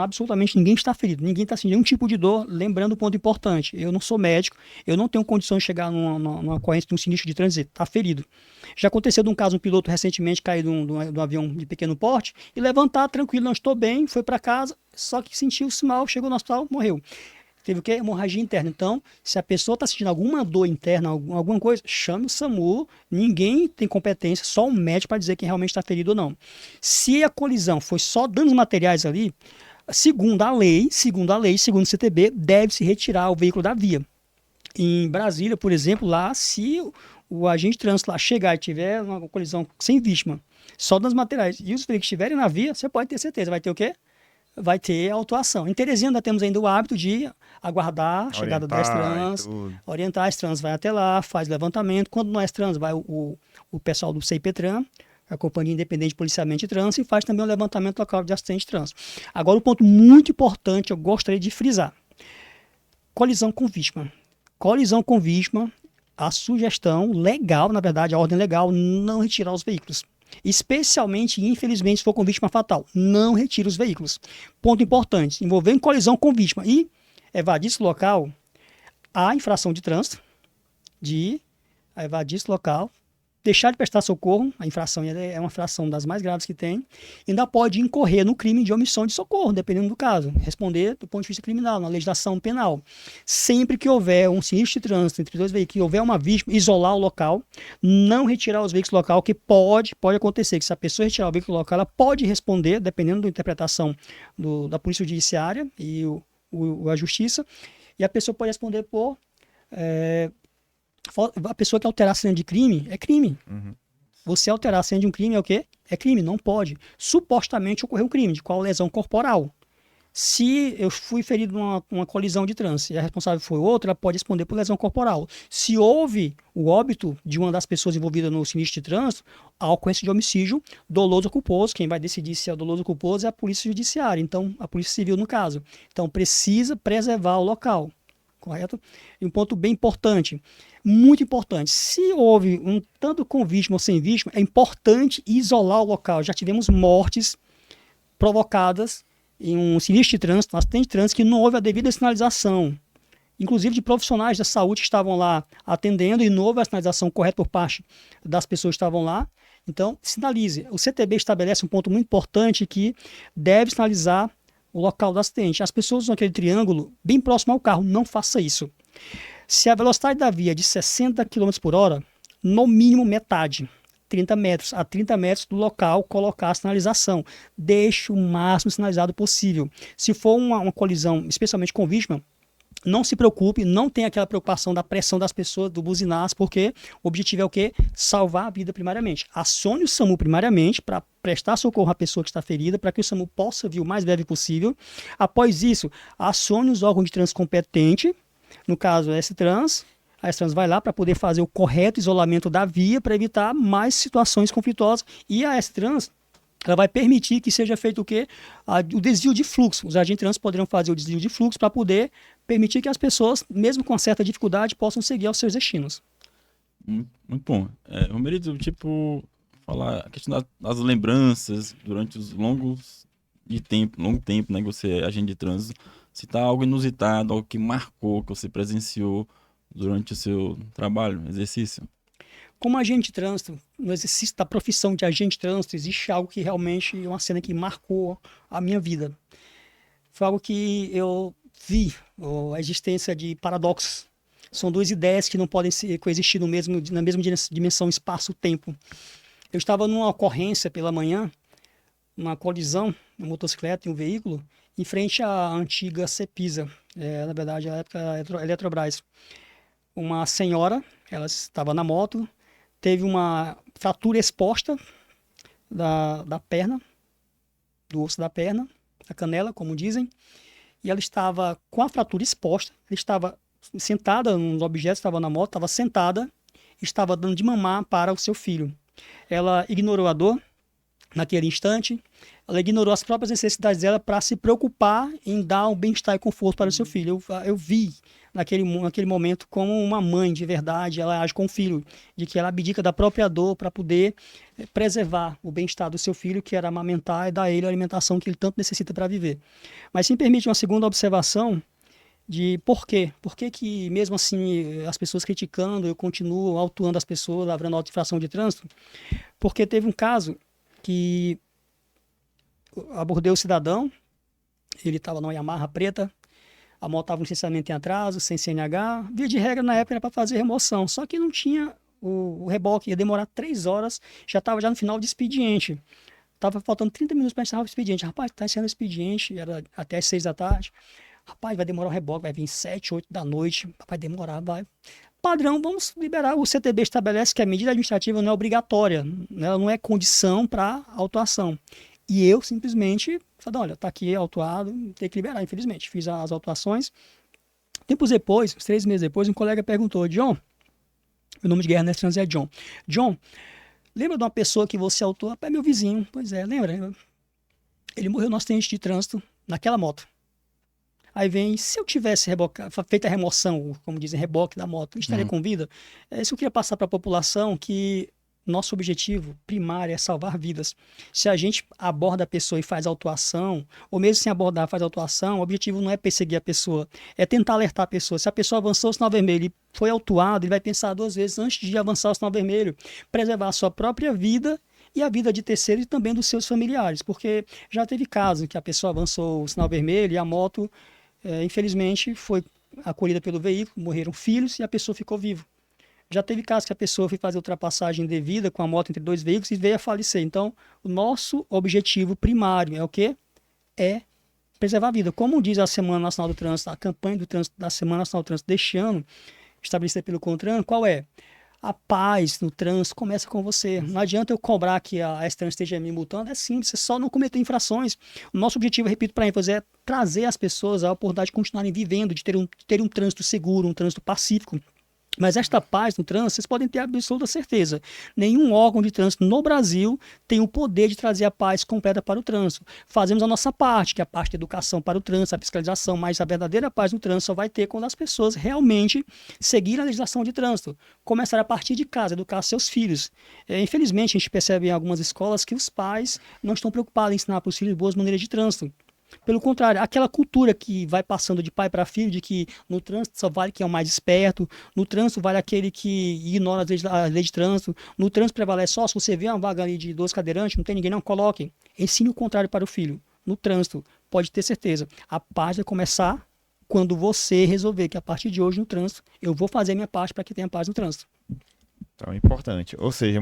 absolutamente ninguém está ferido, ninguém está sentindo nenhum tipo de dor. Lembrando um ponto importante, eu não sou médico, eu não tenho condição de chegar numa ocorrência de um sinistro de trânsito, está ferido. Já aconteceu de um caso, um piloto recentemente cair de um avião de pequeno porte e levantar tranquilo, não estou bem, foi para casa, só que sentiu-se mal, chegou no hospital, morreu. Teve o quê? Hemorragia interna. Então, se a pessoa está sentindo alguma dor interna, alguma coisa, chame o SAMU. Ninguém tem competência, só um médico para dizer quem realmente está ferido ou não. Se a colisão foi só danos materiais ali, segundo a lei, segundo o CTB, deve-se retirar o veículo da via. Em Brasília, por exemplo, lá, se o agente de trânsito lá chegar e tiver uma colisão sem vítima, só danos materiais, e os veículos estiverem na via, você pode ter certeza, vai ter o quê? Vai ter autuação. Em Teresina, ainda temos ainda o hábito de aguardar a chegada das trans, orientar as trans, vai até lá, faz levantamento. Quando não é trans, vai o pessoal do CIPETRAN, a Companhia Independente de Policiamento de Trânsito, e faz também o levantamento local de acidente de trânsito. Agora, um ponto muito importante, eu gostaria de frisar. Colisão com vítima. Colisão com vítima, a sugestão legal, na verdade, a ordem legal, não retirar os veículos. Especialmente, infelizmente, se for com vítima fatal, não retire os veículos. Ponto importante, envolvendo colisão com vítima e evadir esse local, há infração de trânsito de a evadir esse local, deixar de prestar socorro, a infração é uma infração das mais graves que tem, ainda pode incorrer no crime de omissão de socorro, dependendo do caso, responder do ponto de vista criminal, na legislação penal. Sempre que houver um sinistro de trânsito entre dois veículos, que houver uma vítima, isolar o local, não retirar os veículos do local, que pode acontecer, que se a pessoa retirar o veículo do local, ela pode responder, dependendo da interpretação da Polícia Judiciária e a Justiça, e a pessoa pode responder por... a pessoa que alterar a cena de crime é crime. Uhum. Você alterar a cena de um crime é o quê? É crime, não pode. Supostamente ocorreu um crime, de qual lesão corporal. Se eu fui ferido numa colisão de trânsito e a responsável foi outra, ela pode responder por lesão corporal. Se houve o óbito de uma das pessoas envolvidas no sinistro de trânsito, a ocorrência de homicídio doloso ou culposo, quem vai decidir se é doloso ou culposo é a Polícia Judiciária, então a Polícia Civil no caso. Então precisa preservar o local. Correto? E um ponto bem importante, muito importante, se houve tanto com vítima ou sem vítima, é importante isolar o local. Já tivemos mortes provocadas em um sinistro de trânsito, um acidente de trânsito, que não houve a devida sinalização, inclusive de profissionais da saúde que estavam lá atendendo e não houve a sinalização correta por parte das pessoas que estavam lá. Então, sinalize. O CTB estabelece um ponto muito importante que deve sinalizar o local do acidente. As pessoas usam aquele triângulo bem próximo ao carro, não faça isso. Se a velocidade da via é de 60 km por hora, no mínimo metade, 30 metros a 30 metros do local, colocar a sinalização. Deixe o máximo sinalizado possível. Se for uma colisão, especialmente com vítima, não se preocupe, não tem aquela preocupação da pressão das pessoas, do buzinaço, porque o objetivo é o quê? Salvar a vida primariamente. Acione o SAMU primariamente para prestar socorro à pessoa que está ferida, para que o SAMU possa vir o mais breve possível. Após isso, acione os órgãos de trânsito competentes, no caso a S-Trans. A S-Trans vai lá para poder fazer o correto isolamento da via para evitar mais situações conflituosas. E a S-Trans, ela vai permitir que seja feito o quê? O desvio de fluxo. Os agentes de trânsito poderão fazer o desvio de fluxo para poder permitir que as pessoas, mesmo com certa dificuldade, possam seguir aos seus destinos. Muito bom. Romerito, tipo, falar a questão das lembranças durante os longo tempo, né, que você é agente de trânsito, citar algo inusitado, algo que marcou, que você presenciou durante o seu trabalho, exercício. Como agente de trânsito, no exercício da profissão de agente de trânsito, existe algo que realmente é uma cena que marcou a minha vida. Foi algo que eu vi, a existência de paradoxos. São duas ideias que não podem coexistir na mesma dimensão espaço-tempo. Eu estava numa ocorrência pela manhã, uma colisão, uma motocicleta e um veículo, em frente à antiga Cepisa, na verdade, a época Eletrobras. Uma senhora, ela estava na moto, teve uma fratura exposta da perna, do osso da perna, da canela, como dizem, e ela estava com a fratura exposta, ela estava sentada nos objetos, estava na moto, estava sentada, estava dando de mamar para o seu filho. Ela ignorou a dor naquele instante, ela ignorou as próprias necessidades dela para se preocupar em dar um bem-estar e conforto para o seu filho. Eu vi naquele momento como uma mãe de verdade, ela age com o filho, de que ela abdica da própria dor para poder preservar o bem-estar do seu filho, que era amamentar e dar a ele a alimentação que ele tanto necessita para viver. Mas se me permite uma segunda observação de por quê? Por que que mesmo assim as pessoas criticando, eu continuo autuando as pessoas, lavrando auto-infração de trânsito? Porque teve um caso que abordei o cidadão, ele estava numa Yamaha preta, a moto estava no licenciamento em atraso, sem CNH, via de regra na época era para fazer remoção, só que não tinha o reboque, ia demorar 3 horas, já estava no final de expediente, estava faltando 30 minutos para encerrar o expediente. Rapaz, está encerrando o expediente, era até as 6 da tarde, rapaz, vai demorar o reboque, vai vir 7, 8 da noite, vai demorar, vai. Padrão, vamos liberar. O CTB estabelece que a medida administrativa não é obrigatória, ela não é condição para autuação. E eu simplesmente falei, olha, está aqui autuado, tem que liberar, infelizmente. Fiz as autuações. Tempos depois, uns 3 meses depois, um colega perguntou, John, meu nome de guerra nesse trânsito é John. John, lembra de uma pessoa que você autuou? É meu vizinho. Pois é, lembra? Ele morreu no acidente de trânsito naquela moto. Aí vem, se eu tivesse feito a remoção, como dizem, reboque da moto, estaria com vida? Isso eu queria passar para a população que Nosso objetivo primário é salvar vidas. Se a gente aborda a pessoa e faz autuação, ou mesmo sem abordar, faz autuação, o objetivo não é perseguir a pessoa, é tentar alertar a pessoa. Se a pessoa avançou o sinal vermelho e foi autuado, ele vai pensar 2 vezes antes de avançar o sinal vermelho, preservar a sua própria vida e a vida de terceiros e também dos seus familiares, porque já teve caso que a pessoa avançou o sinal vermelho e a moto, infelizmente, foi acolhida pelo veículo, morreram filhos e a pessoa ficou viva. Já teve caso que a pessoa foi fazer ultrapassagem indevida com a moto entre 2 veículos e veio a falecer. Então, o nosso objetivo primário é o quê? É preservar a vida. Como diz a Semana Nacional do Trânsito, a campanha do trânsito da Semana Nacional do Trânsito deste ano, estabelecida pelo CONTRAN, qual é? A paz no trânsito começa com você. Não adianta eu cobrar que a S-Trans esteja me multando, é simples, você só não cometer infrações. O nosso objetivo, repito para ênfase, é trazer às pessoas a oportunidade de continuarem vivendo, de ter um trânsito seguro, um trânsito pacífico. Mas esta paz no trânsito, vocês podem ter absoluta certeza. Nenhum órgão de trânsito no Brasil tem o poder de trazer a paz completa para o trânsito. Fazemos a nossa parte, que é a parte da educação para o trânsito, a fiscalização, mas a verdadeira paz no trânsito só vai ter quando as pessoas realmente seguirem a legislação de trânsito. Começar a partir de casa, educar seus filhos. Infelizmente, a gente percebe em algumas escolas que os pais não estão preocupados em ensinar para os filhos boas maneiras de trânsito. Pelo contrário, aquela cultura que vai passando de pai para filho, de que no trânsito só vale quem é o mais esperto, no trânsito vale aquele que ignora a lei de trânsito, no trânsito prevalece só se você vê uma vaga ali de 2 cadeirantes, não tem ninguém, não coloquem. Ensine o contrário para o filho. No trânsito, pode ter certeza, a paz vai começar quando você resolver que a partir de hoje no trânsito, eu vou fazer a minha parte para que tenha paz no trânsito. Então, é importante. Ou seja,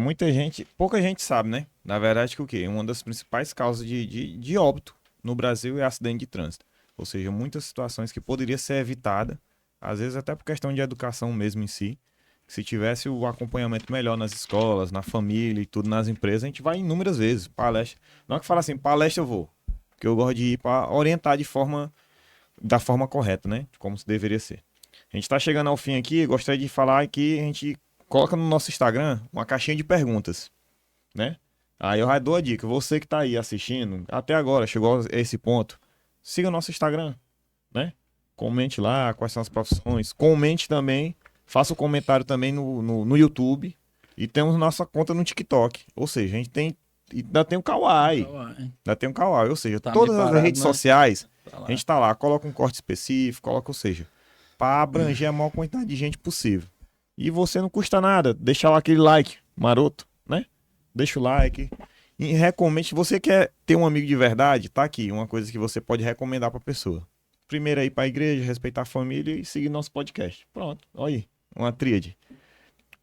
pouca gente sabe, né? Na verdade, que o quê? Uma das principais causas de óbito no Brasil é acidente de trânsito. Ou seja, muitas situações que poderia ser evitada, às vezes até por questão de educação mesmo em si. Se tivesse o acompanhamento melhor nas escolas, na família e tudo, nas empresas, a gente vai inúmeras vezes. Palestra. Não é que fala assim, palestra eu vou. Porque eu gosto de ir para orientar da forma correta, né? Como se deveria ser. A gente está chegando ao fim aqui, gostaria de falar que a gente coloca no nosso Instagram uma caixinha de perguntas, né? Aí eu já dou a dica, você que tá aí assistindo, até agora, chegou a esse ponto, siga nosso Instagram, né? Comente lá quais são as profissões, comente também, faça o comentário também no YouTube e temos nossa conta no TikTok, ou seja, a gente ainda tem o Kawaii, ou seja, Tá todas as preparado, redes né? sociais, Tá lá. a gente tá lá, coloca um corte específico, ou seja, para abranger a maior quantidade de gente possível. E você não custa nada, deixa lá aquele like maroto, né? Deixa o like e recomende. Se você quer ter um amigo de verdade, tá aqui uma coisa que você pode recomendar pra pessoa. Primeiro aí pra igreja, respeitar a família e seguir nosso podcast. Pronto, olha aí, uma tríade.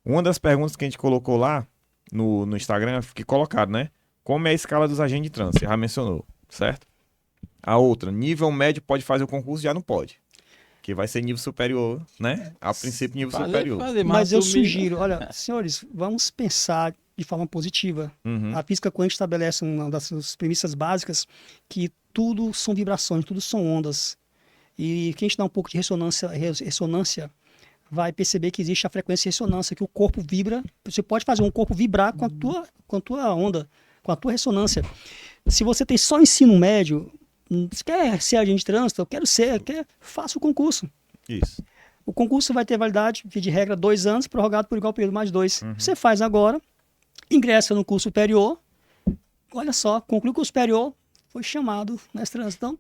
Uma das perguntas que a gente colocou lá no Instagram, fiquei colocado, né? Como é a escala dos agentes de trânsito? Você já mencionou, certo? A outra, nível médio pode fazer o concurso? Já não pode. Que vai ser nível superior, né? A princípio, nível superior. Mas eu sugiro, olha, senhores, vamos pensar de forma positiva. Uhum. A física quântica estabelece uma das suas premissas básicas que tudo são vibrações, tudo são ondas. E quem estudar um pouco de ressonância vai perceber que existe a frequência de ressonância, que o corpo vibra. Você pode fazer um corpo vibrar com a tua onda, com a tua ressonância. Se você tem só ensino médio, você quer ser agente de trânsito? Eu quero ser, faça o concurso. Isso. O concurso vai ter validade, via de regra, 2 anos, prorrogado por igual período mais 2. Uhum. Você faz agora, ingressa no curso superior, olha só, conclui o curso superior, foi chamado nesse trânsito. Então,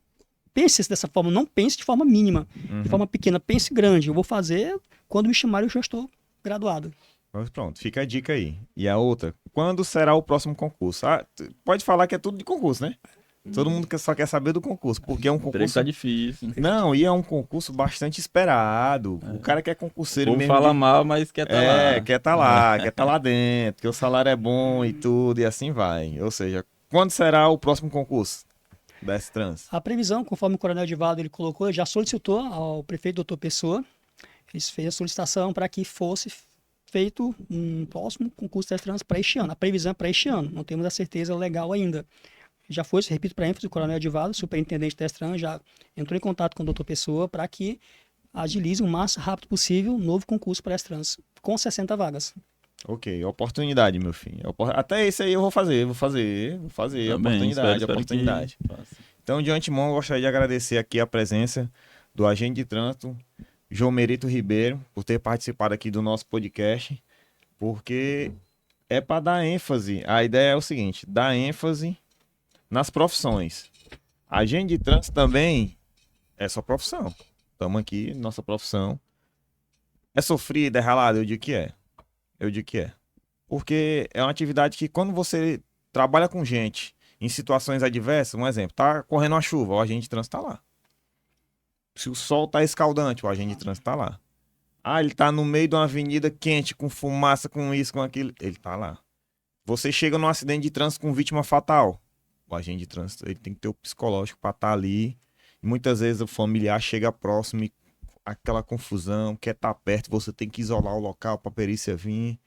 pense dessa forma, não pense de forma mínima, de forma pequena, pense grande. Eu vou fazer, quando me chamarem, eu já estou graduado. Mas pronto, fica a dica aí. E a outra, quando será o próximo concurso? Ah, pode falar que é tudo de concurso, né? Todo mundo só quer saber do concurso, porque é um O emprego concurso... tá difícil. Não, e é um concurso bastante esperado. O cara que é concurseiro Vou mesmo... falar mal, mas quer tá lá. Quer tá lá dentro, que o salário é bom e tudo, e assim vai. Ou seja, quando será o próximo concurso da S-Trans? A previsão, conforme o Coronel Divaldo ele colocou, ele já solicitou ao prefeito doutor Pessoa, ele fez a solicitação para que fosse feito um próximo concurso da S-Trans para este ano. A previsão é para este ano, não temos a certeza legal ainda. Já foi, repito para ênfase, o Coronel Divaldo, superintendente da S-Trans, já entrou em contato com o doutor Pessoa para que agilize o mais rápido possível um novo concurso para a S-Trans, com 60 vagas. Ok, oportunidade, meu filho. Até esse aí eu vou fazer. Também, Oportunidade. que faça. Então, de antemão, eu gostaria de agradecer aqui a presença do agente de trânsito, João Merito Ribeiro, por ter participado aqui do nosso podcast, porque é para dar ênfase. A ideia é o seguinte, dar ênfase nas profissões. Agente de trânsito também é sua profissão. Estamos aqui, nossa profissão. É sofrida, é ralada? Eu digo que é. Eu digo que é. Porque é uma atividade que quando você trabalha com gente em situações adversas, um exemplo, tá correndo uma chuva, o agente de trânsito tá lá. Se o sol tá escaldante, o agente de trânsito tá lá. Ah, ele tá no meio de uma avenida quente, com fumaça, com isso, com aquilo, ele tá lá. Você chega num acidente de trânsito com vítima fatal, o agente de trânsito, ele tem que ter o psicológico para estar ali. E muitas vezes o familiar chega próximo e aquela confusão, quer estar perto, você tem que isolar o local para a perícia vir.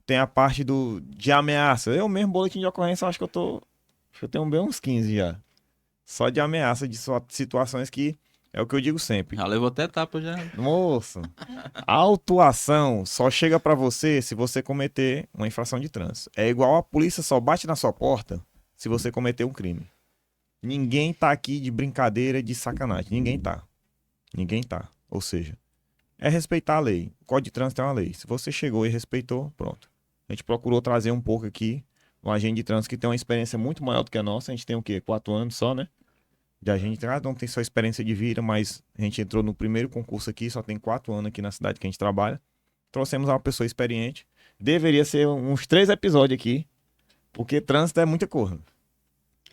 Tem a parte de ameaça. Eu mesmo, boletim de ocorrência, acho que eu tenho bem uns 15 já. Só de ameaça, de situações que é o que eu digo sempre. Já levou até tapa já. Moço, a autuação só chega pra você se você cometer uma infração de trânsito. É igual a polícia só bate na sua porta se você cometer um crime. Ninguém tá aqui de brincadeira, de sacanagem. Ninguém tá. Ninguém tá. Ou seja, é respeitar a lei. O Código de Trânsito é uma lei. Se você chegou e respeitou, pronto. A gente procurou trazer um pouco aqui um agente de trânsito que tem uma experiência muito maior do que a nossa. A gente tem o quê? 4 anos só, né? De agente de trânsito, não tem só experiência de vida, mas a gente entrou no primeiro concurso aqui, só tem 4 anos aqui na cidade que a gente trabalha. Trouxemos uma pessoa experiente. Deveria ser uns 3 episódios aqui, porque trânsito é muita coisa.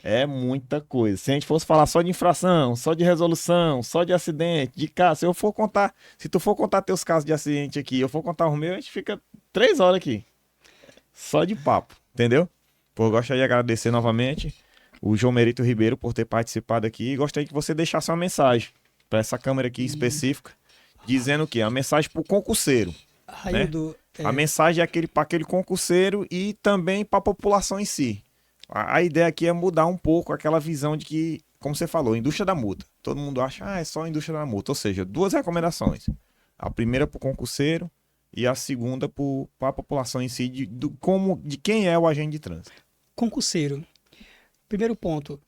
É muita coisa. Se a gente fosse falar só de infração, só de resolução, só de acidente, de caso, se tu for contar teus casos de acidente aqui, eu for contar os meus, a gente fica 3 horas aqui. Só de papo, entendeu? Pô, eu gostaria de agradecer novamente o João Merito Ribeiro por ter participado aqui e gostaria que você deixasse uma mensagem para essa câmera aqui específica, dizendo o quê? A mensagem para o concurseiro. Raildo, A mensagem é para aquele concurseiro e também para a população em si. A ideia aqui é mudar um pouco aquela visão de que, como você falou, indústria da multa. Todo mundo acha, é só indústria da multa. Ou seja, 2 recomendações. A primeira para o concurseiro e a segunda para a população em si, de quem é o agente de trânsito. concurseiro. Primeiro ponto,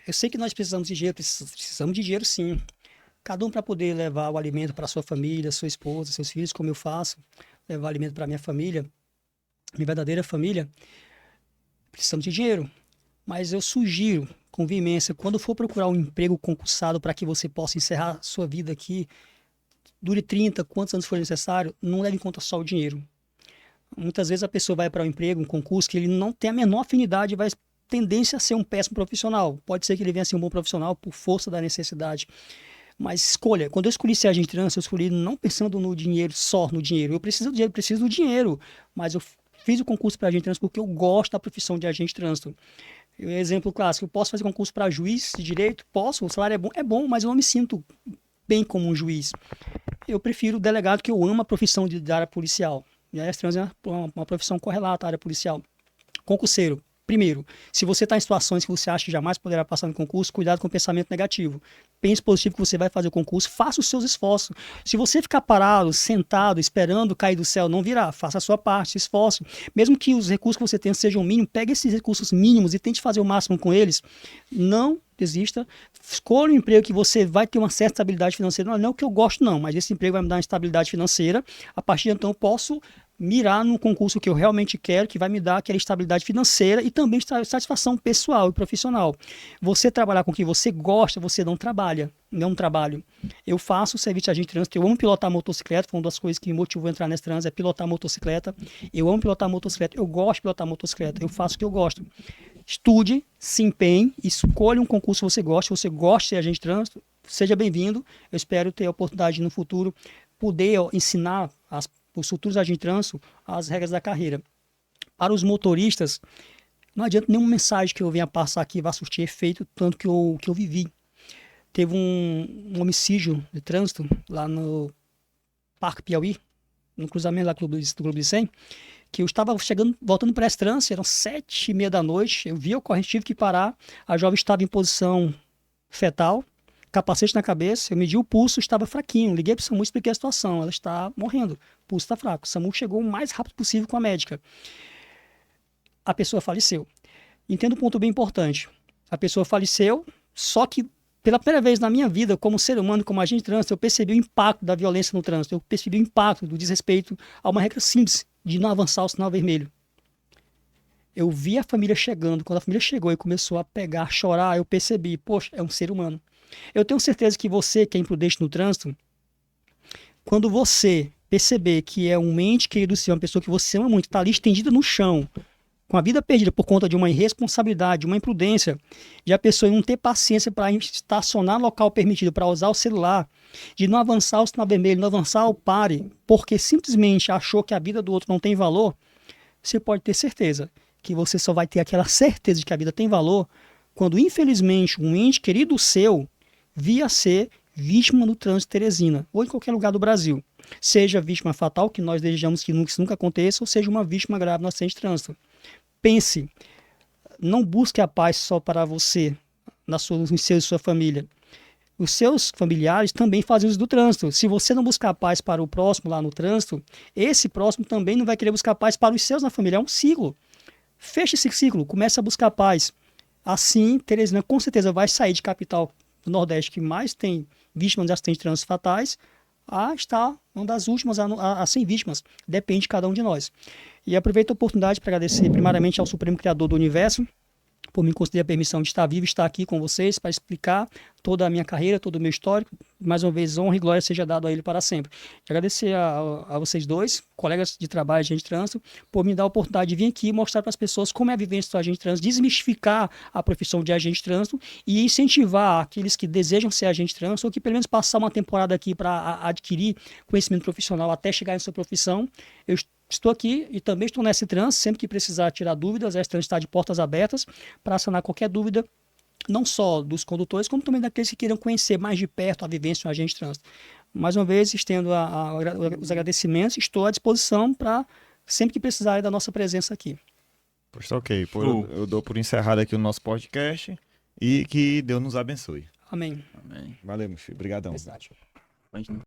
eu sei que nós precisamos de dinheiro, sim. Cada um para poder levar o alimento para sua família, sua esposa, seus filhos, como eu faço, levar alimento para minha família, minha verdadeira família, precisamos de dinheiro. Mas eu sugiro, com veemência, quando for procurar um emprego concursado para que você possa encerrar sua vida aqui, dure 30, quantos anos for necessário, não leve em conta só o dinheiro. Muitas vezes a pessoa vai para um emprego, um concurso, que ele não tem a menor afinidade, vai tendência a ser um péssimo profissional. Pode ser que ele venha a ser um bom profissional por força da necessidade. Mas escolha. Quando eu escolhi ser agente de trânsito, eu escolhi não pensando no dinheiro, só no dinheiro. Eu preciso do dinheiro, preciso do dinheiro. Mas eu fiz o concurso para agente de trânsito porque eu gosto da profissão de agente de trânsito. Exemplo clássico, eu posso fazer concurso para juiz de direito? Posso, o salário é bom, mas eu não me sinto bem como um juiz. Eu prefiro o delegado, que eu amo a profissão da área policial. E a área de trânsito é uma profissão correlata à área policial. Concurseiro. Primeiro, se você está em situações que você acha que jamais poderá passar no concurso, cuidado com o pensamento negativo. Pense positivo que você vai fazer o concurso, faça os seus esforços. Se você ficar parado, sentado, esperando cair do céu, não virá. Faça a sua parte, se esforce. Mesmo que os recursos que você tenha sejam mínimos, pegue esses recursos mínimos e tente fazer o máximo com eles. Não desista. Escolha um emprego que você vai ter uma certa estabilidade financeira. Não é o que eu gosto, não, mas esse emprego vai me dar uma estabilidade financeira. A partir de então, eu posso mirar no concurso que eu realmente quero, que vai me dar aquela estabilidade financeira e também satisfação pessoal e profissional. Você trabalhar com o que você gosta, você não trabalha, não é um trabalho. Eu faço o serviço de agente de trânsito, eu amo pilotar motocicleta, foi uma das coisas que me motivou a entrar nesse trânsito, é pilotar motocicleta. Eu amo pilotar motocicleta, eu gosto de pilotar motocicleta, eu faço o que eu gosto. Estude, se empenhe, escolha um concurso que você gosta de ser agente de trânsito, seja bem-vindo. Eu espero ter a oportunidade no futuro poder ensinar os futuros agentes de trânsito as regras da carreira. Para os motoristas, não adianta nenhuma mensagem que eu venha passar aqui vá surtir efeito, tanto que eu vivi. Teve um homicídio de trânsito lá no Parque Piauí, no cruzamento lá do Clube de 100, que eu estava voltando para esse trânsito, eram 7h30 da noite, eu vi a ocorrência, tive que parar, a jovem estava em posição fetal, capacete na cabeça, eu medi o pulso, estava fraquinho, liguei para o SAMU e expliquei a situação, ela está morrendo, o pulso está fraco, o SAMU chegou o mais rápido possível com a médica. A pessoa faleceu. Entenda um ponto bem importante, a pessoa faleceu, só que pela primeira vez na minha vida, como ser humano, como agente de trânsito, eu percebi o impacto da violência no trânsito, eu percebi o impacto do desrespeito a uma regra simples de não avançar o sinal vermelho. Eu vi a família chegando. Quando a família chegou e começou a pegar, a chorar, eu percebi, poxa, é um ser humano. Eu tenho certeza que você, que é imprudente no trânsito, quando você perceber que é um ente querido seu, uma pessoa que você ama muito, está ali estendida no chão, com a vida perdida por conta de uma irresponsabilidade, uma imprudência, de a pessoa não ter paciência para estacionar no local permitido, para usar o celular, de não avançar o sinal vermelho, não avançar o pare, porque simplesmente achou que a vida do outro não tem valor, você pode ter certeza que você só vai ter aquela certeza de que a vida tem valor quando, infelizmente, um ente querido seu vir a ser vítima do trânsito Teresina, ou em qualquer lugar do Brasil. Seja vítima fatal, que nós desejamos que isso nunca aconteça, ou seja uma vítima grave no acidente de trânsito. Pense, não busque a paz só para você, nos seus e sua família. Os seus familiares também fazem uso do trânsito. Se você não buscar paz para o próximo lá no trânsito, esse próximo também não vai querer buscar paz para os seus na família. É um ciclo. Feche esse ciclo, comece a buscar paz. Assim, Teresina com certeza vai sair de capital do Nordeste, que mais tem vítimas de acidentes de trânsito fatais, a estar uma das últimas a 100 vítimas. Depende de cada um de nós. E aproveito a oportunidade para agradecer primeiramente ao Supremo Criador do Universo, por me conceder a permissão de estar vivo e estar aqui com vocês para explicar toda a minha carreira, todo o meu histórico. Mais uma vez, honra e glória seja dado a ele para sempre. Agradecer a vocês dois, colegas de trabalho, agente de trânsito, por me dar a oportunidade de vir aqui e mostrar para as pessoas como é a vivência do agente de trânsito, desmistificar a profissão de agente de trânsito e incentivar aqueles que desejam ser agente de trânsito ou que pelo menos passar uma temporada aqui para adquirir conhecimento profissional até chegar em sua profissão. Eu estou aqui e também estou nesse trânsito, sempre que precisar tirar dúvidas, esse trânsito está de portas abertas para sanar qualquer dúvida, não só dos condutores, como também daqueles que queiram conhecer mais de perto a vivência do agente de trânsito. Mais uma vez, estendo os agradecimentos, estou à disposição para sempre que precisarem da nossa presença aqui. Pois tá ok. Eu dou por encerrado aqui o nosso podcast e que Deus nos abençoe. Amém. Amém. Valeu, meu filho. Obrigadão. Felicidade. A gente não